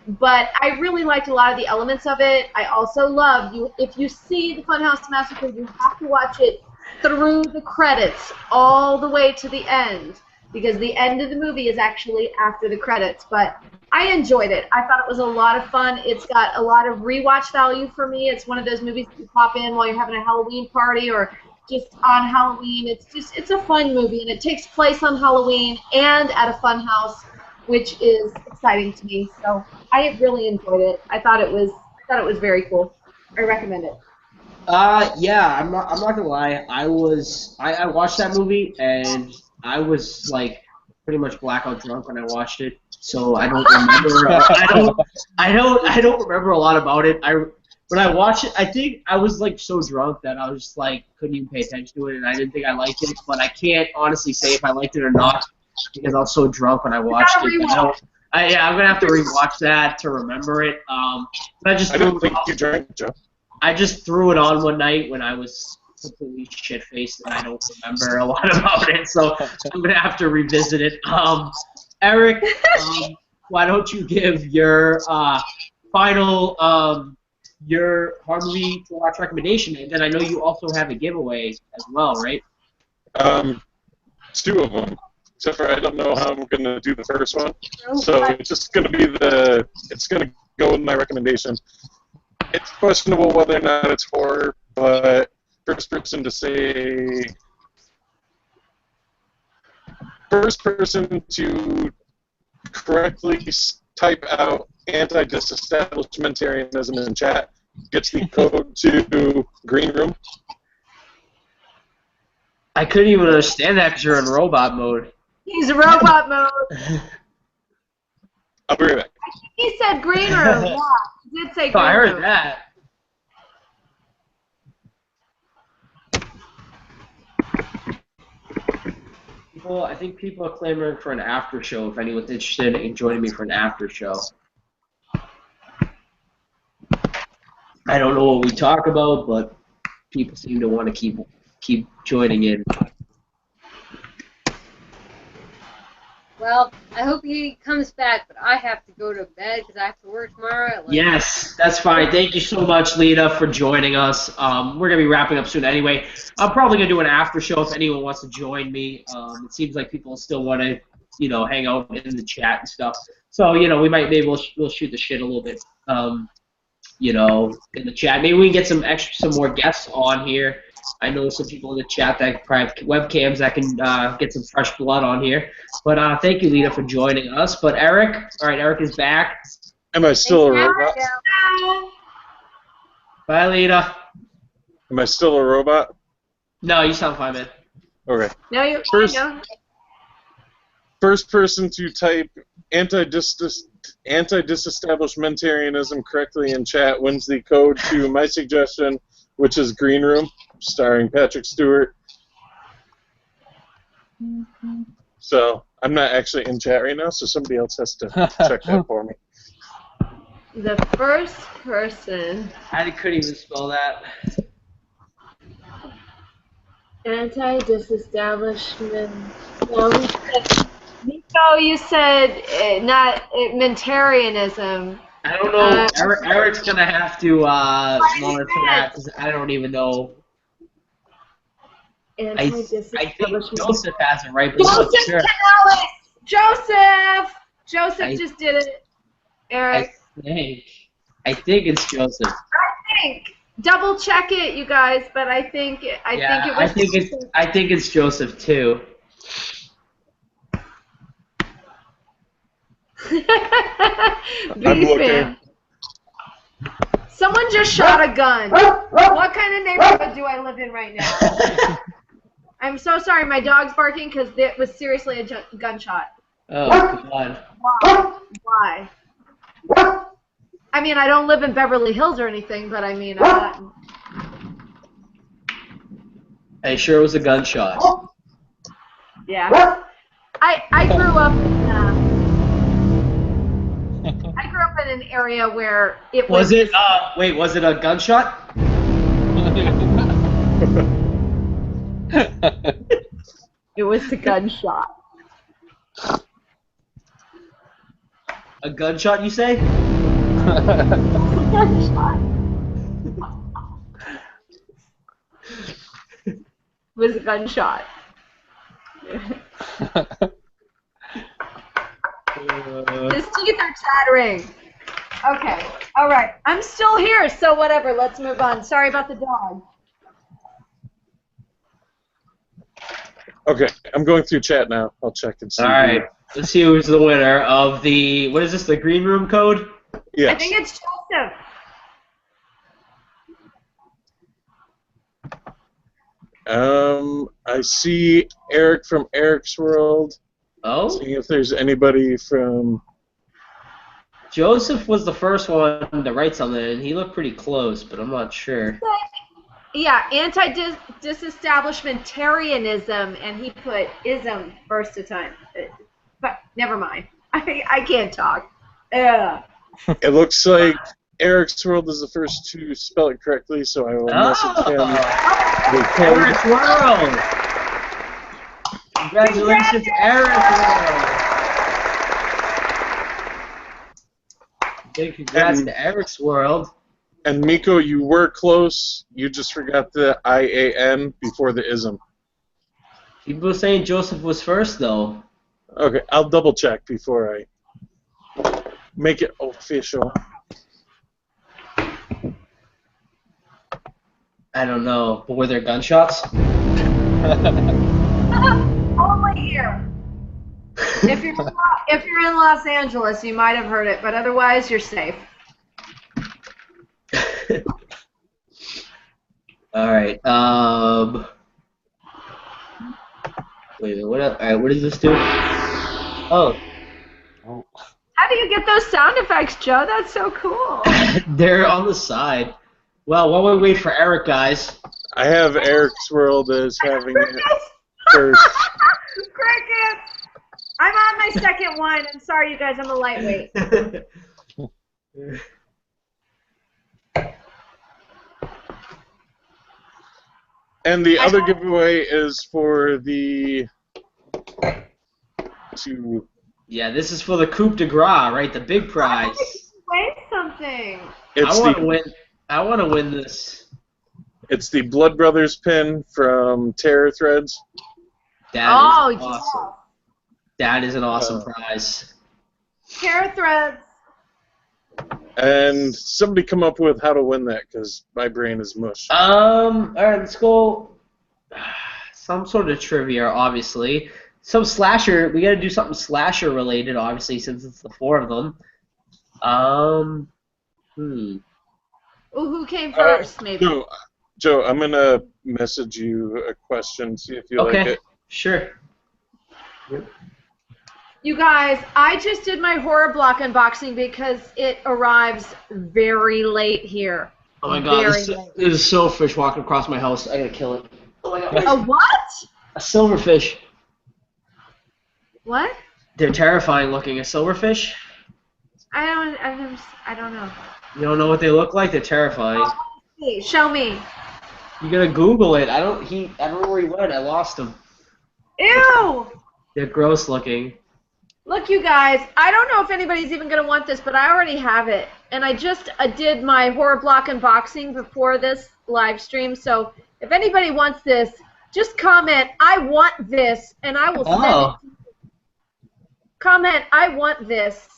E: But I really liked a lot of the elements of it. I also love if you see the Funhouse Massacre, you have to watch it through the credits all the way to the end, because the end of the movie is actually after the credits. But I enjoyed it. I thought it was a lot of fun. It's got a lot of rewatch value for me. It's one of those movies that you pop in while you're having a Halloween party or just on Halloween. It's a fun movie, and it takes place on Halloween and at a fun house, which is exciting to me. So I really enjoyed it. I thought it was very cool. I recommend it.
A: Yeah, I'm not gonna lie. I watched that movie and I was like pretty much blackout drunk when I watched it, so I don't remember. I don't remember a lot about it. When I watched it, I think I was like so drunk that I was just like couldn't even pay attention to it, and I didn't think I liked it. But I can't honestly say if I liked it or not because I was so drunk when I watched it. I'm gonna have to rewatch that to remember it. But
C: I don't think you drank, Joe.
A: I just threw it on one night when I was completely shit-faced and I don't remember a lot about it, so I'm going to have to revisit it. Eric, why don't you give your final, your horror movie to watch recommendation, and then I know you also have a giveaway as well, right?
C: Two of them, except for I don't know how I'm going to do the first one, so it's just going to be it's going to go with my recommendation. It's questionable whether or not it's horror, but first person to correctly type out anti-disestablishmentarianism in chat gets the code to Green Room.
A: I couldn't even understand that because you're in robot mode.
E: He's in robot mode.
C: I'll be right back.
E: He said Green Room. Yeah, he did say Green Room.
A: I heard that. I think people are clamoring for an after show if anyone's interested in joining me for an after show. I don't know what we talk about, but people seem to want to keep joining in.
D: Well, I hope he comes back, but I have to go to bed because I have to work tomorrow at 11.
A: Yes, that's fine. Thank you so much, Lita, for joining us. We're going to be wrapping up soon anyway. I'm probably going to do an after show if anyone wants to join me. It seems like people still want to, hang out in the chat and stuff. So, maybe we'll shoot the shit a little bit, in the chat. Maybe we can get some more guests on here. I know some people in the chat that probably have webcams that can get some fresh blood on here. But thank you, Lita, for joining us. But Eric, all right, Eric is back.
C: Am I still a robot?
A: Bye, Lita.
C: Am I still a robot?
A: No, you sound fine, man.
C: Okay.
E: No, you're
C: First person to type anti-disestablishmentarianism correctly in chat wins the code to my suggestion, which is Green Room, starring Patrick Stewart. So I'm not actually in chat right now, so somebody else has to check that for me.
E: The first person.
A: I couldn't even spell that.
E: Anti-disestablishment. Nico, you said not mentarianism.
A: I don't know. Eric's gonna have to monitor that because I don't even know. I think Joseph has it right, but I'm not sure.
E: Joseph just did it. Eric.
A: I think it's Joseph.
E: I think. Double check it, you guys, but I think it was.
A: I think it's Joseph too.
C: I'm looking.
E: Someone just shot a gun. What kind of neighborhood do I live in right now? I'm so sorry. My dog's barking because it was seriously a gunshot.
A: Oh, God.
E: Why? I mean, I don't live in Beverly Hills or anything, but I mean, I'm not...
A: Are you sure it was a gunshot?
E: Yeah. I grew up in an area where it was...
A: Wait, was it a gunshot?
E: It was a gunshot.
A: A gunshot, you say?
E: Gunshot. It was a gunshot. His teeth are chattering. Okay. All right. I'm still here, so whatever. Let's move on. Sorry about the dog.
C: Okay, I'm going through chat now. I'll check and see.
A: All right. Let's see who's the winner of the, what is this, the green room code?
C: Yes.
E: I think it's Joseph.
C: I see Eric from Eric's World.
A: Oh?
C: Seeing if there's anybody from...
A: Joseph was the first one to write something, and he looked pretty close, but I'm not sure.
E: Yeah, anti-disestablishmentarianism, and he put ism first a time. But never mind. I can't talk.
C: It looks like Eric's World is the first to spell it correctly, so I will message him.
A: Eric's World! Congratulations, Eric's World! Big congrats to Eric's World.
C: And Miko, you were close. You just forgot the IAN before the ism.
A: People were saying Joseph was first, though.
C: Okay, I'll double check before I make it official.
A: I don't know, but were there gunshots?
E: Only here. If you're in Los Angeles, you might have heard it, but otherwise, you're safe.
A: All right. Wait a minute. What? All right. What does this do? Oh.
E: How do you get those sound effects, Joe? That's so cool.
A: They're on the side. Well, while we wait for Eric, guys.
C: I have Eric's World as having it first.
E: Crickets! I'm on my second one. I'm sorry, you guys. I'm a lightweight.
C: And the other giveaway is for the
A: Yeah, this is for the Coupe de Gras, right? The big prize.
E: Win something.
A: I want to win this.
C: It's the Blood Brothers pin from Terror Threads.
A: That is awesome.
E: Yeah.
A: That is an awesome prize.
E: Terror Threads.
C: And somebody come up with how to win that, because my brain is mush.
A: All right, let's go. Some sort of trivia, obviously. Some slasher. We got to do something slasher related, obviously, since it's the four of them.
E: Ooh, who came first, maybe?
C: Joe, I'm gonna message you a question. See if you like it.
A: Sure.
E: You guys, I just did my horror block unboxing because it arrives very late here.
A: Oh my god, there's a silverfish walking across my house. I gotta kill it. Oh my god.
E: A what?
A: A silverfish.
E: What?
A: They're terrifying looking. A silverfish?
E: I don't know.
A: You don't know what they look like? They're terrifying.
E: Hey, show me.
A: You gotta Google it. I don't know where he went. I lost him.
E: Ew!
A: They're gross looking.
E: Look, you guys, I don't know if anybody's even going to want this, but I already have it. And I just did my horror block unboxing before this live stream, so if anybody wants this, just comment, I want this, and I will send it to you. Comment, I want this.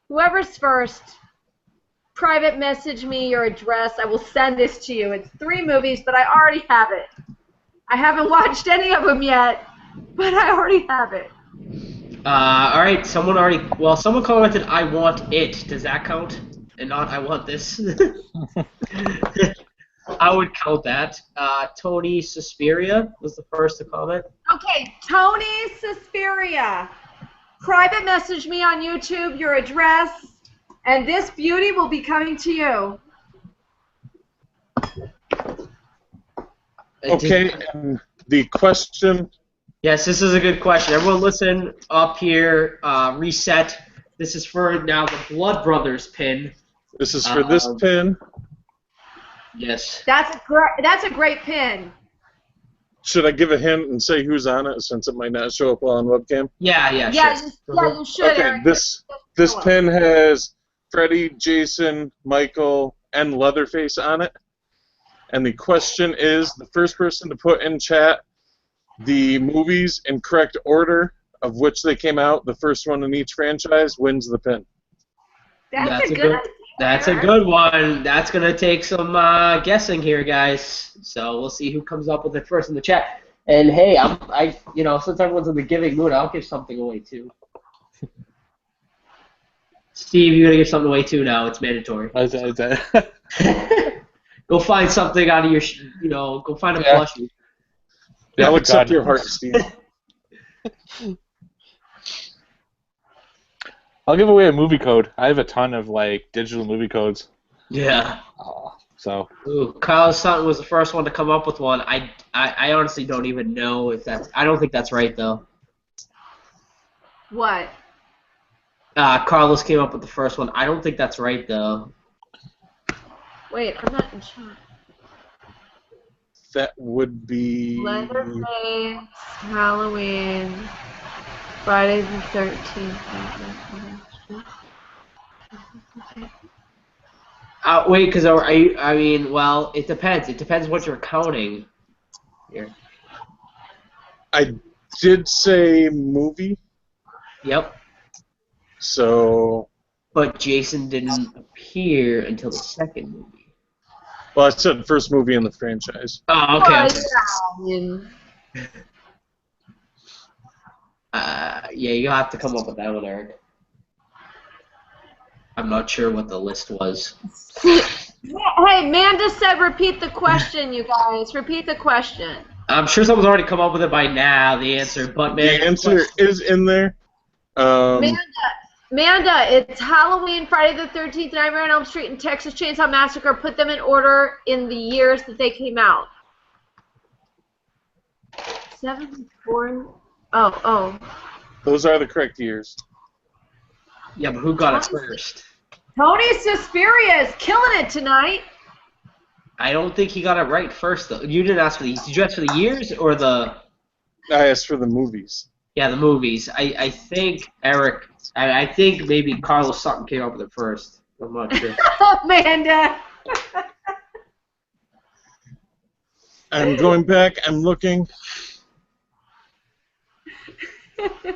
E: Whoever's first, private message me your address. I will send this to you. It's 3 movies, but I already have it. I haven't watched any of them yet, but I already have it.
A: Alright, someone commented, I want it. Does that count? and not I want this. I would count that. Tony Suspiria was the first to comment.
E: Okay, Tony Suspiria. Private message me on YouTube your address, and this beauty will be coming to you.
C: Okay, and the question.
A: Yes, this is a good question. Everyone listen up here. Reset. This is for now the Blood Brothers pin.
C: This is for this pin.
A: Yes.
E: That's a great pin.
C: Should I give a hint and say who's on it since it might not show up well on webcam?
A: Yeah,
E: Yeah,
A: sure.
E: you should.
C: Okay,
E: Eric.
C: this pin has Freddy, Jason, Michael, and Leatherface on it. And the question is, the first person to put in chat the movies in correct order of which they came out, the first one in each franchise, wins the pin.
E: That's a good idea.
A: That's a good one. That's gonna take some guessing here, guys. So we'll see who comes up with it first in the chat. And hey, since everyone's in the giving mood, I'll give something away too. Steve, you gotta give something away too now. It's mandatory. Go find something out of your, go find a plushie.
C: I'll accept your heart, Steve.
H: I'll give away a movie code. I have a ton of digital movie codes.
A: Yeah.
H: So.
A: Ooh, Kyle Sutton was the first one to come up with one. I honestly don't even know if that's. I don't think that's right though.
E: What?
A: Carlos came up with the first one. I don't think that's right though.
E: Wait, I'm not in chat.
C: That would be.
E: Leatherface, Halloween, Friday the 13th.
A: Wait, because it depends. It depends what you're counting. Here.
C: I did say movie.
A: Yep.
C: So.
A: But Jason didn't appear until the second movie.
C: Well, I said first movie in the franchise.
A: Oh, okay. Yeah, you have to come up with that one, Eric. I'm not sure what the list was.
E: Hey, Manda said repeat the question, you guys. Repeat the question.
A: I'm sure someone's already come up with it by now, the answer. But
C: the answer is in there.
E: Manda, it's Halloween, Friday the 13th, Nightmare on Elm Street, and Texas Chainsaw Massacre. Put them in order in the years that they came out. 74. Oh.
C: Those are the correct years.
A: Yeah, but who got it first?
E: Tony Suspiria is killing it tonight.
A: I don't think he got it right first, though. You didn't ask for the. Did you ask for the years or the?
C: I asked for the movies.
A: Yeah, the movies. I think Eric. I think maybe Carlos Sutton came up with it first. I'm not sure.
E: Amanda.
C: I'm going back. I'm looking.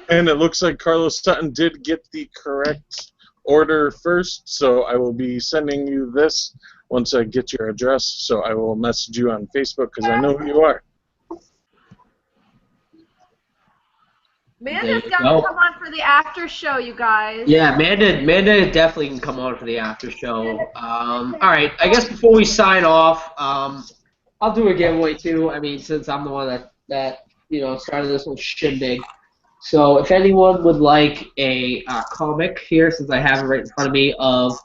C: And it looks like Carlos Sutton did get the correct order first, so I will be sending you this once I get your address, so I will message you on Facebook because I know who you are.
E: Amanda's got to come on for the after show, you guys.
A: Yeah, Amanda definitely can come on for the after show. All right, I guess before we sign off, I'll do a giveaway too. I mean, since I'm the one that started this whole shindig. So if anyone would like a comic here, since I have it right in front of me, of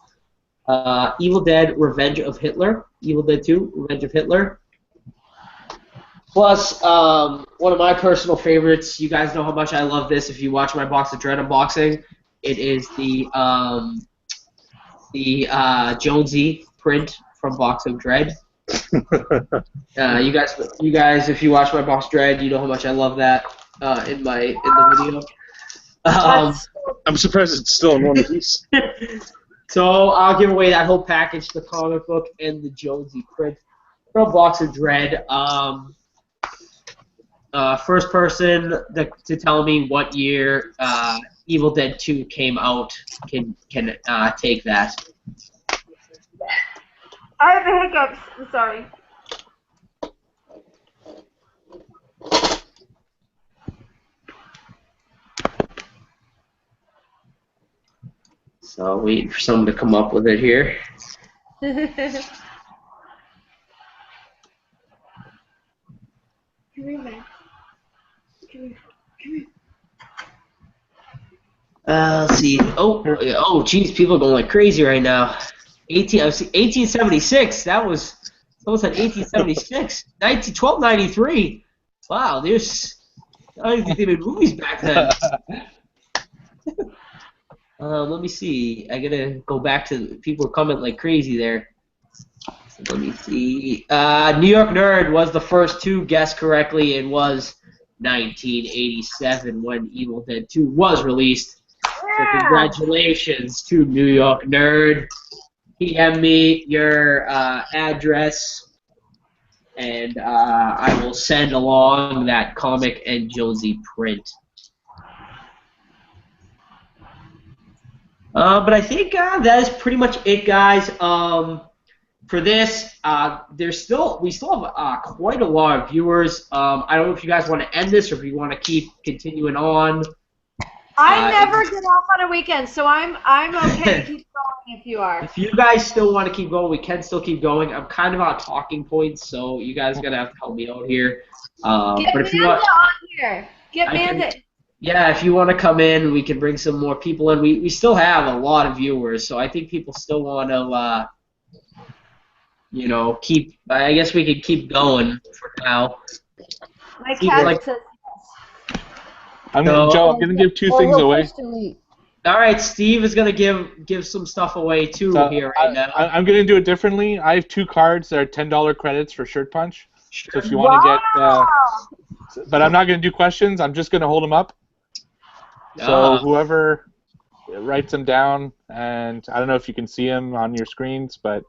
A: Evil Dead: Revenge of Hitler, Evil Dead 2: Revenge of Hitler. Plus, one of my personal favorites. You guys know how much I love this. If you watch my Box of Dread unboxing, it is the Jonesy print from Box of Dread. You guys, if you watch my Box of Dread, you know how much I love that in the video.
C: I'm surprised it's still in one piece.
A: So I'll give away that whole package, the comic book and the Jonesy print from Box of Dread. First person to tell me what year Evil Dead 2 came out can take that.
E: I have the hiccups. I'm sorry.
A: So waiting for someone to come up with it here.
E: Come here, man. Come here. Come here.
A: Let's see. Oh, geez, people are going like crazy right now. 1876. That was someone said 1876. 1293. Wow, there's. I don't even think they made movies back then. Let me see. I gotta go back to people comment like crazy there. So let me see. New York Nerd was the first to guess correctly. It was 1987 when Evil Dead 2 was released. So congratulations to New York Nerd. PM me your address, and I will send along that comic and Jonesy print. But I think that is pretty much it, guys. For this, we still have quite a lot of viewers. I don't know if you guys want to end this or if you want to keep continuing on.
E: I never get off on a weekend, so I'm okay to keep going if you are.
A: If you guys still want to keep going, we can still keep going. I'm kind of on talking points, so you guys are gonna have to help me out here.
E: Get
A: but if you
E: Manda
A: want,
E: on here. Get Manda.
A: Yeah, if you want to come in, we can bring some more people in. We still have a lot of viewers, so I think people still want to, keep. I guess we could keep going for now.
E: My cat says.
H: Joe, I'm gonna give two things away.
A: All right, Steve is gonna give some stuff away too here right now.
H: I'm gonna do it differently. I have two cards that are $10 credits for Shirt Punch. So if you want to get, but I'm not gonna do questions. I'm just gonna hold them up. So whoever writes them down, and I don't know if you can see them on your screens, but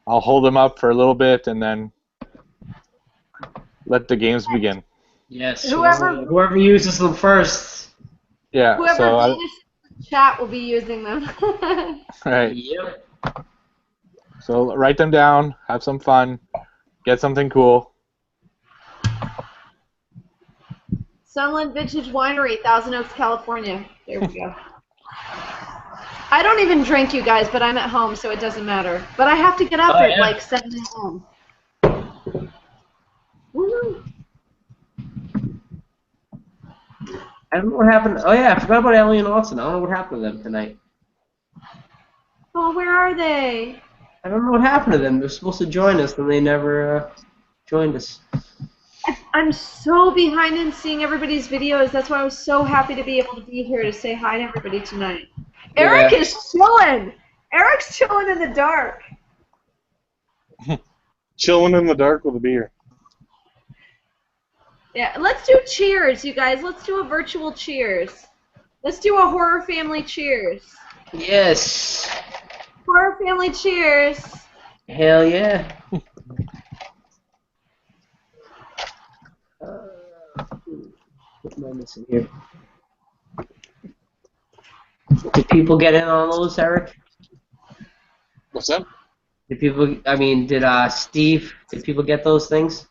H: I'll hold them up for a little bit and then let the games begin.
A: Yes. Whoever uses them first.
H: Yeah.
E: Whoever finishes the chat will be using them.
H: Right.
A: Yep.
H: So write them down. Have some fun. Get something cool.
E: Sunland Vintage Winery, Thousand Oaks, California. There we go. I don't even drink, you guys, but I'm at home, so it doesn't matter. But I have to get up at like 7 a.m. Woo!
A: I don't know what happened. Oh yeah, I forgot about Ellie and Austin. I don't know what happened to them tonight.
E: Oh, where are they?
A: I don't know what happened to them. They're supposed to join us, and they never joined us.
E: I'm so behind in seeing everybody's videos. That's why I was so happy to be able to be here to say hi to everybody tonight.
A: Yeah.
E: Eric is chilling. Eric's chilling in the dark.
C: Chilling in the dark with a beer.
E: Yeah, let's do cheers, you guys. Let's do a virtual cheers. Let's do a horror family cheers.
A: Yes.
E: Horror family cheers.
A: Hell yeah. What am I missing here? Did people get in on those, Eric?
C: What's that?
A: Did Steve, did people get those things?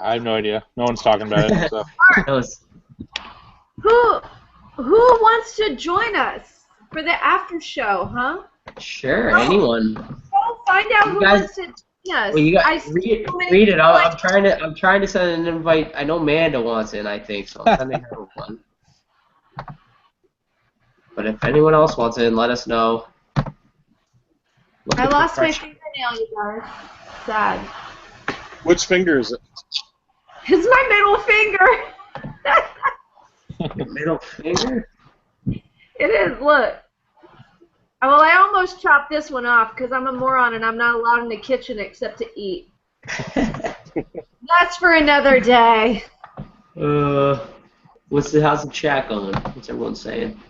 H: I have no idea. No one's talking about it. So.
E: Who wants to join us for the after show, huh?
A: Sure, anyone.
E: Go find out who wants to join us.
A: Well, you guys read it. I'm trying to send an invite. I know Manda wants in, I think, so I'm sending her one. But if anyone else wants in, let us know.
E: I lost my fingernail, you guys. Sad.
C: Which finger is it?
E: It's my middle finger.
A: Your middle finger?
E: It is, look. Well, I almost chopped this one off because I'm a moron and I'm not allowed in the kitchen except to eat. That's for another day.
A: How's the chat going? What's everyone saying?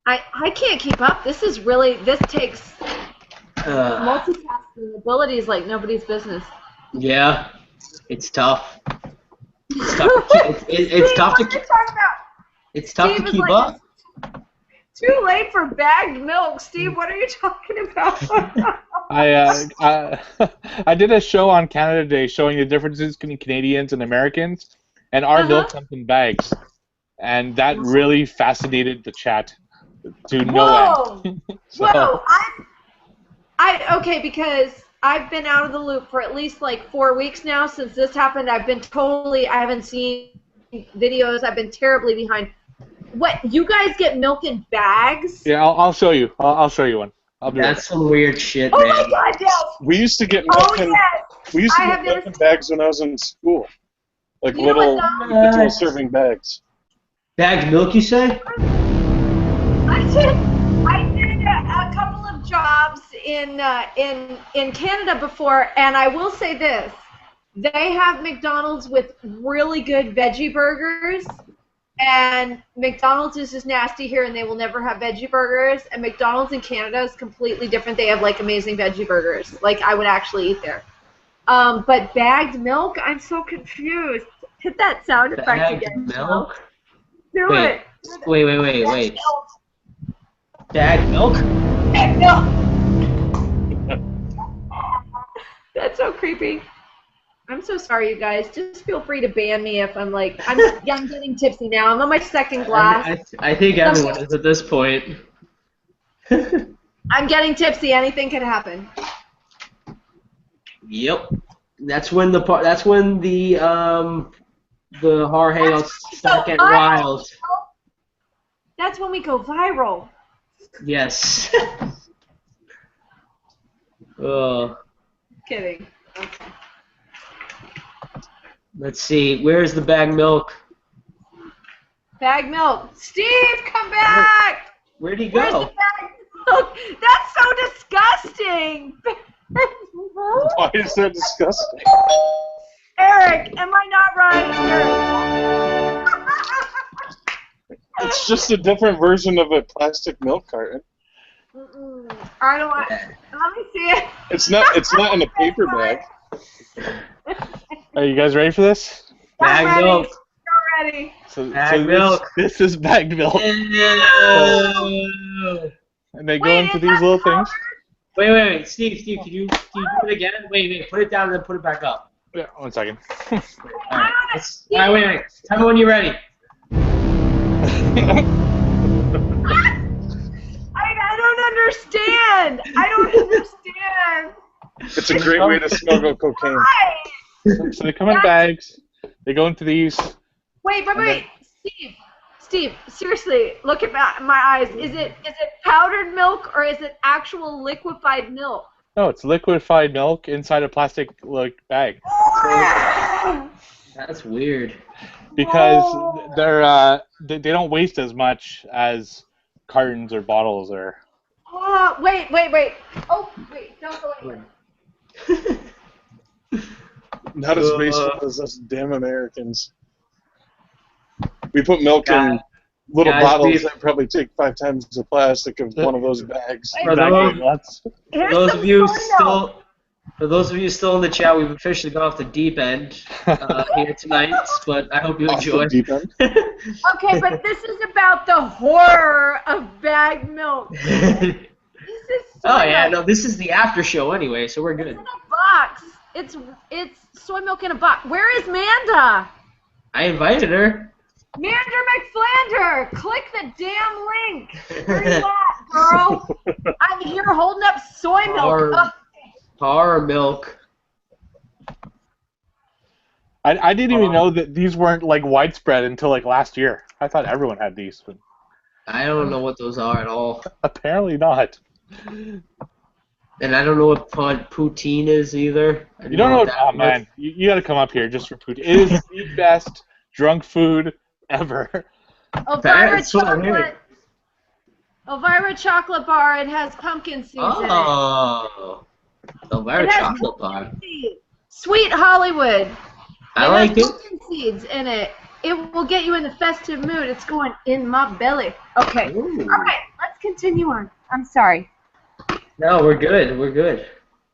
E: I can't keep up. This takes multitasking abilities like nobody's business.
A: Yeah, it's tough. It's tough to keep up.
E: Too late for bagged milk, Steve. What are you talking about?
H: I did a show on Canada Day showing the differences between Canadians and Americans, and our milk comes in bags, and that really fascinated the chat. to no
E: Whoa!
H: end. So,
E: Whoa! Okay, because I've been out of the loop for at least like 4 weeks now since this happened. I haven't seen videos. I've been terribly behind. What? You guys get milk in bags?
H: yeah, I'll show you. I'll show you one. I'll be right
A: That's some weird shit,
E: Oh
A: man.
E: my God! Yes.
C: We used to get
E: Oh
C: milk in.
E: yes.
C: We used to
E: I
C: get
E: have
C: milk
E: never
C: in bags when I was in school, like
E: You know
C: little
E: what, though?
C: individual serving bags.
A: Bagged milk, you say?
E: I did a couple of jobs in Canada before, and I will say this: they have McDonald's with really good veggie burgers, and McDonald's is just nasty here, and they will never have veggie burgers. And McDonald's in Canada is completely different. They have like amazing veggie burgers. Like I would actually eat there. But bagged milk, I'm so confused. Hit that sound effect
A: Bagged
E: again.
A: milk?
E: Do
A: Wait.
E: it.
A: Wait. Bagged milk?
E: Bagged milk. That's so creepy. I'm so sorry, you guys. Just feel free to ban me if I'm like, I'm getting tipsy now. I'm on my second glass.
A: I think everyone is at this point.
E: I'm getting tipsy. Anything can happen.
A: Yep. That's when the horror hangouts start getting wild.
E: That's when we go viral.
A: Yes.
E: Kidding. Okay.
A: Let's see. Where's the bagged milk?
E: Bag milk. Steve, come back!
A: Where'd he
E: Where's the
A: go?
E: bag milk? That's so disgusting.
C: Why is that disgusting?
E: Eric, am I not right?
C: It's just a different version of a plastic milk carton.
E: I don't want. Let me see it.
C: It's not in a paper bag.
H: are you guys ready for this?
A: Bagged milk.
E: Not ready.
H: So
A: milk.
H: This is bagged milk. And they go into these little things.
A: Wait. Steve, can you do it again? Wait. Put it down and then put it back up.
H: Yeah, 1 second.
A: Alright, wait. Tell me when you're ready.
E: I don't understand. I don't understand.
C: It's a great way to smuggle cocaine.
E: Why?
H: So they come in bags. They go into these.
E: Wait. Steve, seriously, look at my eyes. Is it powdered milk or is it actual liquefied milk?
H: No, it's liquefied milk inside a plastic bag.
A: That's weird.
H: Because they don't waste as much as cartons or bottles or.
E: Oh, wait. Oh, wait, don't go anywhere.
C: Not as wasteful as us damn Americans. We put milk in little bottles that probably take 5 times the plastic of one of those bags.
A: For those of you still in the chat, we've officially gone off the deep end here tonight, but I hope you enjoy.
C: Deep end?
E: Okay, but this is about the horror of bagged milk.
A: This is the after show anyway, so we're good.
E: It's in a box. It's soy milk in a box. Where is Manda?
A: I invited her.
E: Mander McFlander, click the damn link. Where you at, girl? I'm here holding up soy milk.
A: Horror milk.
H: I didn't even know that these weren't like widespread until like last year. I thought everyone had these, but
A: I don't know what those are at all.
H: apparently not.
A: And I don't know what poutine is either.
H: You don't know what? Oh man, you got to come up here just for poutine. It is the best drunk food ever.
E: Elvira chocolate bar. It has pumpkin seeds in it.
A: Oh, Elvira chocolate bar.
E: Sweet Hollywood.
A: I like it.
E: Pumpkin seeds in it. It will get you in the festive mood. It's going in my belly. Okay.
A: Ooh.
E: All right. Let's continue on. I'm sorry.
A: No, we're good. We're good.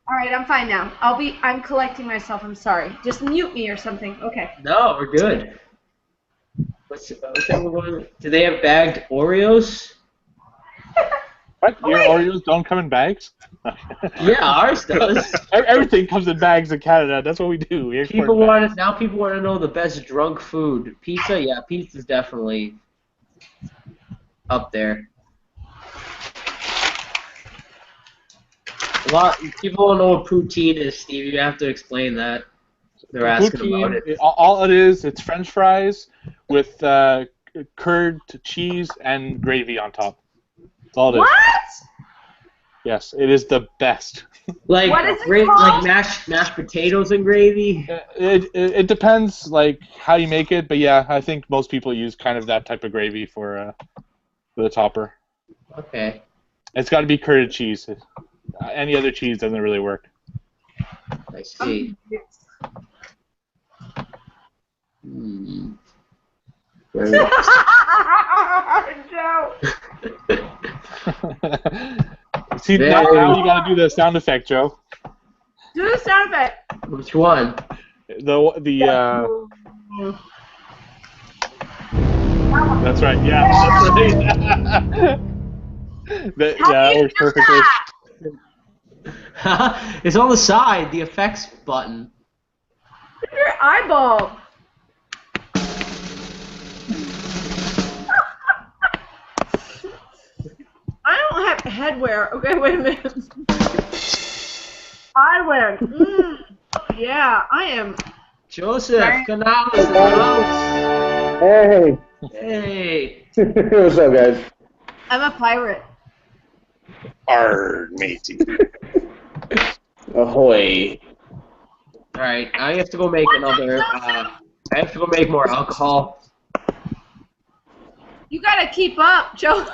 E: All right. I'm fine now. I'm collecting myself. I'm sorry. Just mute me or something. Okay.
A: No, we're good. Do they have bagged Oreos?
H: What? Your Oreos don't come in bags?
A: Yeah, ours does.
H: Everything comes in bags in Canada. That's what we do.
A: People want to know the best drunk food. Pizza, yeah, pizza's definitely up there. A lot people don't know what poutine is, Steve. You have to explain that. They're asking about it.
H: All it is, it's French fries with curd, cheese, and gravy on top. That's all it is.
E: What?
H: Yes, it is the best.
A: Like
E: What is it called?
A: like mashed potatoes and gravy.
H: It depends like how you make it, but yeah, I think most people use kind of that type of gravy for the topper.
A: Okay.
H: It's got to be curded cheese. Any other cheese doesn't really work.
A: I see.
E: Joe.
H: See, now you got to do the sound effect, Joe.
E: Do the sound effect.
A: Which one?
H: That's right. Yeah, that's right. That works perfectly.
A: It's on the side, the effects button.
E: Your eyeball. I don't have headwear. Okay, wait a minute. Eyewear. Yeah, I am.
A: Joseph, Canales in the house.
J: Hey.
A: Hey.
J: What's up, guys?
E: I'm a pirate.
C: Arr, matey.
J: Ahoy.
A: All right, I have to go make another. I have to go make more alcohol.
E: You gotta keep up, Joe.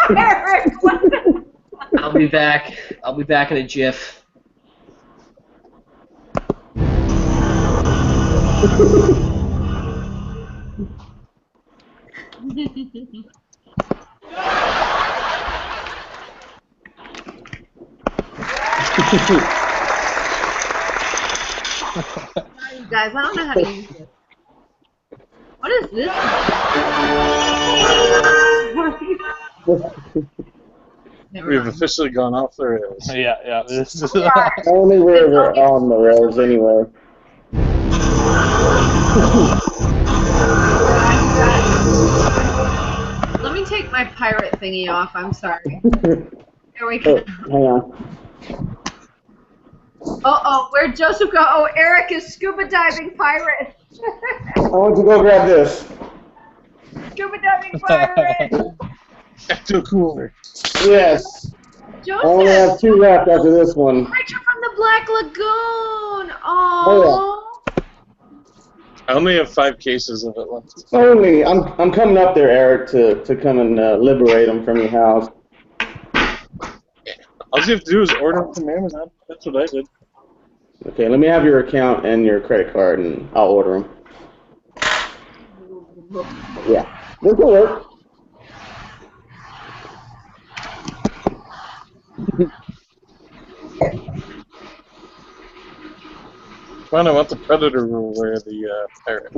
E: Eric, what the-
A: I'll be back. I'll be back in a jiff.
E: You guys, I don't know how to use this. What is this?
C: We've officially gone off the rails.
H: Yeah. This is
J: Only we're on the rails anyway.
E: Let me take my pirate thingy off. I'm sorry. There we go.
J: Hang on.
E: Oh, where'd Joseph go? Oh, Eric is scuba diving pirate.
J: I want to go grab this.
E: Scuba diving pirate.
C: Ecto cooler.
J: Yes. I only have
E: Joseph.
J: 2 left after this one.
E: Richard from the Black Lagoon.
J: Oh,
C: I only have 5 cases of it left.
J: Only. I'm coming up there, Eric, to come and liberate them from your house.
C: All you have to do is order them from Amazon. That's what I did.
J: Okay, let me have your account and your credit card, and I'll order them. Yeah, this will work.
C: Fine, I want the predator rule where the pirate.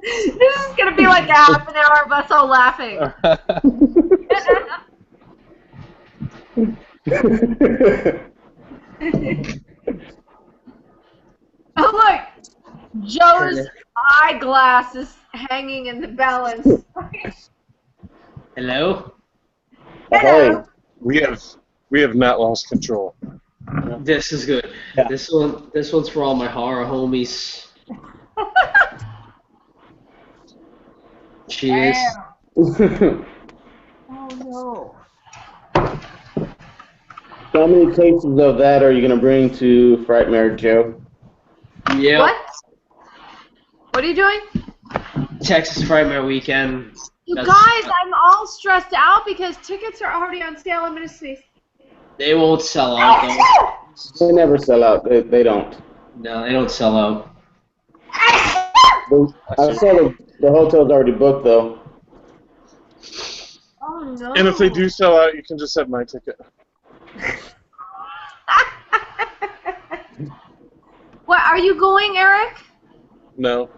E: This is gonna be like a half an hour of us all laughing. Oh look, Joe's eyeglass is hanging in the balance.
A: Hello.
J: Ahoy.
C: We have not lost control.
A: This is good.
J: Yeah.
A: This one's for all my horror homies. Cheers.
E: Oh no.
J: How many cases of that are you going to bring to Frightmare Joe?
A: Yep.
E: What? What are you doing?
A: Texas Frightmare Weekend.
E: You guys, I'm all stressed out because tickets are already on sale. I'm gonna see.
A: They won't sell out though.
J: They never sell out. They don't.
A: No, they don't sell out.
J: I saw the hotel's already booked, though.
E: Oh no.
C: And if they do sell out, you can just have my ticket.
E: What, are you going, Eric?
C: No.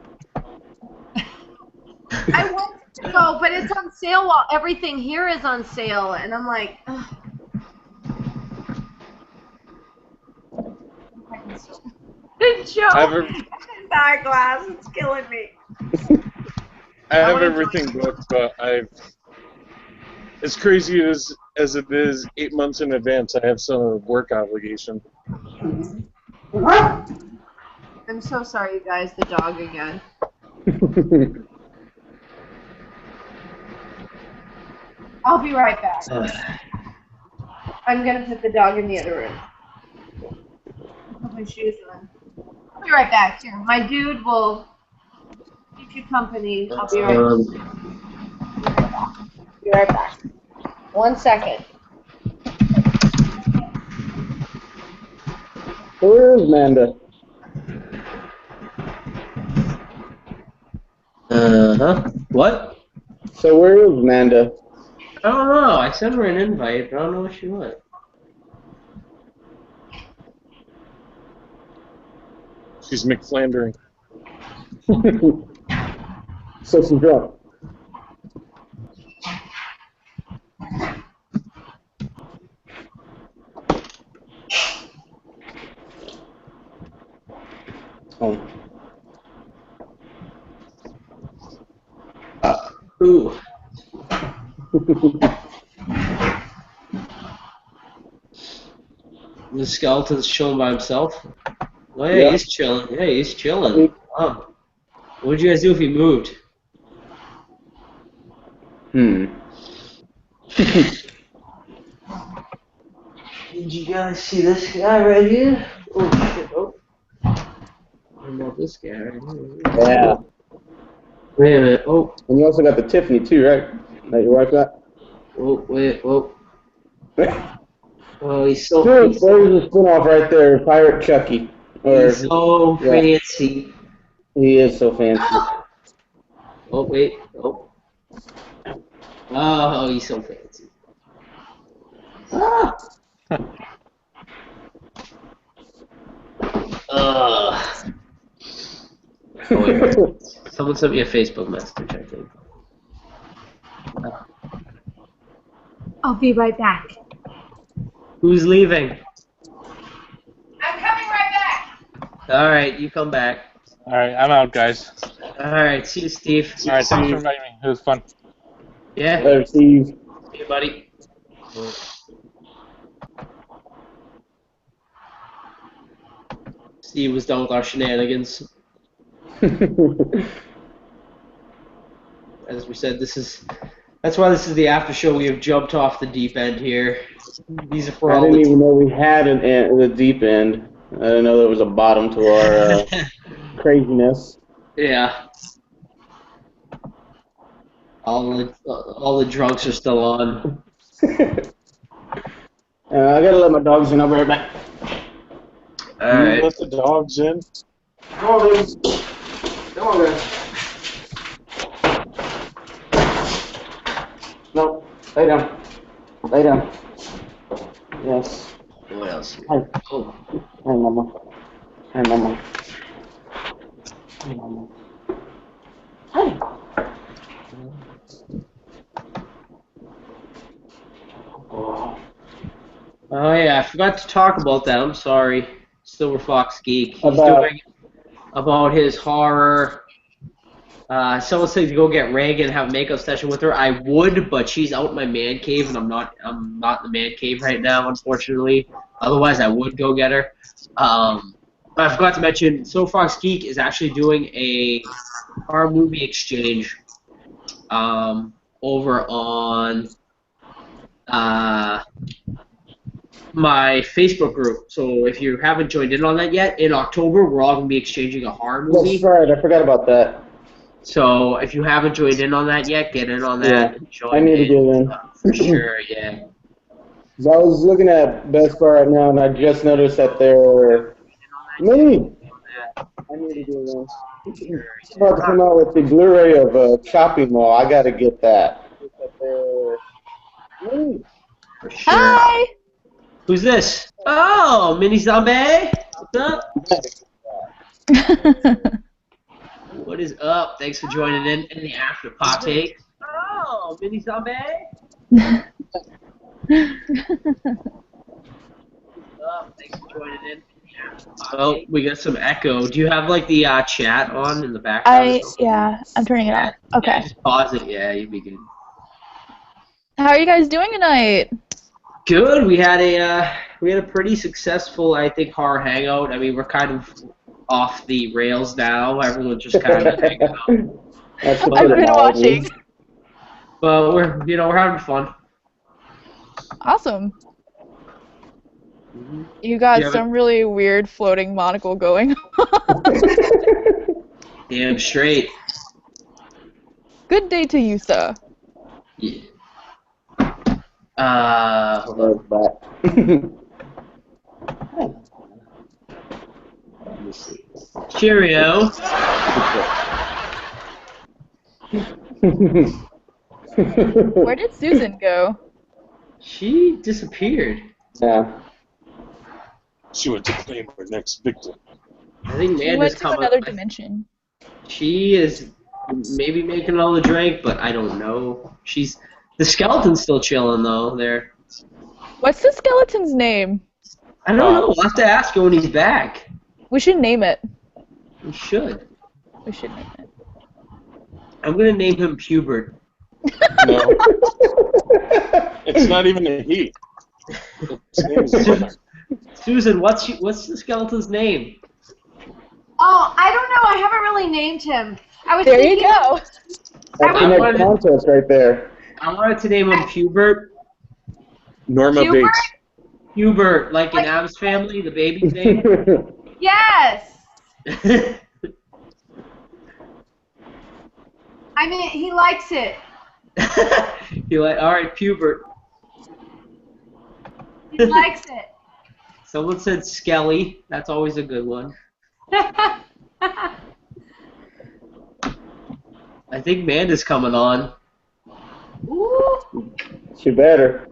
E: I went go, but it's on sale while everything here is on sale, and I'm like, ugh. Joe, that glass, it's killing me.
C: I have everything booked, but as crazy as it is, 8 months in advance, I have some work obligation.
E: I'm so sorry, you guys. The dog again. I'll be right back. I'm gonna put the dog in the other room. Put my shoes on. I'll be right back. Here, my dude will keep you company. I'll be right back. 1 second.
J: Where is Amanda?
A: What?
J: So where is Amanda?
A: I don't know. I sent her an invite, but I don't know where she went.
C: She's McFlandering.
J: So she's drunk. Oh.
A: Ooh. The skeleton's chilling by himself. Well, yeah, he's chilling. Yeah, he's chilling. Wow. What would you guys do if he moved? Did you guys see this guy right here? Oh shit! Oh. What about this guy right here?
J: Yeah.
A: Wait a minute. Oh.
J: And you also got the Tiffany too, right? That your wife got?
A: Oh wait. Oh. Oh, he's so.
J: There's a spin-off right there, Pirate Chucky.
A: He's so fancy.
J: He is so fancy.
A: Oh wait. Oh. Oh, he's so fancy. Ah. Oh, wait. Someone sent me a Facebook message, I think.
E: I'll be right back.
A: Who's leaving?
E: I'm coming right back.
A: All right, you come back.
H: All right, I'm out, guys.
A: All right, see you, Steve.
H: All right, thanks for inviting me. It was fun.
A: Yeah.
J: Later, Steve.
A: See you, buddy. Steve was done with our shenanigans. As we said, that's why this is the after show. We have jumped off the deep end here. These are for all.
J: I didn't even know we had the deep end. I didn't know there was a bottom to our craziness.
A: Yeah. All the drunks are still on.
J: I gotta let my dogs in. I'll be right back.
A: All right.
C: Let the dogs in.
J: Come on, baby. Come on, baby. No, lay down. Lay down. Yes.
A: What else?
J: Hi. Oh. Hi, Mama. Hi, Mama. Hi, Mama. Hi.
A: Oh yeah, I forgot to talk about that. I'm sorry, Silver Fox Geek. He's doing about his horror. Someone said to go get Reagan and have a makeup session with her. I would, but she's out in my man cave, and I'm not in the man cave right now, unfortunately. Otherwise, I would go get her. But I forgot to mention, Silver Fox Geek is actually doing a horror movie exchange over on my Facebook group. So if you haven't joined in on that yet, in October we're all going to be exchanging a horror movie.
J: That's right, I forgot about that.
A: So if you haven't joined in on that yet, get in on that. And join
J: I need to get in.
A: For sure, yeah.
J: I was looking at Best Buy right now, and I just noticed that they're mini. I need to get in. It's about to come out with the Blu-ray of Chopping Mall. I got to get that. Mini.
A: For sure.
E: Hi.
A: Who's this? Oh, Mini Zombie. What's up? What is up? Thanks for joining in the after partake. Oh, mini zombie. Thanks for joining in. Oh, we got some echo. Do you have like the chat on in the background?
K: Yeah, I'm turning it on. Okay.
A: Yeah, just pause it. Yeah, you'd be good.
K: How are you guys doing tonight?
A: Good. We had a pretty successful, I think, horror hangout. I mean, we're kind of off the rails now. Everyone's just kind of hanging out.
K: I've been watching.
A: But we're having fun.
K: Awesome. You got some really weird floating monocle going on.
A: Damn straight.
K: Good day to you, sir.
A: Yeah. Hold on. Let me see. Cheerio.
K: Where did Susan go?
A: She disappeared.
J: Yeah.
C: She went to claim her next victim.
A: I think
K: She
A: Amanda's
K: went to
A: coming.
K: another dimension.
A: She is maybe making another drink, but I don't know. The skeleton's still chilling though. There.
K: What's the skeleton's name?
A: I don't know. We'll have to ask him when he's back.
K: We should name it.
A: We should.
K: We should name it.
A: I'm gonna name him Pubert.
C: No. It's not even a he. His name is Bummer.
A: Susan, what's the skeleton's name?
E: Oh, I don't know. I haven't really named him.
K: There you go.
J: That's the next contest right there.
A: I wanted to name him Pubert.
C: Norma
E: Hubert?
C: Bates.
A: Hubert, like in Adam's Family, the baby's name.
E: Yes. I mean, he likes it.
A: You're like, all right, Pubert.
E: He likes it.
A: Someone said Skelly. That's always a good one. I think Amanda's coming on.
E: Ooh.
J: She better.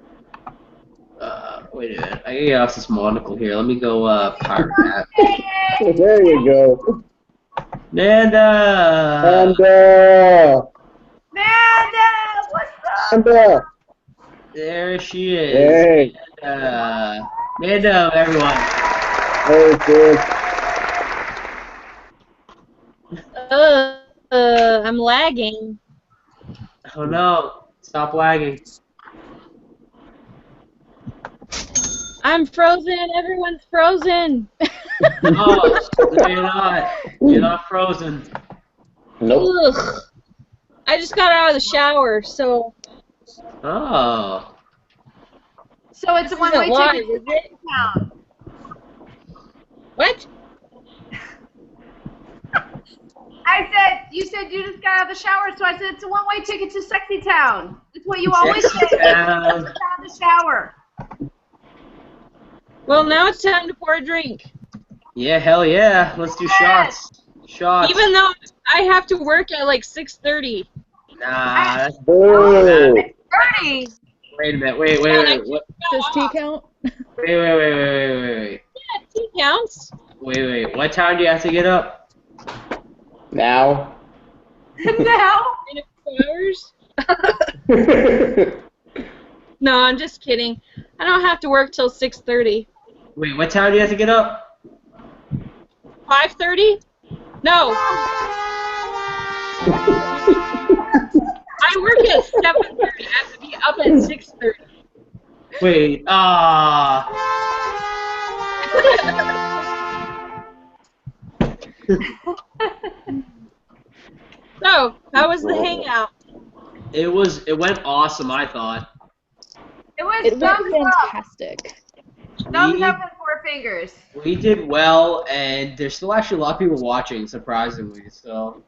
A: Wait a minute. I gotta get off this monocle here. Let me go pirate hat.
J: There you go.
A: Amanda!
J: Amanda!
E: What's up?
J: Amanda!
A: There she is.
J: Hey.
A: Amanda, everyone.
J: Hey, kid.
L: I'm lagging.
A: Oh no. Stop lagging.
L: I'm frozen. Everyone's frozen.
A: Oh, no, you're not. You're not frozen.
J: Nope.
L: Ugh. I just got out of the shower, so.
A: Oh.
E: So it's a one-way
L: Live,
E: ticket
L: is
E: to
L: it?
E: town.
L: What?
E: You said you just got out of the shower, so I said it's a one-way ticket to Sexy Town. It's what you always say.
A: Sexy Town.
E: Just out of the shower.
L: Well, now it's time to pour a drink.
A: Yeah, hell yeah. Let's do shots. Shots.
L: Even though I have to work at like 6:30.
A: Nah, that's
J: Boo.
E: Birdie.
A: Wait a minute. Wait. What?
K: Does tea count?
A: Wait.
L: Yeah, tea counts.
A: Wait. What time do you have to get up?
J: Now.
E: Now?
L: In a few hours? No, I'm just kidding. I don't have to work till 6:30.
A: Wait, what time do you have to get up?
L: 5:30? No. I work at 7:30. I have to be up at 6:30.
A: Wait,
L: So, how was the hangout?
A: It went awesome, I thought.
E: It was
K: It went
E: thumbs up.
K: fantastic.
E: Thumbs up and 4 fingers.
A: We did well, and there's still actually a lot of people watching, surprisingly. So.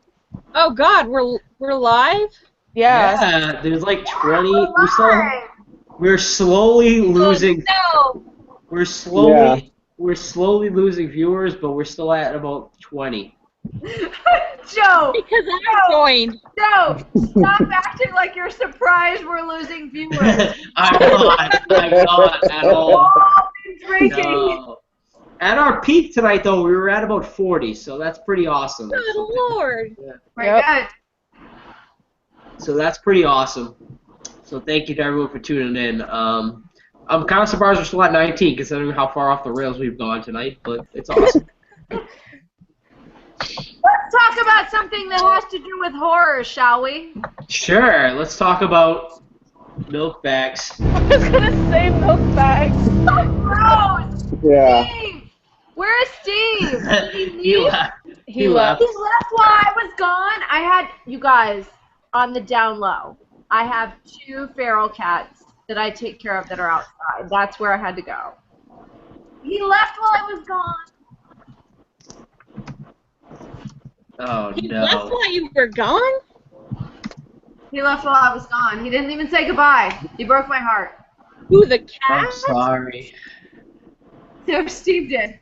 L: Oh God, we're live?
A: Yeah, there's like 20. We're slowly losing.
L: Oh, no.
A: We're slowly losing viewers, but we're still at about 20.
E: Joe!
L: Because I'm joined.
E: Joe! Stop acting like you're surprised we're losing viewers.
A: I'm not at all.
E: Drinking.
A: No. At our peak tonight, though, we were at about 40, so that's pretty awesome.
L: Good Lord.
A: Yeah.
E: My God.
A: So that's pretty awesome. So thank you to everyone for tuning in. I'm kind of surprised we're still at 19, considering how far off the rails we've gone tonight, but it's awesome.
E: Let's talk about something that has to do with horror, shall we?
A: Sure, let's talk about milk bags.
K: I was gonna say milk bags.
E: Gross!
J: Yeah.
E: Steve! Where's Steve? Did he
A: He
E: leave?
A: left.
K: He left.
E: He left while I was gone. I had, you guys, on the down low, I have 2 feral cats that I take care of that are outside. That's where I had to go. He left while I was gone.
A: Oh,
L: He
A: no.
L: left while you were gone?
E: He left while I was gone. He didn't even say goodbye. He broke my heart.
L: Who, the
A: I'm
L: cat?
A: sorry.
E: No, Steve did.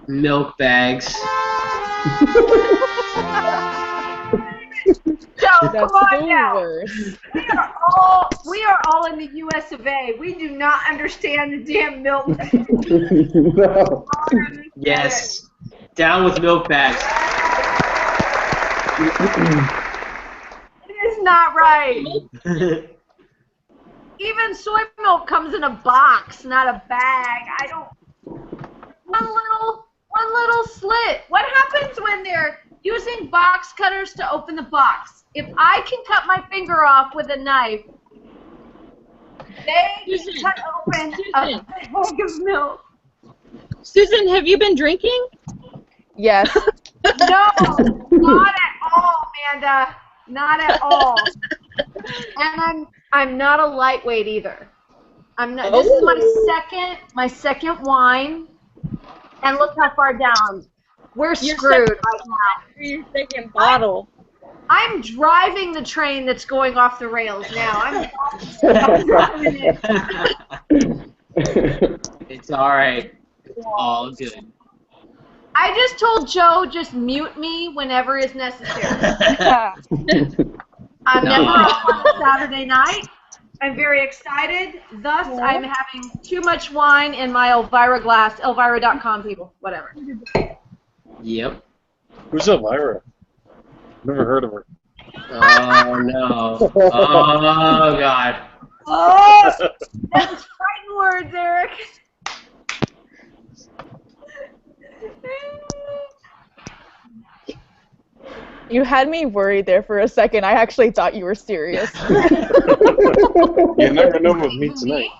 A: Milk bags.
E: Joe,
K: That's
E: come on
K: the
E: now.
K: worst.
E: We are all in the U.S. of A. We do not understand the damn milk.
J: No.
A: Yes. Down with milk bags.
E: It is not right. Even soy milk comes in a box, not a bag. I don't. One little slit. What happens when they're using box cutters to open the box? If I can cut my finger off with a knife, they can cut open a bag of milk.
L: Susan, have you been drinking?
K: Yes.
E: No, not at all, Amanda. Not at all. And I'm not a lightweight either. I'm not. This is my second wine, and look how far down. We're screwed right now.
L: Your second bottle.
E: I'm driving the train that's going off the rails now. I'm driving it.
A: It's alright. All good.
E: I just told Joe just mute me whenever is necessary. I'm never off on a Saturday night. I'm very excited. Thus, I'm having too much wine in my Elvira glass. Elvira.com, people. Whatever.
A: Yep.
C: Who's Elvira? Never heard of her.
A: Oh, no. Oh, God.
E: Oh, that's fighting words, Eric.
K: You had me worried there for a second. I actually thought you were serious.
C: You never know with me tonight.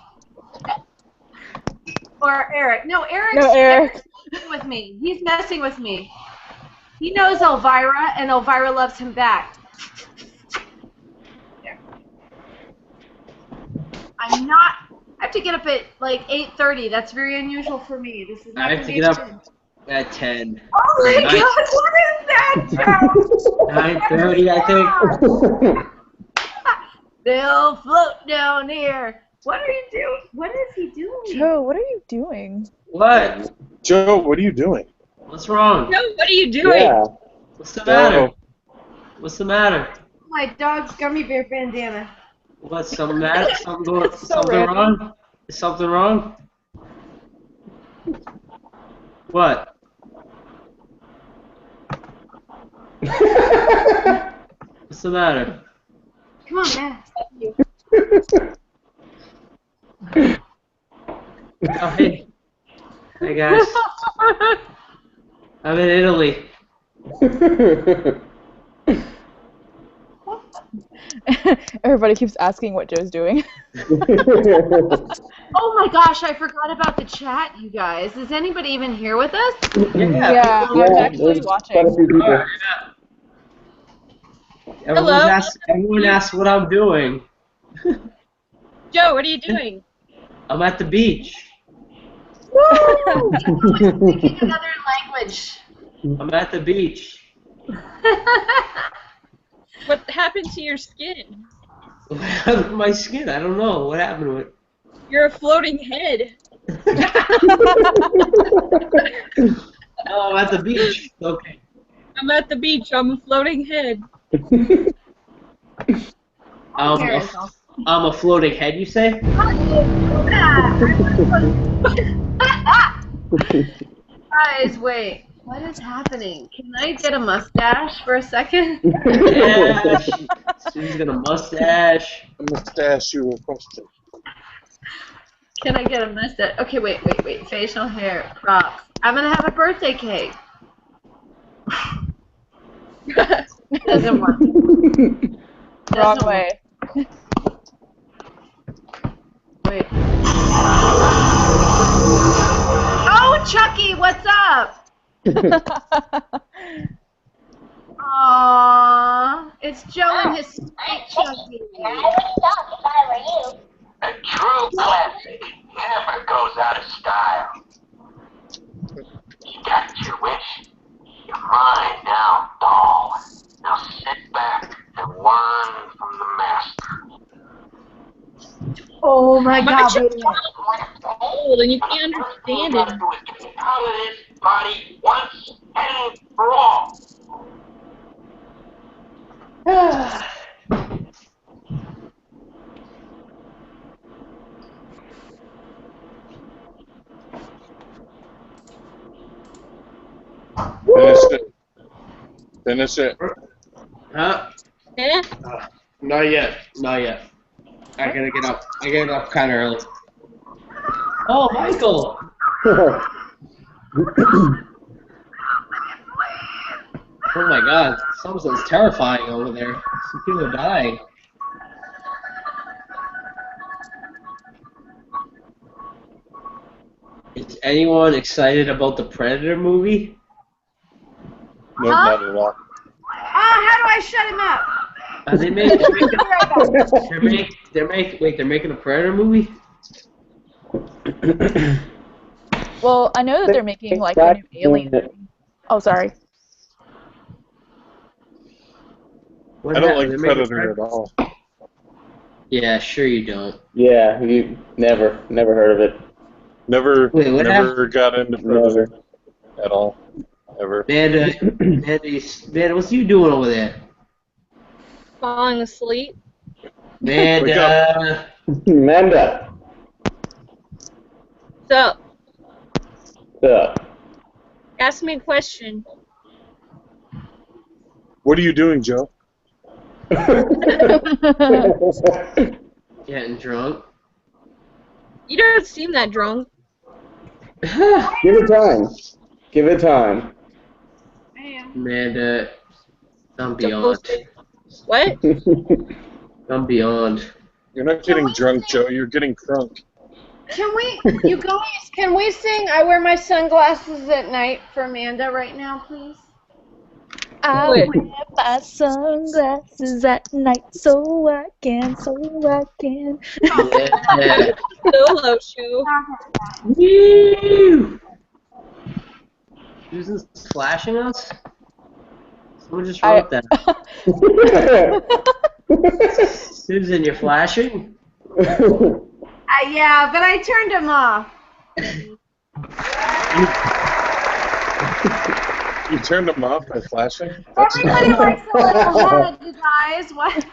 E: Or Eric. No, Eric's messing with me. He's messing with me. He knows Elvira, and Elvira loves him back. Yeah. I have to get up at like 8:30. That's very unusual for me. This is not
A: I have to get up at 10.
E: Oh my God! What is that, Joe?
A: 9:30, I think.
E: They'll float down here. What are you doing? What is he doing?
K: Joe, what are you doing?
A: What?
C: Joe, what are you doing?
A: What's wrong?
L: No, what are you doing?
J: Yeah.
A: What's the matter? What's the matter?
E: My dog's gummy bear bandana.
A: What's something matter? Something
K: random.
A: wrong? Is something wrong? What? What's the matter?
E: Come on, man.
A: Oh, hey. Hey, guys. I'm in Italy.
K: Everybody keeps asking what Joe's doing.
E: Oh my gosh, I forgot about the chat, you guys. Is anybody even here with us?
K: Yeah, I was actually watching.
A: Everyone asks what I'm doing.
L: Joe, what are you doing?
A: I'm at the beach.
E: Woo! Speaking another language.
A: I'm at the beach.
L: What happened to your skin?
A: What happened to my skin? I don't know. What happened to it?
L: You're a floating head.
A: Oh, I'm at the beach. Okay.
L: I'm at the beach. I'm a floating head.
A: I'm a floating head, you say?
E: Guys, wait. What is happening? Can I get a mustache for a second?
A: Mustache. She's got a mustache.
C: I'm going to ask you a question.
E: Can I get a mustache? Okay, wait. Facial hair, props. I'm gonna have a birthday cake. Doesn't work.
K: Wrong way.
E: Wait. Oh, Chucky, what's up? Aww, it's Joe and his sweet Chucky.
M: A true classic never goes out of style. You got your wish. You're mine now, doll. Now sit back and learn from the master.
E: Oh my God! Wait a minute.
L: old and you can't understand it.
M: Out of this body once and for all.
C: Finish it.
A: Huh?
L: Eh?
A: Not yet. I gotta get up. I get up kind of early. Oh, Michael! Oh my God, something's terrifying over there. Some people are dying. Is anyone excited about the Predator movie?
C: No, not at all.
E: How do I shut him up?
A: They're making a Predator movie?
K: Well, I know that they're making like a new Alien. Oh, sorry.
C: I don't like Predator at all.
A: Yeah, sure you don't.
J: Yeah, you never heard of it.
C: Never
A: happened?
C: got into Predator at all. Ever.
A: Amanda, what's you doing over there?
L: Falling asleep.
A: Amanda.
J: Amanda.
L: So,
J: Yeah.
L: ask me a question.
C: What are you doing, Joe?
A: Getting drunk.
L: You don't seem that drunk.
J: Give it time. Give it time.
A: Amanda, I'm beyond.
L: What?
A: I'm beyond.
C: You're not getting drunk, Joe. You're getting crunk.
E: You guys, can we sing I Wear My Sunglasses at Night for Amanda right now, please?
K: I wear my sunglasses at night so I can.
A: Yeah.
L: Solo show.
A: Woo! Susan's flashing us? Someone just wrote that. Susan, you're flashing?
E: Yeah, but I turned him off.
C: You turned them off by flashing?
E: Everybody likes a little head, you guys. What?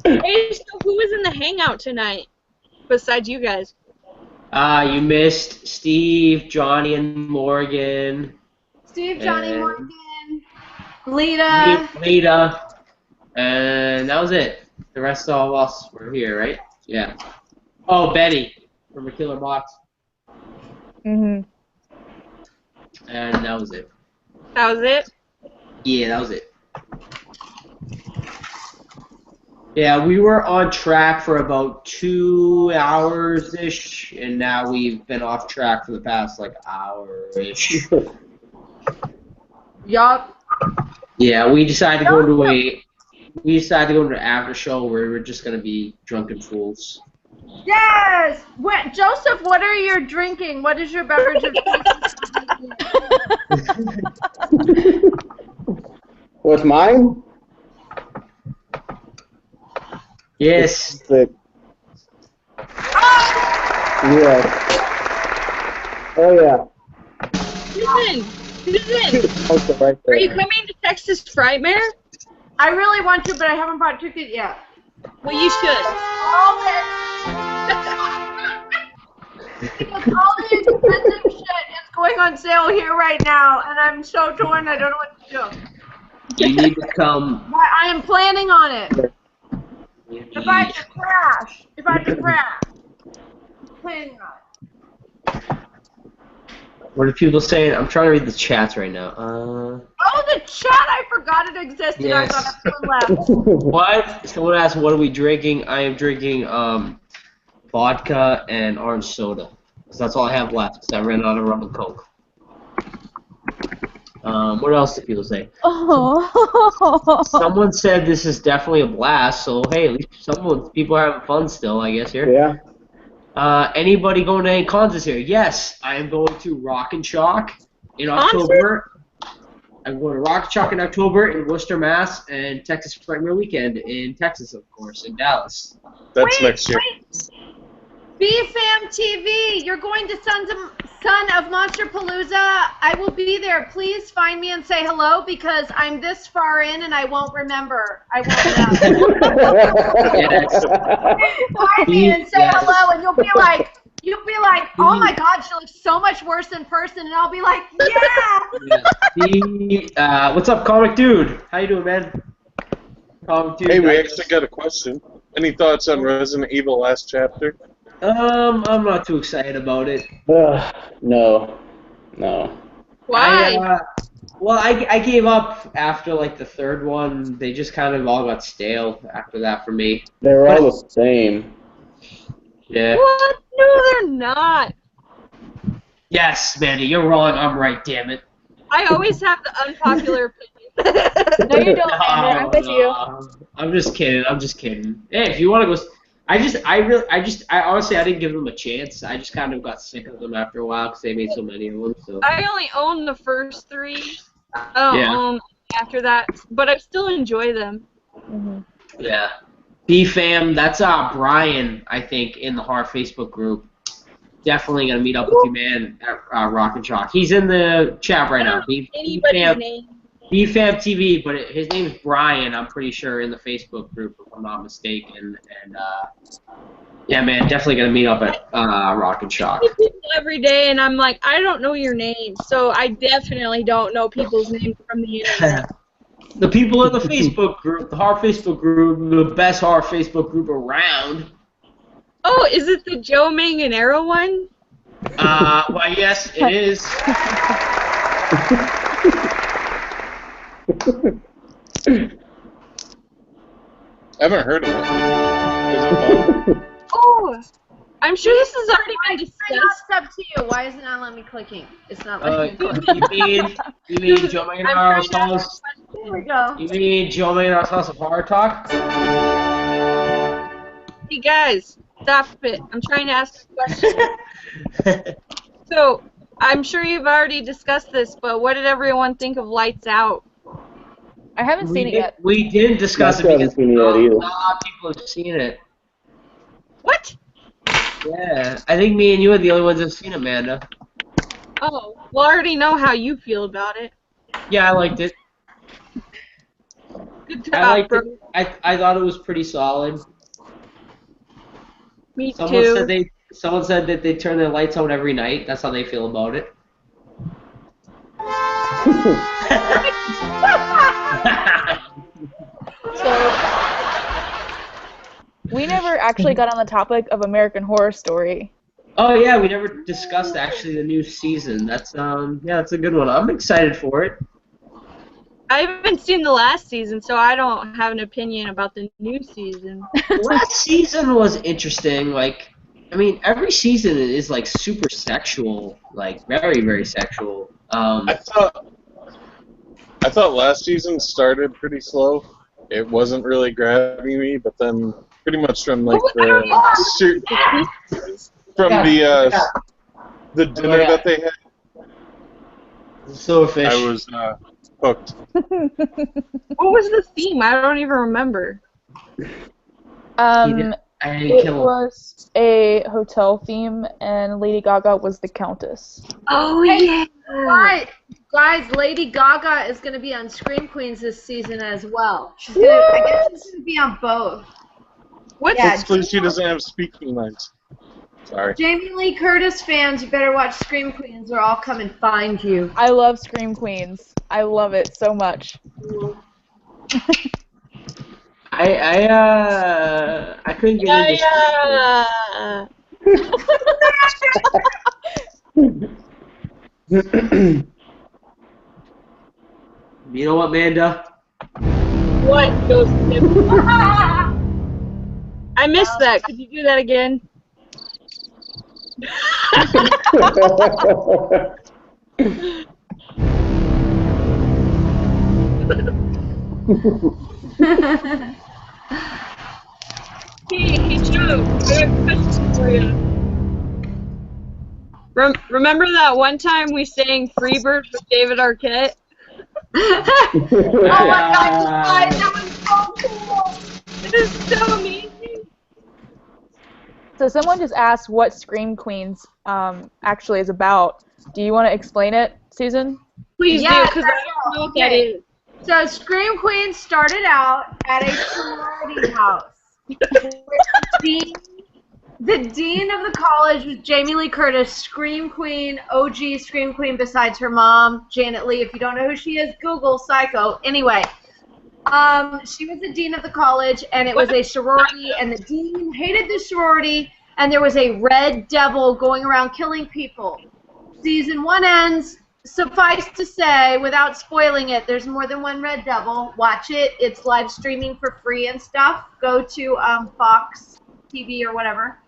L: Hey, so who was in the Hangout tonight besides you guys?
A: You missed Steve, Johnny, and Morgan.
E: Steve, Johnny, Morgan, Lita.
A: And that was it. The rest of us were here, right? Yeah. Oh, Betty from A Killer Box.
K: Mhm.
A: And that was it.
L: That was it?
A: Yeah, that was it. Yeah, we were on track for about 2 hours-ish, and now we've been off track for the past, hour-ish.
E: Yup.
A: Yeah, we decided to go to an after show where we're just gonna be drunken fools.
E: Yes! Joseph, what are you drinking? What is your beverage of choice?
J: What's mine?
A: Yes.
J: Yeah. Oh yeah.
L: Susan!
J: Okay, right there.
L: Are you coming to Texas Frightmare?
E: I really want to, but I haven't bought tickets yet.
L: Well, you should.
E: Because all the expensive shit is going on sale here right now, and I'm so torn. I don't know what to do.
A: You need to come.
E: But I am planning on it. If I had to crash, I'm planning on it.
A: What are people saying? I'm trying to read the chats right now.
E: Oh, the chat! I forgot it existed.
A: Yes.
E: I thought everyone left.
A: What? Someone asked, what are we drinking? I am drinking vodka and orange soda. So that's all I have left. So I ran out of rum and coke. What else did people say?
K: Oh.
A: Someone said this is definitely a blast. So hey, at least people are having fun still, I guess here.
J: Yeah.
A: Anybody going to any cons this year? Yes, I am going to Rock and Chalk in October. I'm going to Rock and Chalk in October in Worcester, Mass, and Texas Premier Weekend in Texas, of course, in Dallas.
C: That's next year.
E: BFAM TV, you're going to Son of Monster Palooza. I will be there. Please find me and say hello because I'm this far in and I won't remember. I won't know.
A: Yes.
E: Find me and say hello, and you'll be like, oh my God, she looks so much worse in person, and I'll be like, yeah.
A: What's up, Comic Dude? How you doing, man? Comic Dude.
C: Hey, we actually got a question. Any thoughts on Resident Evil last chapter?
A: I'm not too excited about it.
J: No.
L: Why?
A: I gave up after like the third one. They just kind of all got stale after that for me.
J: They're all the same.
A: Yeah.
L: What? No, they're not.
A: Yes, Mandy, you're wrong. I'm right. Damn it.
L: I always have the unpopular opinion.
K: No, you don't, Amber. I'm with you.
A: I'm just kidding. Hey, if you want to go. I honestly, I didn't give them a chance. I just kind of got sick of them after a while because they made so many of them. So.
L: I only own the first 3. After that, but I still enjoy them.
K: Mm-hmm.
A: Yeah. BFAM, that's Brian, I think, in the horror Facebook group. Definitely gonna meet up with you, man, at Rock and Chalk. He's in the chat right now.
L: Anybody's name.
A: BFAM TV, but his name's Brian, I'm pretty sure, in the Facebook group, if I'm not mistaken. And yeah, man, definitely gonna meet up at Rock and Chalk.
L: I see people every day, and I'm like, I don't know your name, so I definitely don't know people's names from the internet.
A: The people in the Facebook group, the horror Facebook group, the best horror Facebook group around.
L: Oh, is it the Joe Manganero one?
A: Well, yes, it is.
C: I haven't heard of it. Is it fun?
L: Oh, I'm sure this has already been discussed.
E: It's up to you. Why is it not letting me clicking? It's not letting me click.
A: You mean Joe Manganero's house?
E: Here we go.
A: You mean Joe Manganero's House of Horror Talk?
L: Hey guys, stop it. I'm trying to ask a question. So, I'm sure you've already discussed this, but what did everyone think of Lights Out?
K: I haven't seen it yet.
A: We didn't discuss it because not a lot of people have seen it.
L: What?
A: Yeah, I think me and you are the only ones that have seen it, Amanda.
L: Oh, well, I already know how you feel about it.
A: Yeah, I liked it.
L: Good job, bro.
A: I thought it was pretty solid.
L: Me
A: Someone
L: too.
A: Someone said that they turn their lights out every night. That's how they feel about it.
K: So, we never actually got on the topic of American Horror Story.
A: Oh yeah, we never discussed actually the new season. That's yeah, that's a good one. I'm excited for it.
L: I haven't seen the last season, so I don't have an opinion about the new season.
A: Last season was interesting. Like, I mean, every season is like super sexual, like very, very sexual.
C: I thought last season started pretty slow. It wasn't really grabbing me, but then pretty much from like the dinner that they had,
A: so fish.
C: I was hooked.
L: What was the theme? I don't even remember.
K: It was a hotel theme, and Lady Gaga was the Countess.
L: Oh,
E: hey, yeah. Guys, Lady Gaga is going to be on Scream Queens this season as well. She's gonna, I guess she's going to be on both.
C: Hopefully she doesn't have speaking lines. Sorry.
E: Jamie Lee Curtis fans, you better watch Scream Queens or I'll come and find you.
K: I love Scream Queens. I love it so much.
A: I couldn't get into You know what, Amanda?
L: What goes I missed that. Could you do that again? Hey, Joe, I have a question for you. Remember that one time we sang Freebird with David Arquette?
E: Oh my God, that was so cool!
L: It is so amazing.
K: So someone just asked what Scream Queens actually is about. Do you want to explain it, Susan?
L: Please do, because I don't know what that is.
E: So Scream Queens started out at a sorority house. The dean of the college was Jamie Lee Curtis, Scream Queen, OG Scream Queen besides her mom, Janet Leigh. If you don't know who she is, Google Psycho. Anyway, she was the dean of the college, and it was a sorority, and the dean hated the sorority, and there was a red devil going around killing people. Season 1 ends. Suffice to say, without spoiling it, there's more than one red devil. Watch it. It's live streaming for free and stuff. Go to Fox TV or whatever.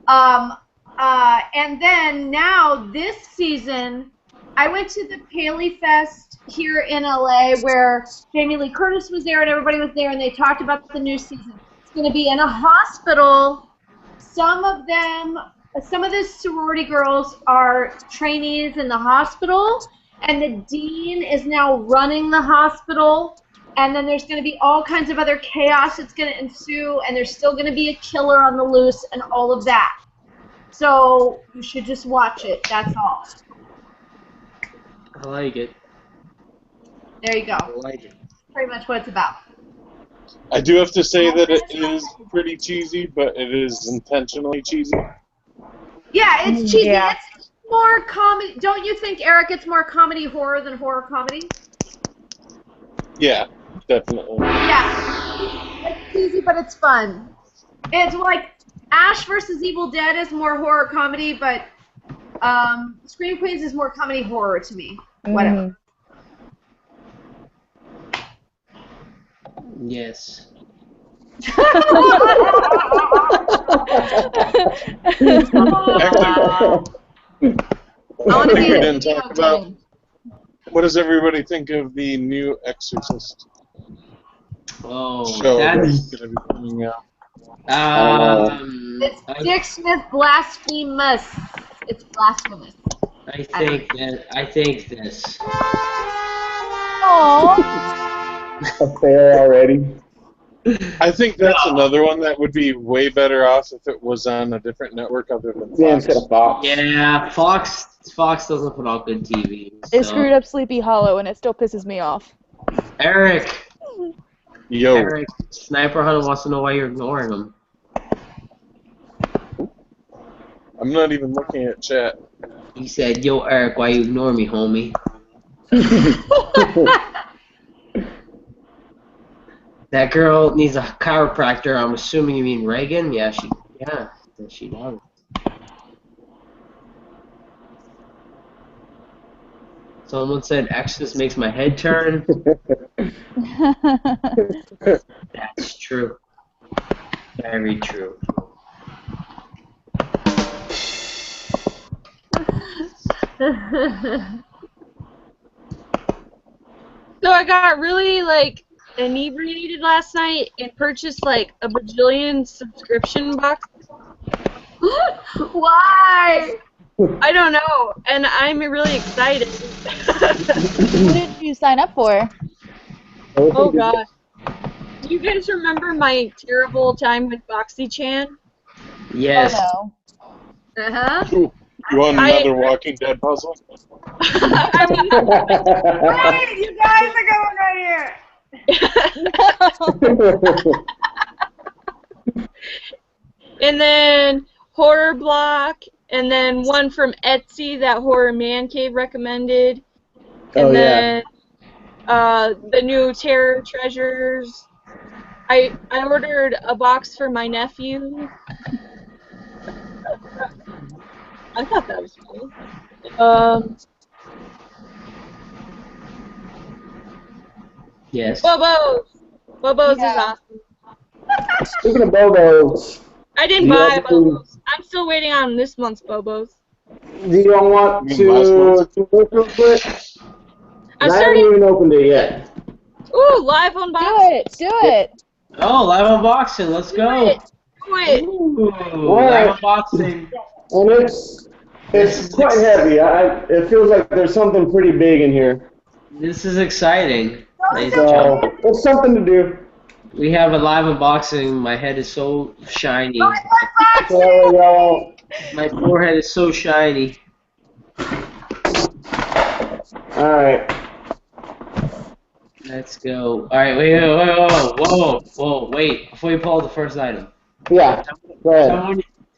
E: And then now this season, I went to the Paley Fest here in LA where Jamie Lee Curtis was there and everybody was there and they talked about the new season. It's going to be in a hospital. Some of the sorority girls are trainees in the hospital, and the dean is now running the hospital, and then there's going to be all kinds of other chaos that's going to ensue, and there's still going to be a killer on the loose and all of that. So you should just watch it. That's all.
A: I like it.
E: There you go.
A: I like it.
E: Pretty much what it's about.
C: I do have to say that it is pretty cheesy, but it is intentionally cheesy.
E: Yeah, it's cheesy.
K: Yeah.
E: It's more comedy. Don't you think, Eric, it's more comedy horror than horror comedy?
C: Yeah, definitely.
E: Yeah. It's cheesy, but it's fun. It's like Ash vs. Evil Dead is more horror comedy, but Scream Queens is more comedy horror to me. Whatever.
A: Yes.
C: We didn't talk about what does everybody think of the new Exorcist show that's going to be coming out?
E: It's Dick Smith blasphemous. It's blasphemous.
A: I think this.
E: Aww.
J: Affair already.
C: I think that's another one that would be way better off if it was on a different network other than Fox.
J: Yeah, instead of Fox.
A: Yeah, Fox doesn't put out good TV.
K: They screwed up Sleepy Hollow, and it still pisses me off.
A: Eric.
C: Yo.
A: Eric, Sniper Hunter wants to know why you're ignoring him.
C: I'm not even looking at chat.
A: He said, "Yo, Eric, why you ignore me, homie?" That girl needs a chiropractor. I'm assuming you mean Reagan. Yeah, she does. Someone said Exodus makes my head turn. That's true. Very true.
L: So I got really inebriated last night and purchased a bajillion subscription boxes.
E: Why?
L: I don't know, and I'm really excited.
K: What did you sign up for?
L: Oh gosh. Do you guys remember my terrible time with BoxyChan?
A: Yes.
K: Oh, no.
E: Uh-huh.
C: You want another Walking Dead puzzle?
E: Wait, you guys are going right here.
L: And then, Horror Block, and then one from Etsy that Horror Man Cave recommended, and then the new Terror Treasures. I ordered a box for my nephew. I thought that was funny.
A: Yes.
L: Bobos! Bobos is awesome.
J: Speaking of Bobos,
L: I didn't buy Bobos. I'm still waiting on this month's Bobos.
J: do you want to look real quick? I haven't even opened it yet.
L: Ooh, live unboxing.
K: Do it.
A: Oh, live unboxing. Let's go.
L: Do it.
A: Ooh,
J: Right.
A: live unboxing.
J: And it's quite heavy. It feels like there's something pretty big in here.
A: This is exciting.
J: So it's something to do.
A: We have a live unboxing. My head is so shiny.
J: So y'all.
A: My forehead is so shiny.
J: All right.
A: Let's go. All right, wait. Before you pull out the first item.
J: Yeah. Go ahead.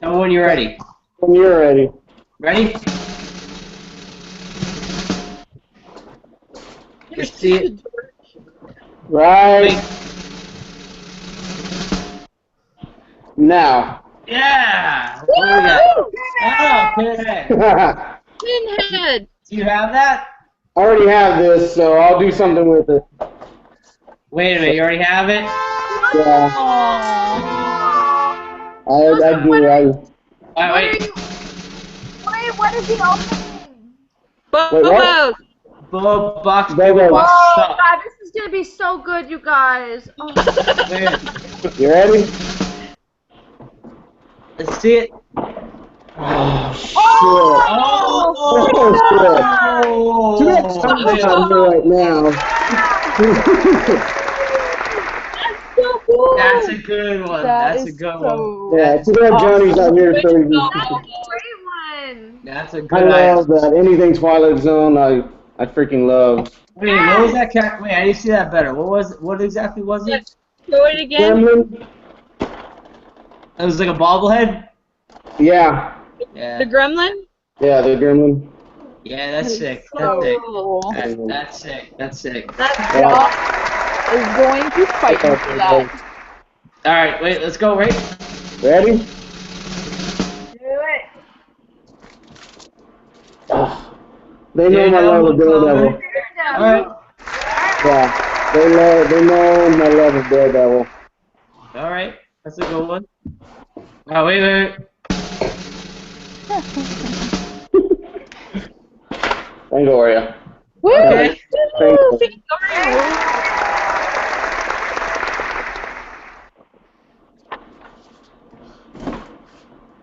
A: Tell me when you're ready.
J: When you're ready.
A: Ready? Let's see it.
J: Right. Now.
A: Yeah. What do we got? Oh, Pinhead.
L: Pinhead.
A: Do you have that?
J: I already have this, so I'll do something with it.
A: Wait a minute. You already have it?
J: Yeah. I do.
A: All right, wait.
E: Wait, what is the opening?
L: Bobos.
A: Bobo box.
J: Bobo.
E: Oh,
A: Stop.
E: God, this is going to be so good, you guys. Oh.
J: You ready?
A: Let's see it.
J: Oh, shit.
A: Oh,
J: Too much time out here right now.
A: That's a good one. That's a good one.
J: Yeah, too bad Johnny's not here, so he
E: That's a great one.
A: That's a
J: I
A: good
J: love that. Anything Twilight Zone, I freaking love.
A: Wait, what was that cat? Wait, I need to see that better. What exactly was it?
L: Show it again.
J: Gremlin?
A: It was like a bobblehead?
J: Yeah.
A: Yeah.
L: The Gremlin?
J: Yeah, the Gremlin.
A: Yeah, that's sick.
K: So
A: That's sick.
K: cool.
A: That's sick. That's sick.
K: Josh is going to fight me for that.
A: Alright, wait, let's go, right?
J: Ready?
E: Do it.
J: They know my love of Daredevil.
A: Alright.
J: Yeah, they know my love of Daredevil.
A: Alright, that's a good one. Oh, wait.
J: Fangoria.
K: Woo!
A: Okay.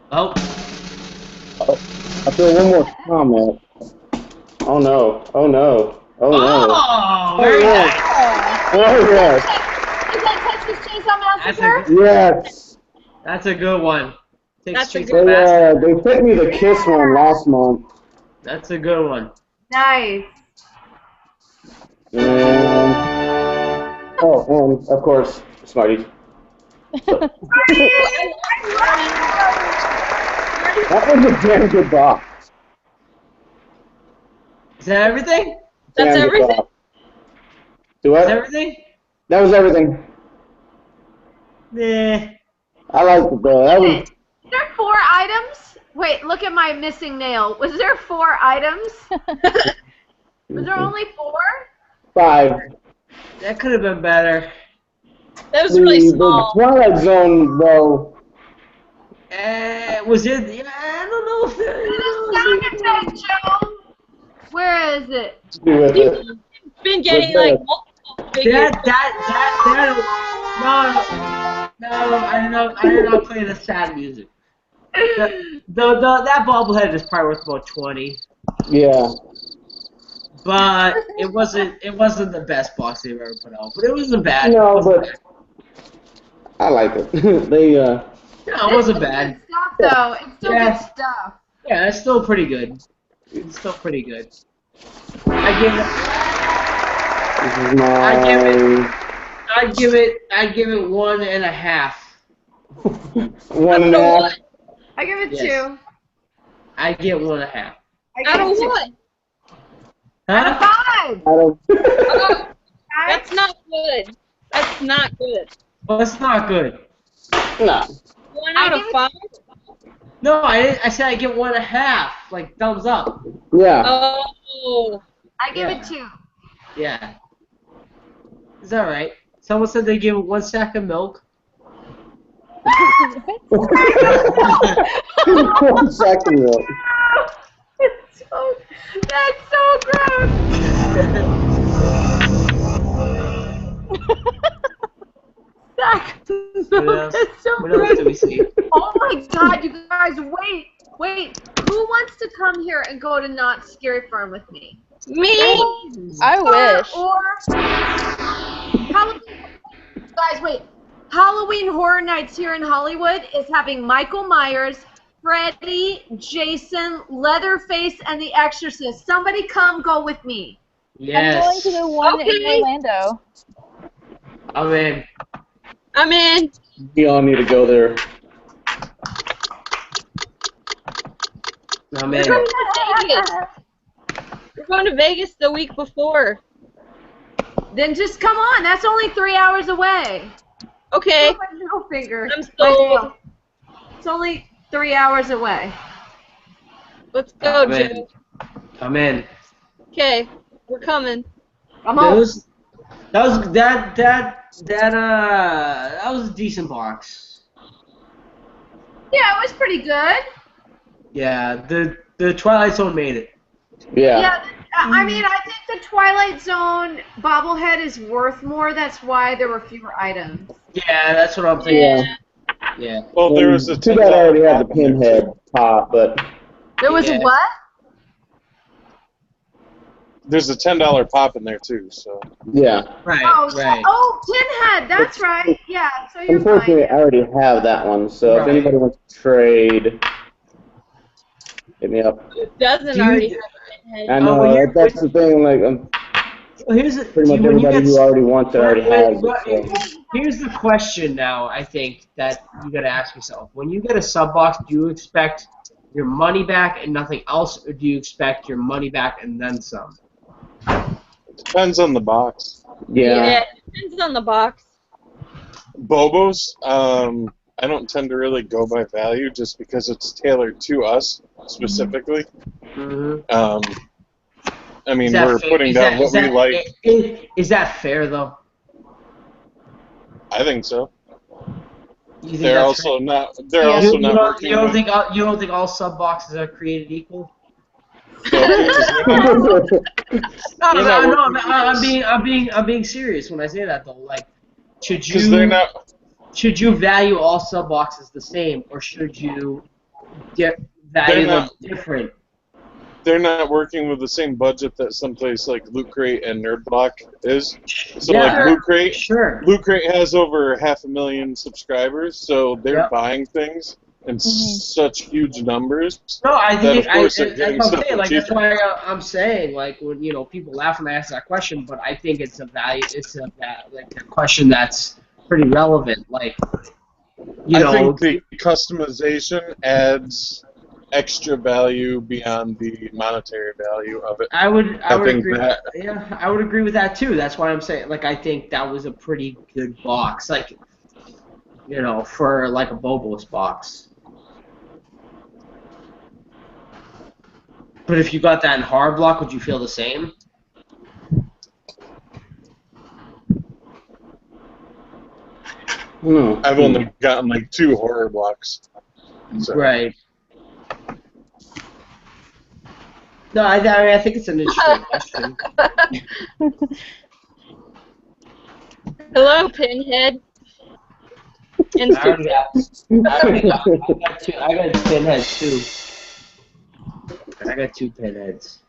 A: Oh.
J: I feel one more comment. Oh no. Oh no. Oh no.
A: Oh, very nice.
J: Oh yes.
E: Is that Texas Chainsaw Massacre?
J: Yes.
A: That's a good one.
L: That's a
A: good
J: They sent me the Kiss one last month.
A: That's a good one.
E: Nice.
J: And of course, Smarties. That was a damn good box.
A: Is that everything?
L: That's
J: Damn good
L: everything?
J: box. Do what?
A: Is that everything?
J: That was everything.
A: Nah.
J: I liked it though. That was.
E: Is there 4 items? Wait, look at my missing nail. Was there 4 items? Was there only 4?
J: 5.
A: That could have been better.
L: That was really small.
J: The Twilight Zone, though.
A: Was it? Yeah, I don't know if
E: Sound effect, Joe. Where is it?
J: Do with it.
L: It's been getting like multiple figures.
A: No, I did not play the sad music. That bobblehead is probably worth about 20.
J: Yeah.
A: But it wasn't the best box they've ever put out. But it wasn't bad.
J: No, but I like it.
A: No, it wasn't bad.
E: Stuff, though. It's still good stuff.
A: Yeah, it's still pretty good. It's still pretty good. I give it 1.5.
J: 1.5.
E: I give it
A: Yes.
E: 2.
A: I get 1.5.
L: Out of what?
E: Out of 5.
L: Oh, that's not good. That's not good.
A: Well, it's not good.
J: No.
L: 1 out of 5?
A: No, I said I get 1.5. Like, thumbs up.
J: Yeah.
L: Oh.
E: I give
A: Yeah.
E: it 2.
A: Yeah. Is that right? Someone said they give it 1 sack of milk.
J: 1 second milk.
E: That's so gross. That's so
A: What else do we see?
E: Oh my God, you guys, wait. Who wants to come here and go to Not Scary Farm with me?
L: Me?
K: I wish.
E: Or Halloween. Guys, wait. Halloween Horror Nights here in Hollywood is having Michael Myers, Freddy, Jason, Leatherface, and The Exorcist. Somebody come go with me.
A: Yes.
K: I'm going to the one in Orlando.
A: I'm in.
L: I'm in.
J: We all need to go there.
A: I'm
L: We're
A: in.
L: going to Vegas. We're going to Vegas the week before.
E: Then just come on. That's only 3 hours away.
L: Okay.
E: Oh, my middle finger.
L: I'm sold.
E: It's only 3 hours away.
L: Let's go,
A: I'm in.
L: Joe.
A: I'm in.
L: Okay, we're coming.
E: I'm home.
A: That was a decent box.
E: Yeah, it was pretty good.
A: Yeah, the Twilight Zone made it.
J: Yeah.
E: I mean, I think the Twilight Zone bobblehead is worth more. That's why there were fewer items.
A: Yeah, that's what I'm thinking. Yeah.
C: Well, there was a
J: Too bad I already had the pinhead top, but
E: There was a what?
C: There's a $10 pop in there too. So
J: yeah.
A: Right.
E: Oh, Pinhead. That's right. Yeah. So you're
J: Unfortunately,
E: fine.
J: I already have that one. So if
A: Right.
J: anybody wants to trade, hit me up.
L: It doesn't
A: Do you-
L: already have a pinhead.
J: I know that's the thing. Like,
A: Here's
J: pretty much everybody who already wants it already has it. So.
A: Here's the question now, I think, that you got to ask yourself. When you get a sub box, do you expect your money back and nothing else, or do you expect your money back and then some?
C: depends on the box.
J: Yeah.
L: It depends on the box.
C: Bobos, I don't tend to really go by value just because it's tailored to us specifically.
A: Mm-hmm.
C: I mean, we're putting down what we like.
A: Is that fair, though?
C: I think so.
A: You think
C: They're
A: that's
C: also
A: fair?
C: not. They're also not working.
A: You don't think all sub boxes are created equal? I'm being serious when I say that, though. Like, should you value all sub boxes the same, or should you value them different?
C: They're not working with the same budget that someplace like Loot Crate and Nerd Block is. So
A: Yeah,
C: like Loot Crate,
A: sure.
C: Loot Crate has over 500,000 subscribers, so they're buying things in such huge numbers.
A: No, I think
C: that's what I'm saying.
A: like that's why I'm saying, like, when people laugh when I ask that question, but I think it's a question that's pretty relevant. Like,
C: I think the customization adds extra value beyond the monetary value of it.
A: I would agree.
C: That,
A: I would agree with that too. That's why I'm saying, like, I think that was a pretty good box, like, for like a Bobos box. But if you got that in hard block, would you feel the same?
C: I've only gotten like 2 horror blocks. So.
A: Right. No, I think it's an interesting question.
L: Hello, Pinhead. And
A: I got pinheads too. I got 2 pinheads.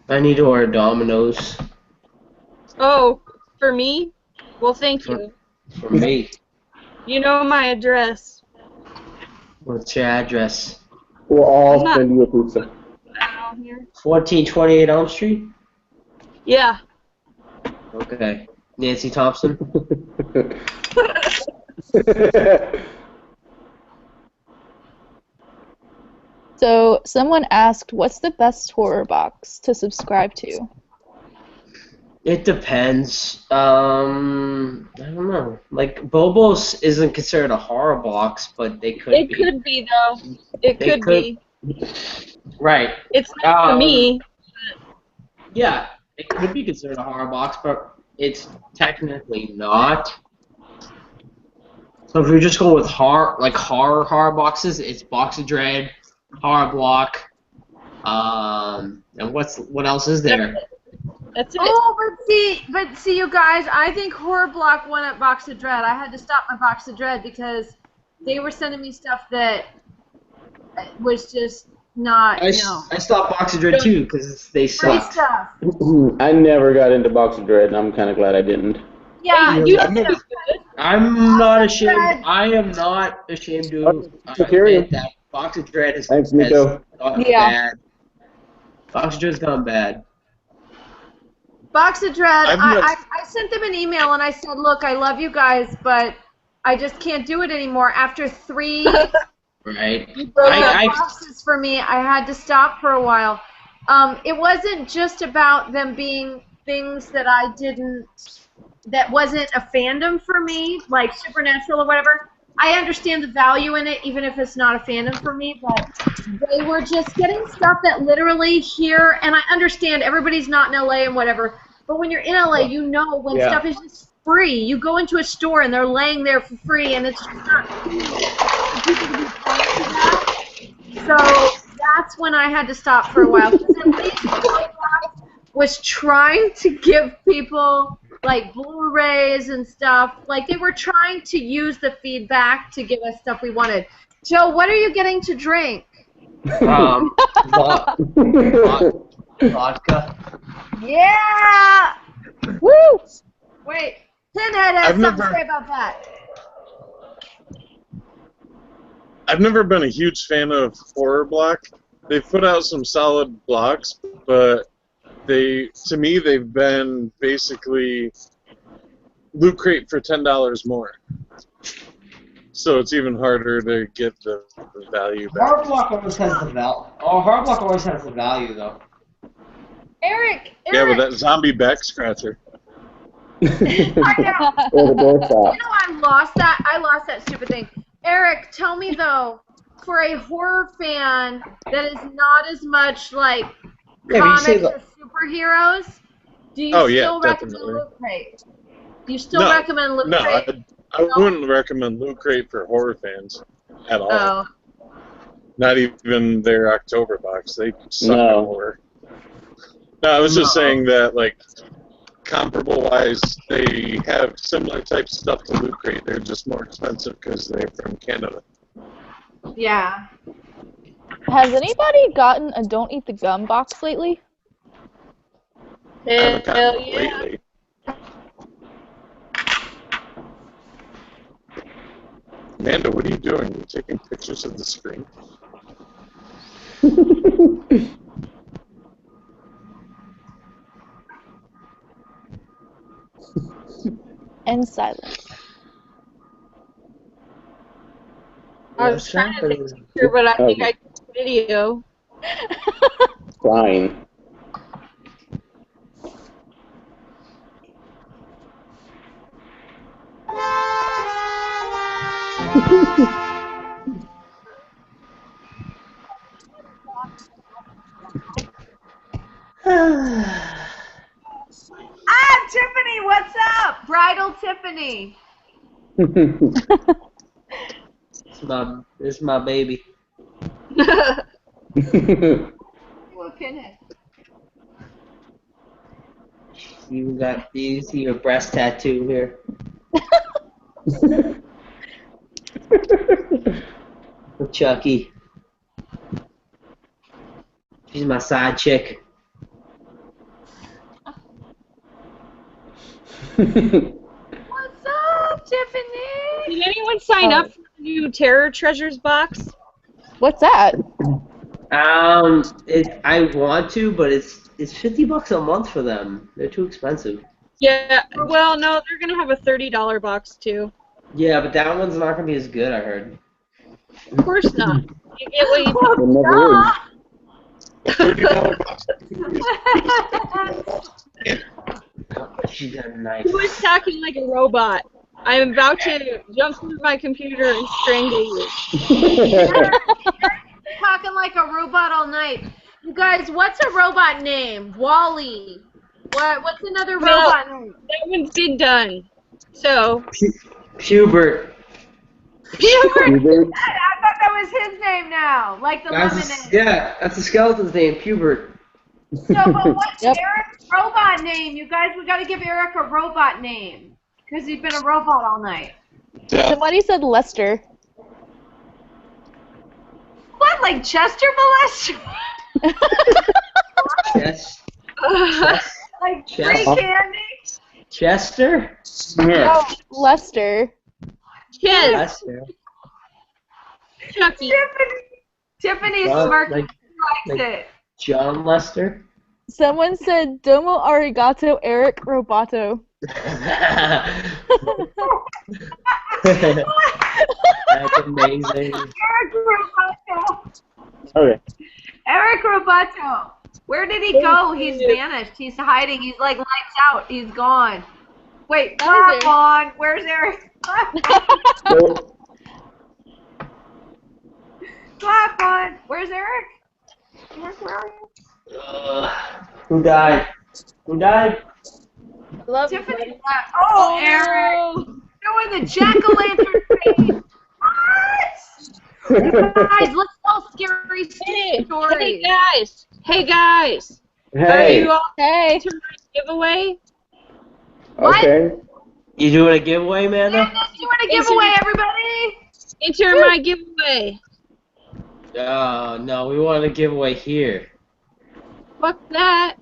A: I need to order Domino's.
L: Oh, for me? Well, thank you.
A: For me.
L: You know my address.
A: What's your address?
J: We'll all send you a pizza.
A: 1428 Elm Street?
L: Yeah.
A: Okay. Nancy Thompson?
K: So someone asked, what's the best horror box to subscribe to?
A: It depends. I don't know. Like Bobos isn't considered a horror box, but they could
L: It
A: be.
L: could be though. It
A: They
L: could be.
A: Right.
L: It's not for me.
A: Yeah, it could be considered a horror box, but it's technically not. So if you're just going with horror boxes, it's Box of Dread, Horror Block, and what else is there?
L: That's it.
E: Oh, but see, you guys, I think Horror Block won at Box of Dread. I had to stop my Box of Dread because they were sending me stuff that was just not,
A: I stopped Box of Dread too because they
E: free
A: suck.
E: stuff.
J: I never got into Box of Dread, and I'm kind of glad I didn't.
E: Yeah,
A: I'm not ashamed. I am not ashamed to admit that Box of Dread has gone bad. Box of Dread's gone bad.
E: Box of Dread, I sent them an email and I said, look, I love you guys, but I just can't do it anymore. After 3
A: right.
E: boxes for me, I had to stop for a while. It wasn't just about them being things that that wasn't a fandom for me, like Supernatural or whatever. I understand the value in it, even if it's not a fandom for me, but they were just getting stuff that literally here, and I understand everybody's not in LA and whatever, but when you're in LA, you know when stuff is just free. You go into a store and they're laying there for free, and it's just not free for people to be paying for that. So that's when I had to stop for a while, because at least Xbox was trying to give people like Blu-rays and stuff. Like, they were trying to use the feedback to give us stuff we wanted. Joe, what are you getting to drink?
A: Vodka.
E: Yeah!
K: Woo!
E: Wait, Pinhead has something to say about that.
C: I've never been a huge fan of Horror Block. They've put out some solid blocks, but to me, they've been basically Loot Crate for $10 more. So it's even harder to get the value back.
A: Horror Block always has the value. Oh, Horror Block always has the value, though.
E: Eric!
C: Yeah, with that zombie back scratcher.
E: I know I lost that. I lost that stupid thing. Eric, tell me though, for a horror fan that is not as much like comics or superheroes, do you still recommend Loot Crate? Do you still recommend Loot Crate?
C: I wouldn't recommend Loot Crate for horror fans at all.
E: Oh.
C: Not even their October box. They suck at horror. No, I was just saying that, like, comparable-wise, they have similar type stuff to Loot Crate. They're just more expensive because they're from Canada.
E: Yeah.
K: Has anybody gotten a Don't Eat the Gum box lately?
L: Hell yeah.
C: Lately. Amanda, what are you doing? You're taking pictures of the screen?
K: And silence.
L: I was trying to take a picture, but I think I took a video.
J: Fine.
E: Tiffany, what's up? Bridal Tiffany.
A: This is my baby.
E: Look at it.
A: You see your breast tattoo here. With Chucky. She's my side chick.
E: What's up, Tiffany?
L: Did anyone sign up for the new Terror Treasures box?
K: What's that?
A: I want to, but it's $50 a month for them. They're too expensive.
L: Yeah, well, no, they're gonna have a $30 box too.
A: Yeah, but that one's not gonna be as good, I heard.
L: Of course not. You get what you
J: It never is.
A: She's got a knife.
L: Who is talking like a robot? I am about to jump through my computer and strangle you.
E: Talking like a robot all night. You guys, what's a robot name? Wally. What's another robot name?
L: That one's been done. So.
A: Pubert.
E: Pubert. I thought that was his name now, like the lemonade.
A: Yeah, that's the skeleton's name, Pubert.
E: So, but what's Eric's robot name? You guys, we got to give Eric a robot name because he's been a robot all night.
K: Somebody said Lester.
E: What, like Chester Molester?
A: Chess.
E: Like free candy?
A: Chester?
K: No, Lester.
L: Yes.
A: Lester.
L: Chucky.
E: Tiffany's
A: Well,
E: smirking. Likes
A: like
E: it.
A: John Lester?
K: Someone said Domo Arigato Eric Roboto.
A: That's amazing.
E: Eric Roboto.
J: Okay.
E: Eric Roboto. Where did he go? He's vanished. He's hiding. He's like lights out. He's gone. Wait, clap on. Where's Eric? Clap on. Where's Eric? Eric, where are you?
A: Who died? Who died?
K: Love
E: Tiffany. Oh, Eric. Doing the jack-o'-lantern face. What? You guys, let's tell scary stories.
L: Hey guys.
J: Hey.
L: Are you all to my giveaway?
J: Okay.
A: You doing a giveaway, Amanda?
E: Yeah, let's do a giveaway, everybody.
L: Enter my giveaway.
A: Oh, no, we want a giveaway here.
L: Fuck that.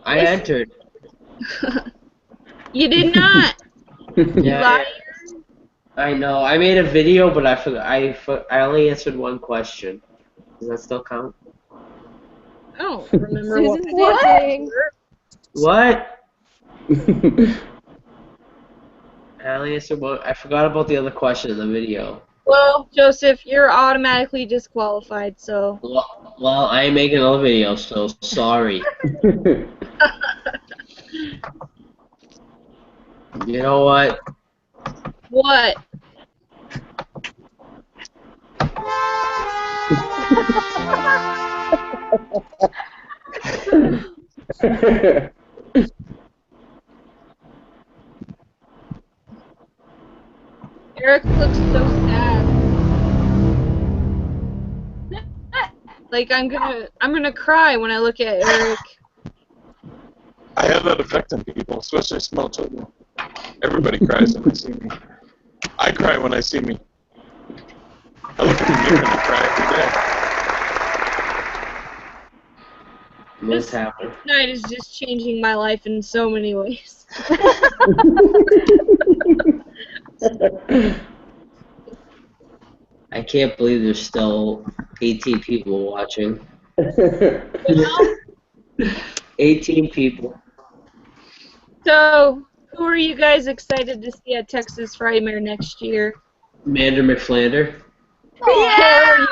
A: I entered.
L: You did not.
A: Yeah,
L: Liar.
A: I know. I made a video, but I forgot. I only answered one question. Does that still count?
L: I don't remember
K: Susan's
L: what.
K: dancing.
A: What? I only answered one. I forgot about the other question in the video.
L: Well, Joseph, you're automatically disqualified, so.
A: Well, I ain't making another video, so sorry. You know what?
L: What? Eric looks so sad. Like I'm gonna cry when I look at Eric.
C: I have that effect on people, especially small children. Everybody cries when they see me. I cry when I see me. I look at the mirror and I cry every day.
A: What's happened?
L: This night is just changing my life in so many ways.
A: I can't believe there's still 18 people watching. 18 people.
L: So, who are you guys excited to see at Texas Frightmare next year?
A: Mander McFlander.
L: Yeah!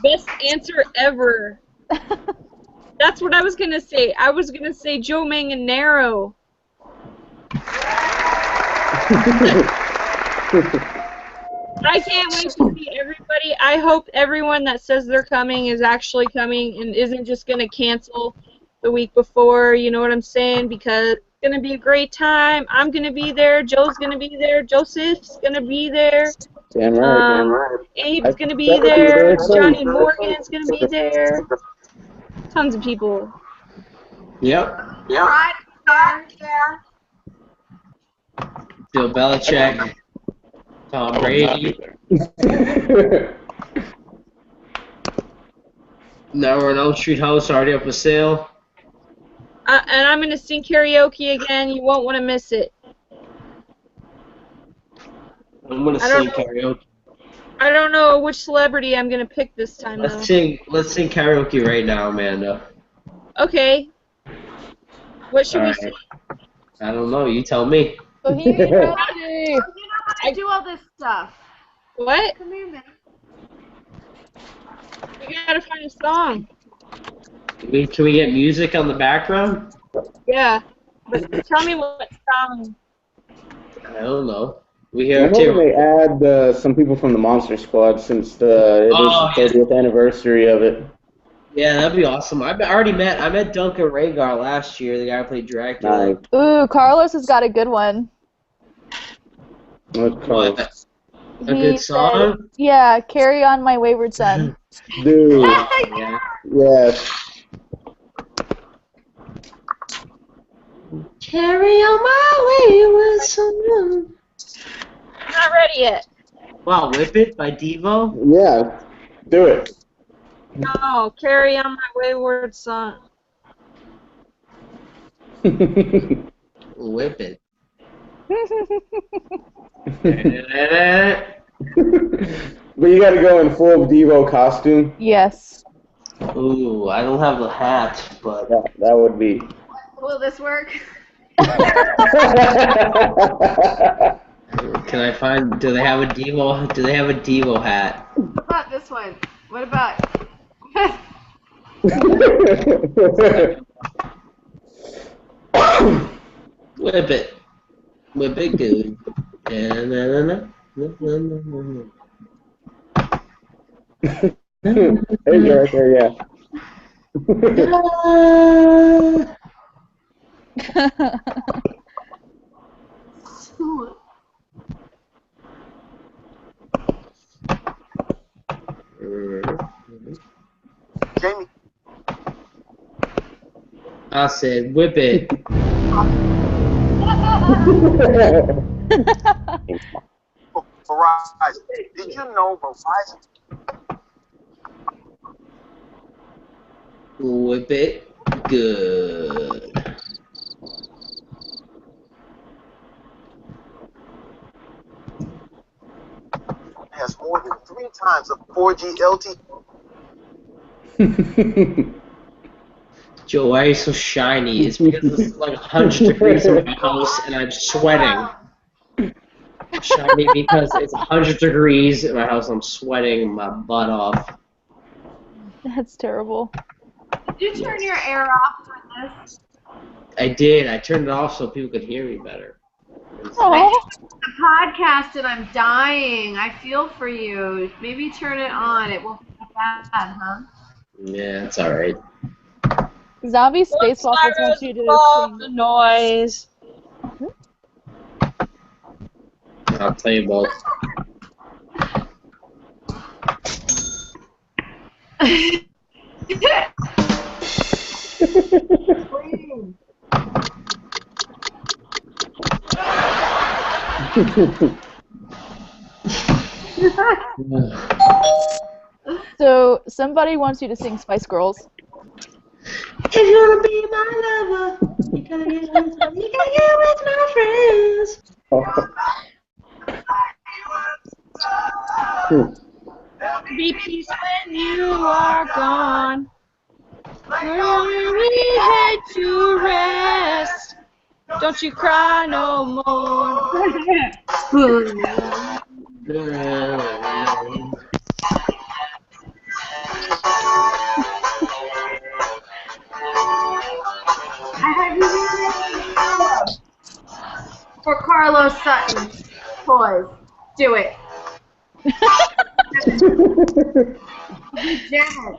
L: Best answer ever. That's what I was gonna say. I was gonna say Joe Manganaro. I can't wait to see everybody. I hope everyone that says they're coming is actually coming and isn't just gonna cancel the week before. You know what I'm saying? Because it's gonna be a great time. I'm gonna be there. Joe's gonna be there. Joseph's gonna be there.
J: Damn right, damn right.
L: Abe's gonna be there. Johnny Morgan's gonna be there. Tons of people.
A: Yep.
E: Right there.
A: Bill Belichick. Tom Brady. Now we're on Elm Street House, already up for sale.
L: And I'm gonna sing karaoke again. You won't want to miss it.
A: I'm gonna sing karaoke.
L: I don't know which celebrity I'm gonna pick this time though.
A: Let's sing karaoke right now, Amanda.
L: Okay. What should we sing?
A: I don't know. You tell me.
K: Bohemian
E: You
K: Rhapsody.
E: know how to do all this stuff.
L: What?
E: Come here, man.
L: We gotta find a song.
A: Can we get music on the background?
L: Yeah. But tell me what song.
A: I don't know. We
J: I'm
A: hear
J: hoping
A: too.
J: they add some people from the Monster Squad since it is the 30th anniversary of it.
A: Yeah, that'd be awesome. I met Duncan Rhaegar last year, the guy who played Dracula.
J: Nice.
K: Ooh, Carlos has got a good one.
J: What's called?
A: A good song?
K: Said, yeah, Carry On My Wayward Son.
J: Dude.
A: Yeah.
J: Yes.
A: Carry on my wayward son.
L: Not ready yet.
A: Wow, Whip It by Devo?
J: Yeah. Do it.
L: No, Carry On My Wayward Son.
A: Whip It.
J: But you gotta go in full Devo costume.
K: Yes.
A: Ooh, I don't have the hat, but
J: that would be.
E: Will this work?
A: can I find? Do they have a Devo hat?
E: What about this one? What about?
A: Whip it good.
J: There you go, right there, yeah.
M: Jamie.
A: I said, whip it.
M: Verizon. Did you know Verizon?
A: Whip it good.
M: Has more than 3 times the 4G LTE.
A: Joe, why are you so shiny? It's because it's like 100 degrees in my house and I'm sweating. I'm shiny because it's 100 degrees in my house and I'm sweating my butt off.
K: That's terrible.
E: Did you turn your air off for this?
A: I did. I turned it off so people could hear me better.
E: I did a podcast and I'm dying. I feel for you. Maybe turn it on. It won't be bad, huh?
A: Yeah, it's alright.
K: Zombie Space Waffles wants you to
L: Stop the noise.
A: I'll tell you both.
K: So somebody wants you to sing Spice Girls.
A: If you wanna be my lover, you gotta get with my friends.
L: Be peace when you are gone. When we head to rest, don't you cry no more.
E: For Carlos Sutton toys. Do it. Janet.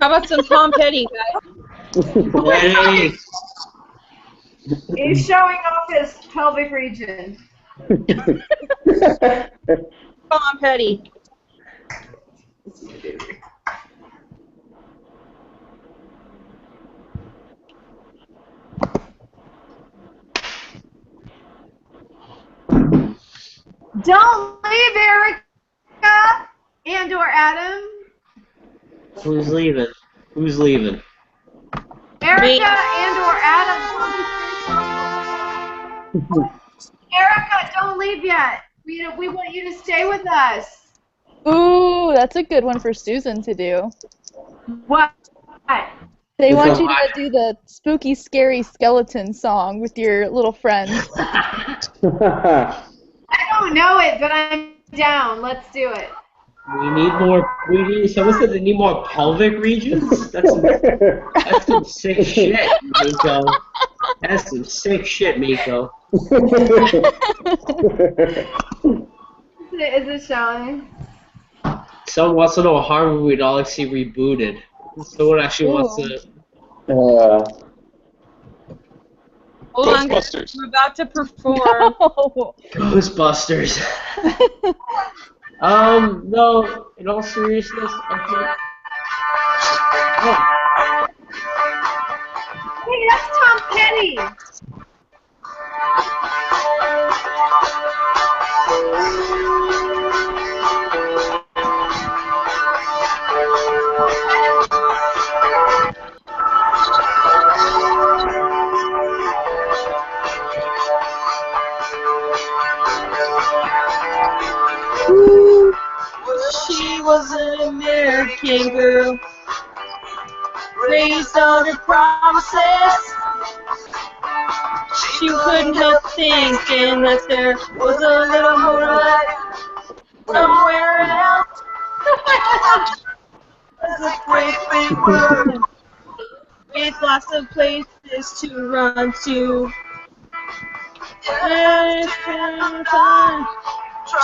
L: How about some Tom Petty, guys?
A: Hey.
E: He's showing off his pelvic region.
L: Tom Petty.
E: Don't leave, Erica and or Adam.
A: Who's leaving? Who's leaving?
E: Erica and or Adam. Erica, don't leave yet. We want you to stay with us.
K: Ooh, that's a good one for Susan to do.
E: What?
K: They want you to do the spooky, scary skeleton song with your little friends.
E: I don't know it, but I'm down. Let's do it.
A: We need more. Someone said they need more pelvic regions. That's some sick shit, Miko. That's some sick shit, Miko.
E: Is it showing?
A: Someone wants to know a horror movie we'd all like to see rebooted. Someone actually wants to.
L: Hold on,
C: Ghostbusters.
L: I'm about to perform.
K: No.
A: Ghostbusters. No. In all seriousness, I think.
E: Hey, that's Tom Petty.
L: She was an American girl, raised on her promises. She couldn't help thinking that there was a little more life somewhere else. There's a great big world with lots of places to run to. It's fun.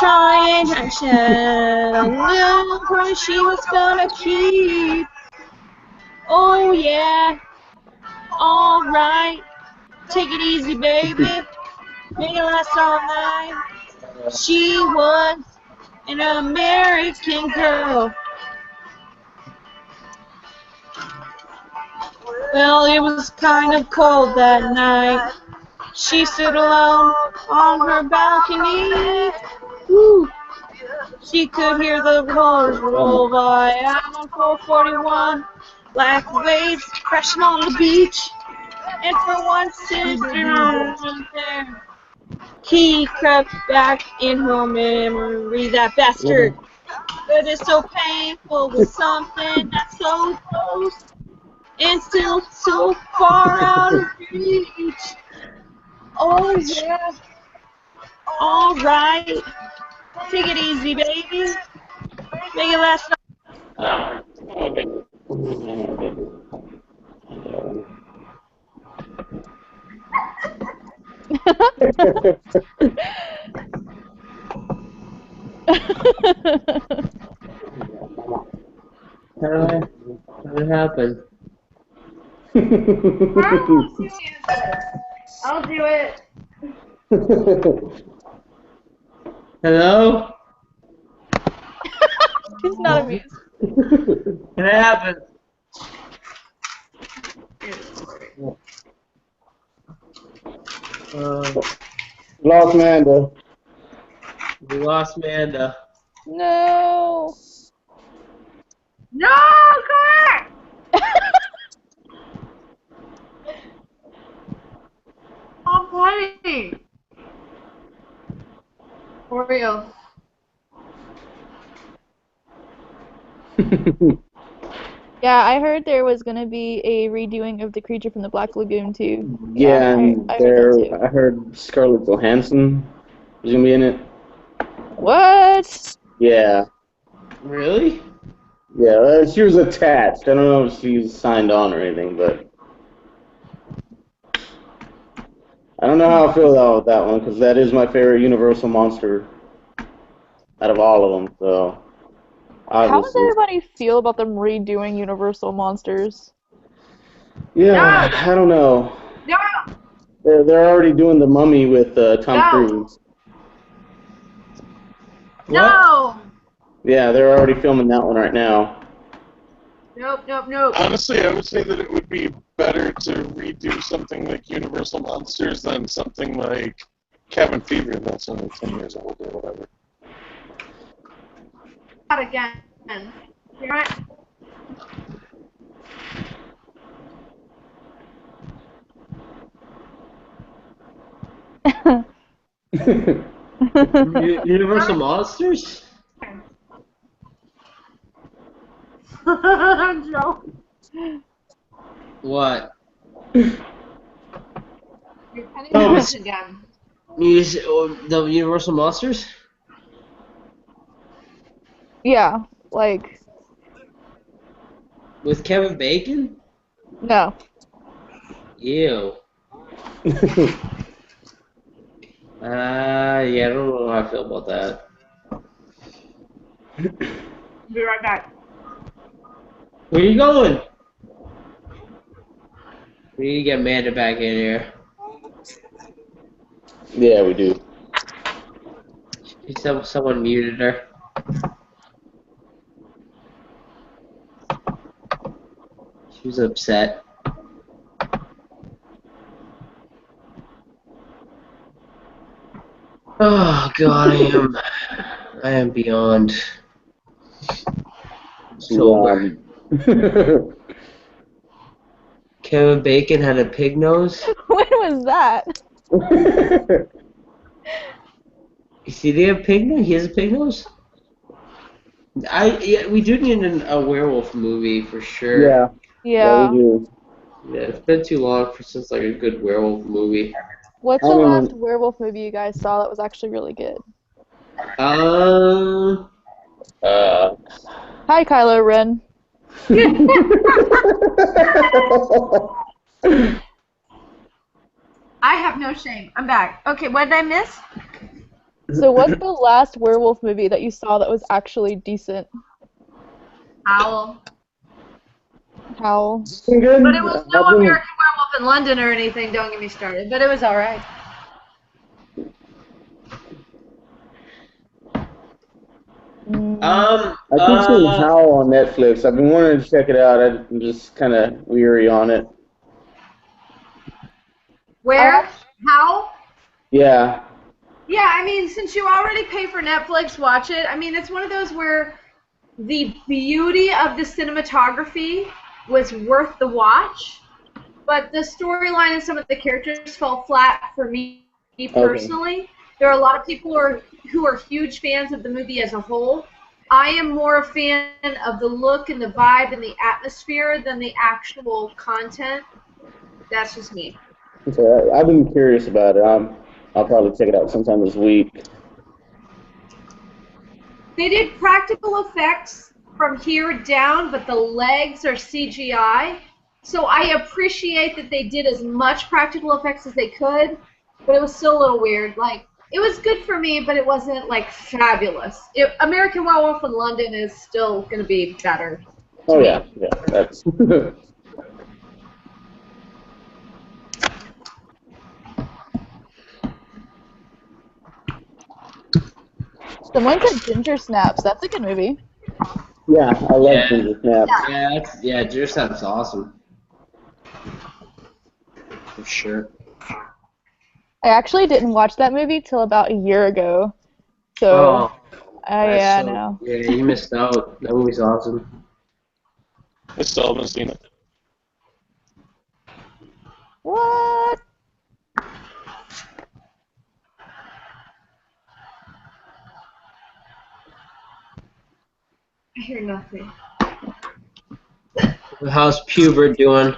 L: Trying and shed a little price she was gonna keep. Oh yeah, alright. Take it easy, baby. Make it last all night. She was an American girl. Well, it was kind of cold that night. She stood alone on her balcony. Woo. She could hear the roars roll by out on 441. Black waves crashing on the beach. And for once it wasn't there. He crept back in her memory, that bastard. But it's so painful with something that's so close and still so far out of reach. Oh yeah. Alright. Take it easy, baby. Make it last.
A: How did it happen?
E: I'll do it.
A: Hello?
K: He's not amused.
A: Can it happen?
J: Lost Manda.
A: We lost Manda.
K: No.
E: No, correct. Tom Petty. For real.
K: Yeah, I heard there was gonna be a redoing of The Creature from the Black Lagoon too.
J: Yeah, and
K: I heard that too.
J: I heard Scarlett Johansson was gonna be in it.
K: What?
J: Yeah.
A: Really?
J: Yeah, she was attached. I don't know if she's signed on or anything, but I don't know how I feel about that one because that is my favorite Universal monster out of all of them. So
K: How does
J: obviously,
K: everybody feel about them redoing Universal monsters?
J: yeah, I don't know.
E: No.
J: They're already doing the Mummy with Tom
E: No.
J: Cruise.
E: No.
J: Yeah, they're already filming that one right now.
E: Nope, nope, nope.
C: Honestly, I would say that it would be better to redo something like Universal Monsters than something like Cabin Fever that's only 10 years old or whatever.
E: Not again. You're right.
A: Universal Monsters?
E: Joe.
A: What?
E: You're Pennywise again.
A: The Universal Monsters?
K: Yeah, like
A: With Kevin Bacon?
K: no.
A: Ew. Yeah, I don't know how I feel about that.
E: Be right back.
A: Where you going? We need to get Amanda back in here.
J: Yeah, we do.
A: Someone muted her. She was upset. Oh God, I am beyond sober. Kevin Bacon had a pig nose.
K: When was that?
A: You see, they have pig nose. He has a pig nose. Yeah, we do need a werewolf movie for sure.
J: Yeah.
K: Yeah.
J: we do.
A: Yeah, it's been too long since like a good werewolf movie.
K: What's the last werewolf movie you guys saw that was actually really good? Hi, Kylo Ren.
E: I have no shame. I'm back. Okay, what did I miss?
K: So what's the last werewolf movie that you saw that was actually decent?
E: Howl.
K: Howl.
E: But it was no American Werewolf in London or anything, don't get me started. But it was alright.
J: I keep seeing Howl on Netflix. I've been wanting to check it out. I'm just kind of weary on it.
E: Where? How?
J: Yeah.
E: Yeah, I mean, since you already pay for Netflix, watch it. I mean, it's one of those where the beauty of the cinematography was worth the watch, but the storyline and some of the characters fell flat for me personally. Okay. There are a lot of people who are huge fans of the movie as a whole. I am more a fan of the look and the vibe and the atmosphere than the actual content. That's just me.
J: Okay, I've been curious about it. I'll probably check it out sometime this week.
E: They did practical effects from here down, but the legs are CGI. So I appreciate that they did as much practical effects as they could, but it was still a little weird. Like, it was good for me, but it wasn't, like, fabulous. American Werewolf in London is still going to be better.
J: Oh, yeah. Yeah, that's...
K: Someone said Ginger Snaps. That's a good movie.
J: Yeah, I love Ginger Snaps.
A: Yeah, Ginger Snaps is awesome. For sure.
K: I actually didn't watch that movie till about a year ago. So, yeah, I know.
A: Yeah, you missed out. That movie's awesome.
C: I still haven't seen it.
K: What?
E: I hear nothing.
A: How's Pubert doing?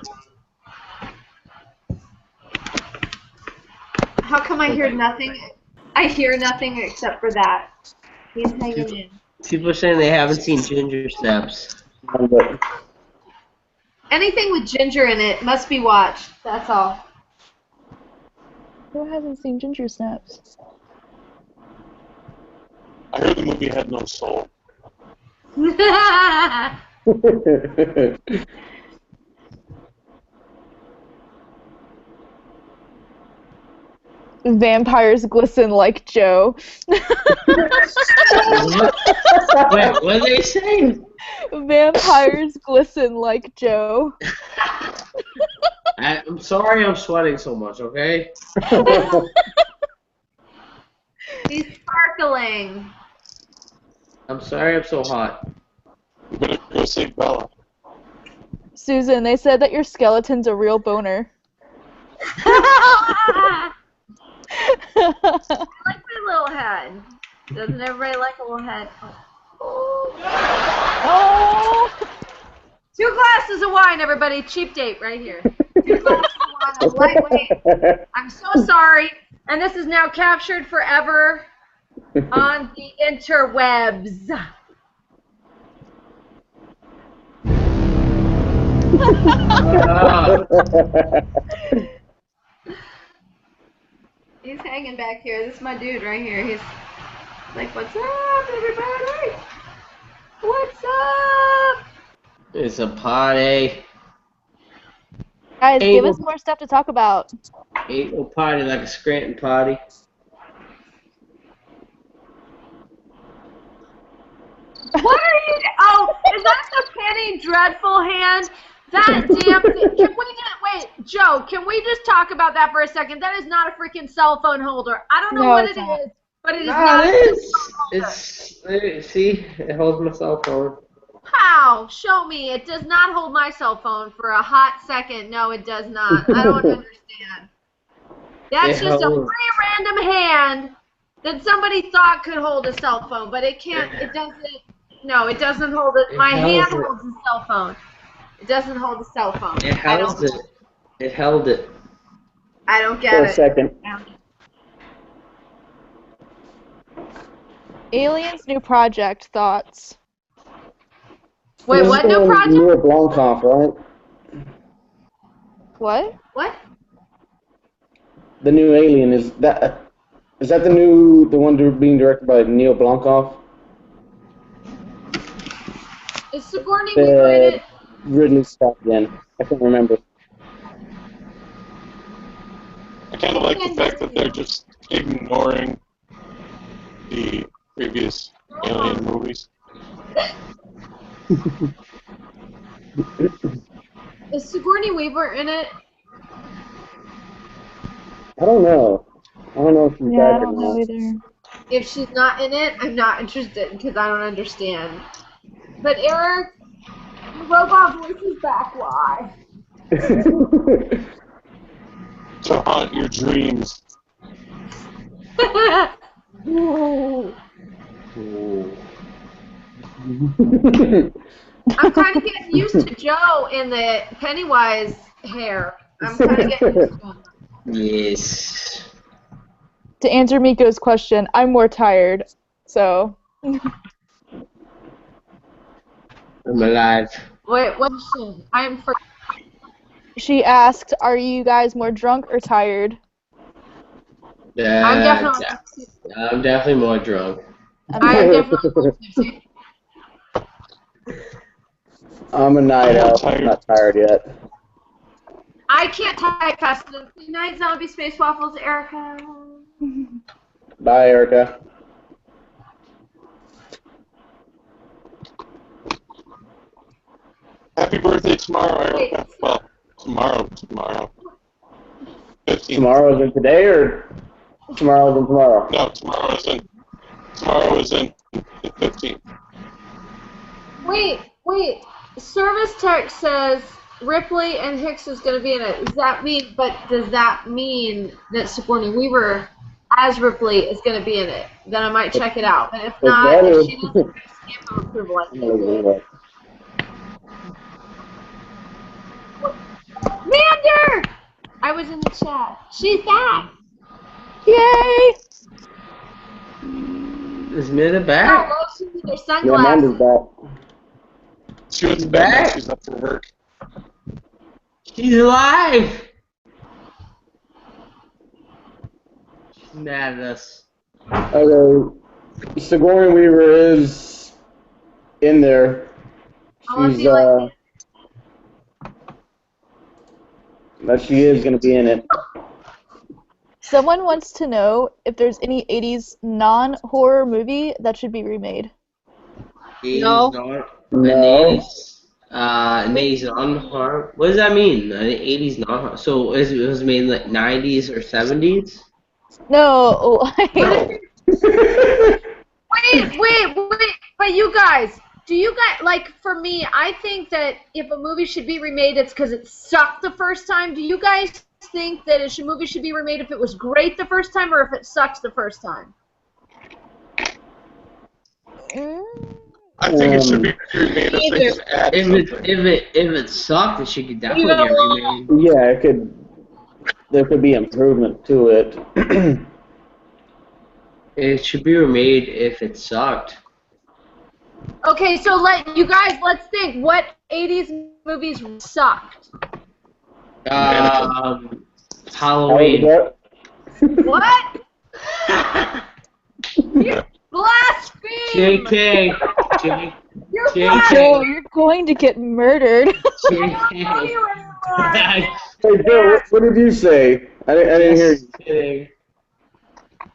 E: How come I hear nothing? I hear nothing except for that. He's hanging in.
A: People are saying they haven't seen Ginger Snaps.
E: Anything with ginger in it must be watched. That's all.
K: Who hasn't seen Ginger Snaps?
C: I heard the movie had no soul.
K: Vampires glisten like Joe.
A: Wait, what did they say?
K: Vampires glisten like Joe.
A: I'm sorry I'm sweating so much, okay?
E: He's sparkling.
A: I'm sorry I'm so hot.
C: You better go save Bella.
K: Susan, they said that your skeleton's a real boner.
E: I like little head? Doesn't everybody like a little head?
K: Oh!
E: 2 glasses of wine, everybody. Cheap date right here. 2 glasses of wine. I'm lightweight. I'm so sorry. And this is now captured forever on the interwebs. He's hanging back here. This is my dude right here. He's like, what's up, everybody? What's up?
A: It's a party.
K: Guys, give us more stuff to talk about.
A: Ain't no party like a Scranton party.
E: What are you? Oh, is that the Penny Dreadful hand? That damn thing. Can we just wait, Joe? Can we just talk about that for a second? That is not a freaking cell phone holder. I don't know what it is, but it is not a cell phone holder.
A: See, it holds my cell phone.
E: How? Show me. It does not hold my cell phone for a hot second. No, it does not. I don't understand. That's just a free random hand that somebody thought could hold a cell phone, but it can't. It doesn't. No, it doesn't hold it. My hand holds a cell phone. It doesn't hold a cell phone.
A: It held it. It held it.
E: I don't get
J: For
E: it.
J: a second.
K: Aliens new project thoughts.
E: Wait, what new project?
J: Neil Blomkamp, right?
K: What?
E: What?
J: The new Alien is that the one being directed by Neil Blomkamp?
E: Is Sigourney Weaver in it?
J: Ridley Scott again. I can't remember.
C: I kind of like the fact that they're just ignoring the previous Alien movies.
E: Is Sigourney Weaver in it?
J: I don't know. I don't know if she's back or not.
K: Either.
E: If she's not in it, I'm not interested because I don't understand. But Eric, the robot voice is back. Why?
C: To haunt your dreams.
E: Ooh. I'm kind of getting used to Joe in the Pennywise hair. I'm kind of getting used to him.
A: Yes.
K: To answer Miko's question, I'm more tired, so.
A: I'm alive.
E: Wait, what's she? I'm for.
K: She asked, "Are you guys more drunk or tired?"
E: I'm
A: definitely more drunk.
E: I'm definitely.
J: I'm a night out. I'm not tired yet.
E: I can't type fast enough. Good night, zombie space waffles, Erica.
J: Bye, Erica.
C: Happy birthday tomorrow, Erica. Well, tomorrow. 15th.
J: Tomorrow isn't today, or tomorrow isn't tomorrow?
C: No, tomorrow isn't the 15th.
E: Wait. Service tech says Ripley and Hicks is going to be in it. Does that mean that Sigourney Weaver as Ripley is going to be in it? Then I might check it out. And if not, if she doesn't get stamp of approval, I can't. Mander! I was in the chat. She's back.
K: Yay!
A: Is Minna back?
E: Oh, she's in her
J: Yeah,
E: sunglasses.
J: Amanda's back.
C: She went to bed now. She's up for work.
A: She's alive! She's mad at us.
J: Okay, Sigourney Weaver is in there. She's that she is gonna be in it.
K: Someone wants to know if there's any 80s non-horror movie that should be remade.
A: 80s
K: No.
J: No.
A: 80s non-horror? What does that mean? 80s non-horror? So it was made in like 90s or 70s?
K: No.
E: Wait, but you guys, do you guys, like, for me, I think that if a movie should be remade, it's because it sucked the first time. Do you guys think that movie should be remade if it was great the first time or if it sucks the first time?
C: I think it should be remade if they can add
A: If it sucked, it should definitely get remade.
J: Yeah, there could be improvement to it.
A: It should be remade if it sucked.
E: Okay, so let's think. What 80s movies sucked?
A: Halloween.
E: What? You blaspheme!
A: JK.
K: Joe, you're going to get murdered.
J: Hey, Joe, what did you say? I didn't hear you.
A: Kidding.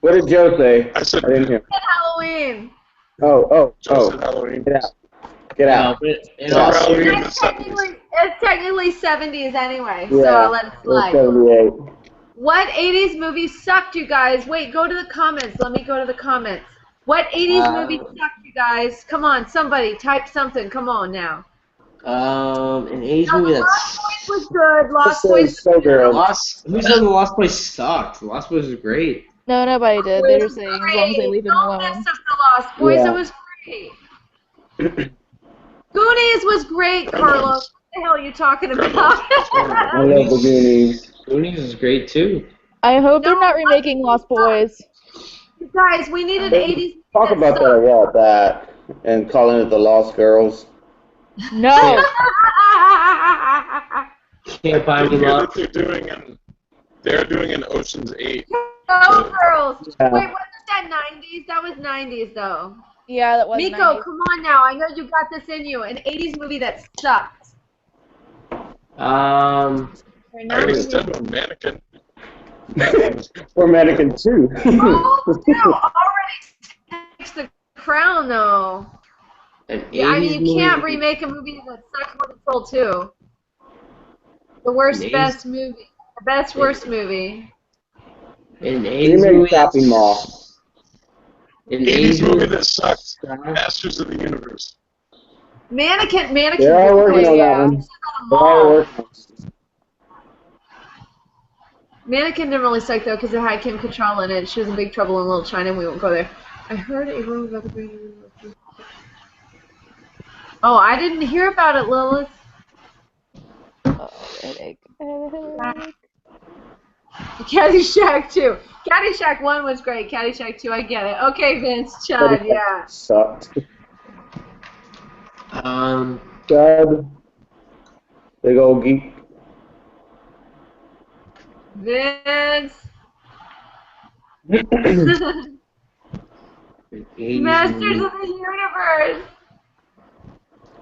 J: What did Joe say?
C: I said
J: I didn't hear.
E: Halloween.
J: Oh.
C: Halloween.
J: Get out.
E: It's technically 70s anyway, so
J: Yeah,
E: I'll let it slide.
J: 78.
E: What 80s movie sucked, you guys? Wait, go to the comments. Let me go to the comments. What 80s movie sucked, you guys? Come on, somebody, type something. Come on now.
A: An 80s movie
E: Lost
A: that's...
E: Boys was good. Lost Boys was good.
A: Who said the Lost Boys sucked? The Lost Boys was great.
K: No, nobody did. They were saying as long as they leave him alone.
E: Don't mess up the Lost Boys.
J: Yeah.
E: It was great. Goonies was great, Carlos. What the hell are you talking about?
J: I love the Goonies.
A: Goonies is great too.
K: I hope they're not remaking Lost Boys.
E: Guys, we need an 80s.
J: Talk about that a while back and calling it the Lost Girls.
K: No.
A: Can't buy me love.
C: They're doing an Ocean's 8.
E: Go girls.
J: Yeah.
E: Wait, wasn't that 90s? That was 90s though.
K: Yeah, that was
E: Miko,
K: 90s.
E: come on now. I know you got this in you. An 80s movie that sucked.
C: I already said one, Mannequin.
J: Or Mannequin 2.
E: Oh, no, already takes the crown though. Yeah, I mean, you can't remake a movie that sucked with Control 2. The worst, best movie. The best, worst movie.
A: An 80s movie
J: Shopping Mall.
A: An
C: 80s movie that sucked. Masters of the Universe.
E: Mannequin.
J: They're all working on that one. They're all working on it.
E: Mannequin didn't really suck though because it had Kim Cattrall in it. She was in Big Trouble in Little China. We won't go there. I heard a rumor about the Great. Oh, I didn't hear about it, Lilith. Caddyshack 2. Caddyshack 1 was great. Caddyshack 2, I get it. Okay, Vince, Chad, yeah.
J: Sucked.
A: Chad.
J: Big old geek.
E: Vince. Masters of the Universe.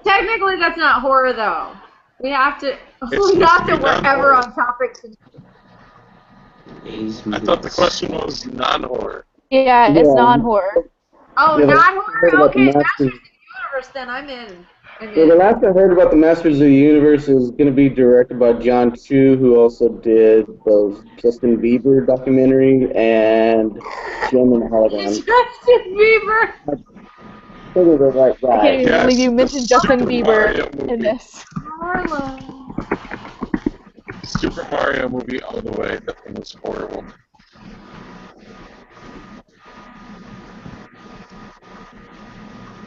E: Technically, that's not horror, though. We have to work ever on topics.
C: I thought the question was non-horror.
K: Yeah, it's non-horror.
E: Oh,
J: Yeah,
E: non-horror? Okay,
J: the
E: Masters of the Universe, then I'm in.
J: So the last I heard about the Masters of the Universe is going to be directed by John Chu, who also did those Justin Bieber documentary and Gem and the Hologram.
E: Justin Bieber!
J: I think they're right guy.
K: I can't even believe you mentioned Justin Bieber in this.
E: Carla.
C: Super Mario movie all the way. That thing was horrible.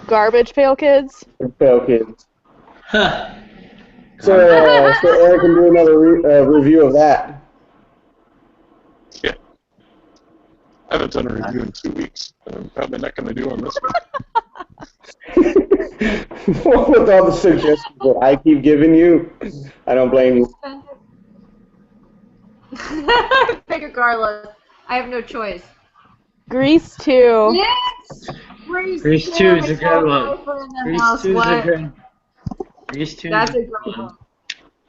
K: Garbage Pail Kids?
J: Pail Kids. So Eric can do another review of that.
C: Yeah. I haven't done a review in 2 weeks. I'm probably not going to do on this one.
J: With all the suggestions that I keep giving you, I don't blame you.
E: Pick a Carla. I have no choice.
K: Grease 2.
E: Yes!
A: Grease 2 is a good one. Grease 2 is a good. Grease 2.
E: That's a great one.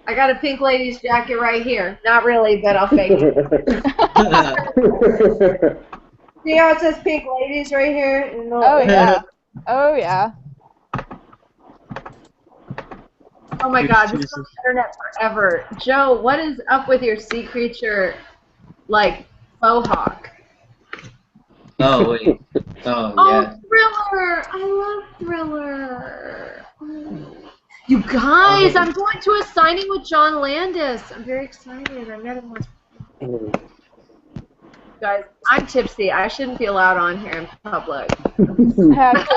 E: I got a Pink Ladies jacket right here. Not really, but I'll fake it. See how it says Pink Ladies right here?
K: Oh yeah. Oh yeah.
E: Oh my God, this is on the internet forever. Joe, what is up with your sea creature, like, faux hawk?
A: Oh, wait. Oh, yeah.
E: Oh, Thriller! I love Thriller. You guys, I'm going to a signing with John Landis. I'm very excited. I met him once. Guys, I'm tipsy. I shouldn't be allowed on here in public.
K: I'm like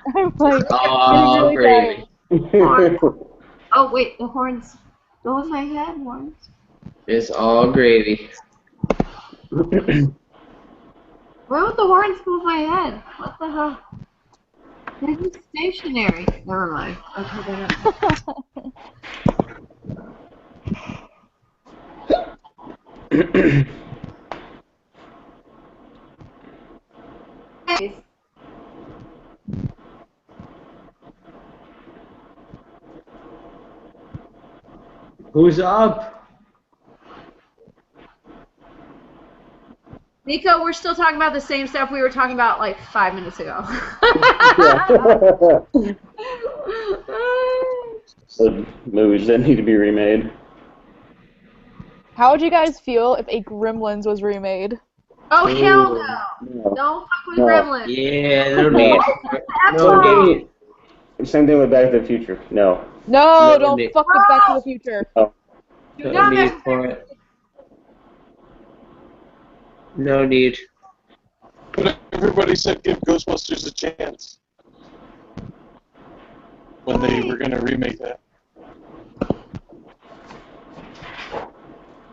K: getting
N: Oh,
K: really
N: gravy.
K: tired.
E: Oh wait, the horns go in my head. Horns.
N: It's all gravy.
E: Where would the horns go in my head? What the hell? They're just stationary. Never mind. Okay, they're not.
N: Who's up?
E: Nico, we're still talking about the same stuff we were talking about like 5 minutes ago.
J: The movies that need to be remade.
K: How would you guys feel if a Gremlins was remade?
E: Oh, hell no.
J: No.
E: Don't fuck with
J: No.
E: Gremlins.
N: Yeah, no need.
J: No need. Same thing with Back to the Future. No.
K: No,
N: No
K: don't
N: need.
K: fuck with Back to the Future.
J: Oh.
N: No need for it. No need.
C: But everybody said give Ghostbusters a chance when they were going to remake that.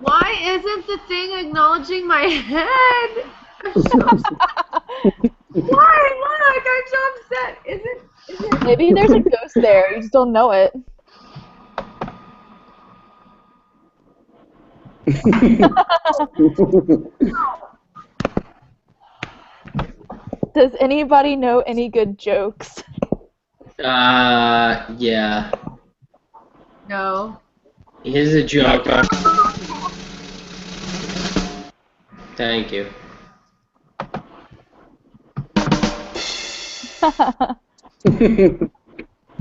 E: Why isn't the thing acknowledging my head? Why? Look, I'm so upset. Is it?
K: Maybe there's a ghost there. You just don't know it. Does anybody know any good jokes?
N: Yeah.
E: No.
N: Here's a joke. Thank you.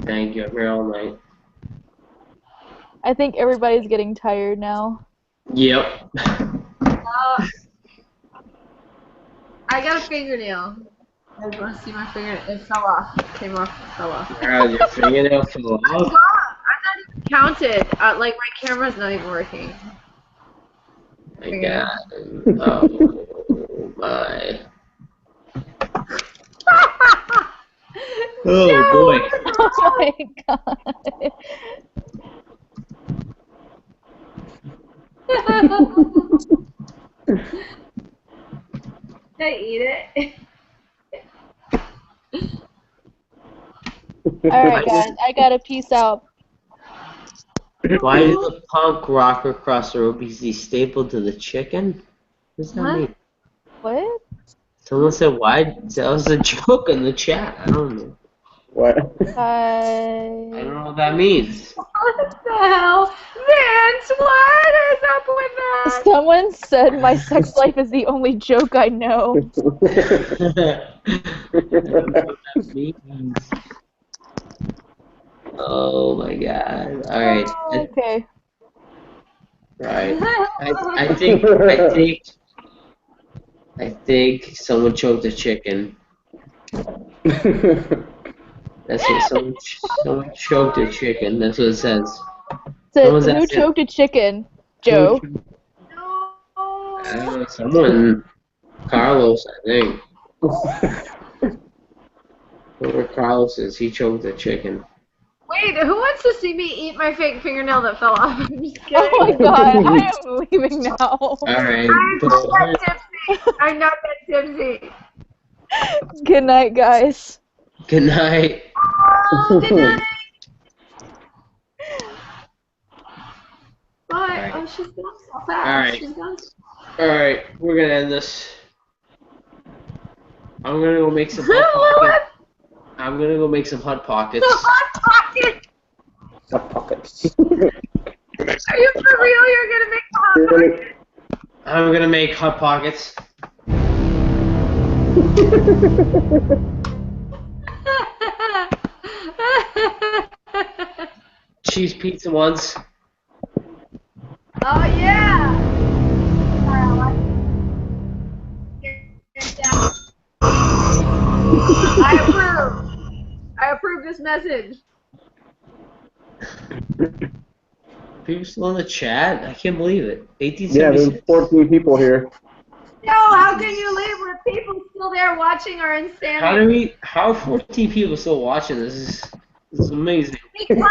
N: Thank you. I'm here all night.
K: I think everybody's getting tired now.
N: Yep.
E: I got a fingernail. I want to see my fingernail. It fell off. It came off. It fell off.
N: Your fingernail fell off.
E: I'm not even counted. Like, my camera's not even working.
N: My God. Oh, my. Oh, boy.
K: Oh my god.
E: Did I eat it?
K: Alright guys, I gotta peace out.
N: Why did the punk rocker cross the road? Because he's stapled to the chicken? What does that mean?
K: What?
N: Someone said why? That was a joke in the chat. I don't know.
J: What?
N: I don't know what that means.
E: What the hell? Vince, what is up with that?
K: Someone said my sex life is the only joke I know.
N: I don't know what that means. Oh my God! All right.
K: Okay.
N: Right. I think someone choked a chicken. That's what someone choked a chicken. That's what it says.
K: So who choked a chicken? Joe.
N: I don't know, someone. Carlos, I think. Whoever Carlos is, he choked a chicken.
E: Wait, who wants to see me eat my fake fingernail that fell off? I'm just kidding.
K: Oh my god, I am leaving now.
N: Alright.
E: I'm not that tipsy.
K: Good night, guys.
N: Good night.
E: Oh, good night. Bye.
N: Right.
E: Oh, she's gone so fast.
N: Alright.
E: She's gone.
N: Alright, we're gonna end this. I'm gonna go make some hot pockets. I'm gonna go make some hot pockets.
E: Hot pocket.
J: Hot pockets.
E: Are you for real? You're gonna make hot pocket?
N: I'm gonna make hot pockets. Cheese pizza ones.
E: Oh yeah. I approve. I approve this message.
N: People still in the chat? I can't believe it.
J: Yeah,
N: 1876.
J: there's 14 people here.
E: No, how can you leave with people still there watching our insanity?
N: How are 14 people still watching this? This is amazing.
E: Because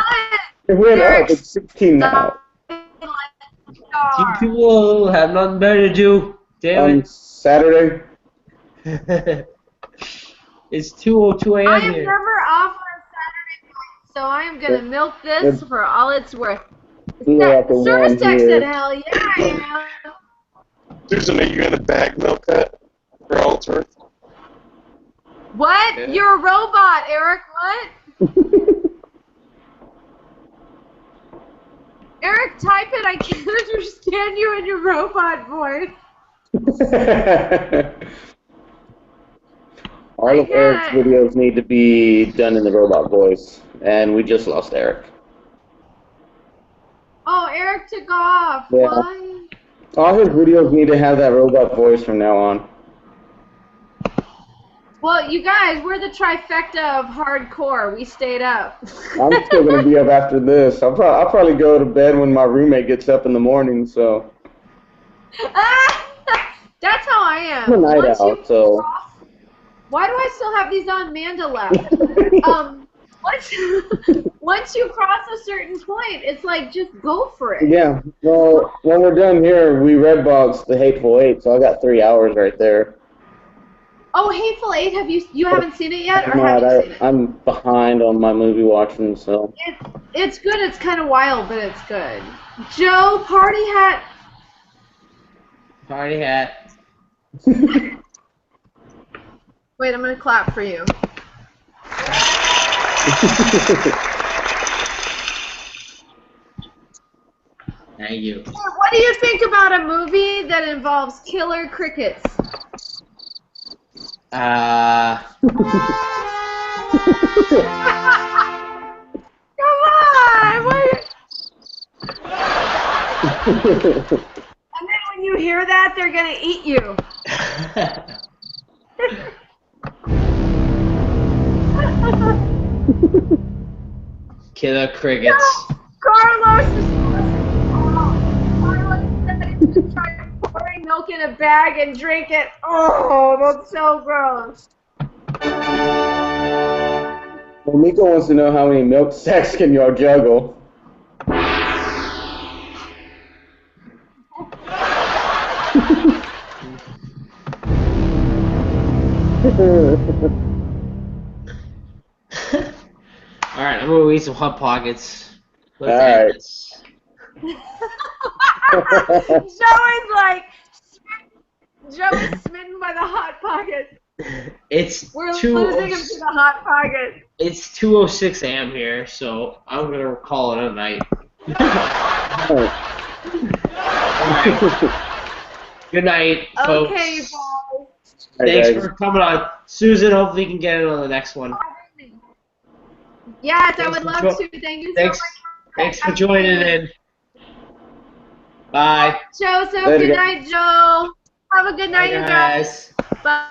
J: It went up. It's 16 now.
N: You people have nothing better to do. Damn
J: On
N: it.
J: Saturday.
N: It's 2:02
E: I
N: a.m.
E: am
N: here.
E: never off on Saturday night, so I am going to milk this for all it's worth. Service tech said, hell yeah, I am.
C: Susan, are you going to bag milk that for all it's worth?
E: What?
C: Yeah.
E: You're a robot, Eric. What? Eric, type it. I can't understand you in your robot voice.
J: All of Eric's videos need to be done in the robot voice, and we just lost Eric.
E: Oh, Eric took off.
J: Yeah.
E: Why?
J: All his videos need to have that robot voice from now on.
E: Well, you guys, we're the trifecta of hardcore. We stayed up.
J: I'm still going to be up after this. I'll probably go to bed when my roommate gets up in the morning, so.
E: That's how I am.
J: I'm a night out, so.
E: Why do I still have these on Manda left? Once you cross a certain point, it's like, just go for it.
J: Yeah. Well, when we're done here, we Redbox The Hateful Eight, so I got 3 hours right there.
E: Oh, Hateful Eight, you haven't seen it yet, or
J: I'm
E: have
J: not.
E: you seen it?
J: I'm behind on my movie watching, so.
E: It's good. It's kind of wild, but it's good. Joe, party hat.
N: Party hat.
E: Wait, I'm gonna clap for you.
N: Thank you.
E: What do you think about a movie that involves killer crickets?
N: Uh,
E: Come on! What? And then when you hear that, they're gonna eat you.
N: Killer crickets.
E: No, Carlos said he's gonna try pouring milk in a bag and drink it. Oh, that's so gross.
J: Well, Miko wants to know how many milk sacks can y'all juggle.
N: Alright, I'm gonna eat some Hot Pockets. Let's
J: All
N: end
J: right.
N: this.
E: Joe is smitten by the Hot Pocket. We're
N: Two
E: losing him to the Hot Pocket.
N: It's 2:06 a.m. here, so I'm gonna call it a night. Good night, folks.
E: Okay, you guys.
N: Thanks for coming on. Susan, hopefully you can get in on the next one.
E: Yes, I would love to. Thank you so much.
N: Thanks for joining in. Bye.
E: Joe, so
N: Later,
E: good
N: guys.
E: night, Joe. Have a good night, you guys. Bye.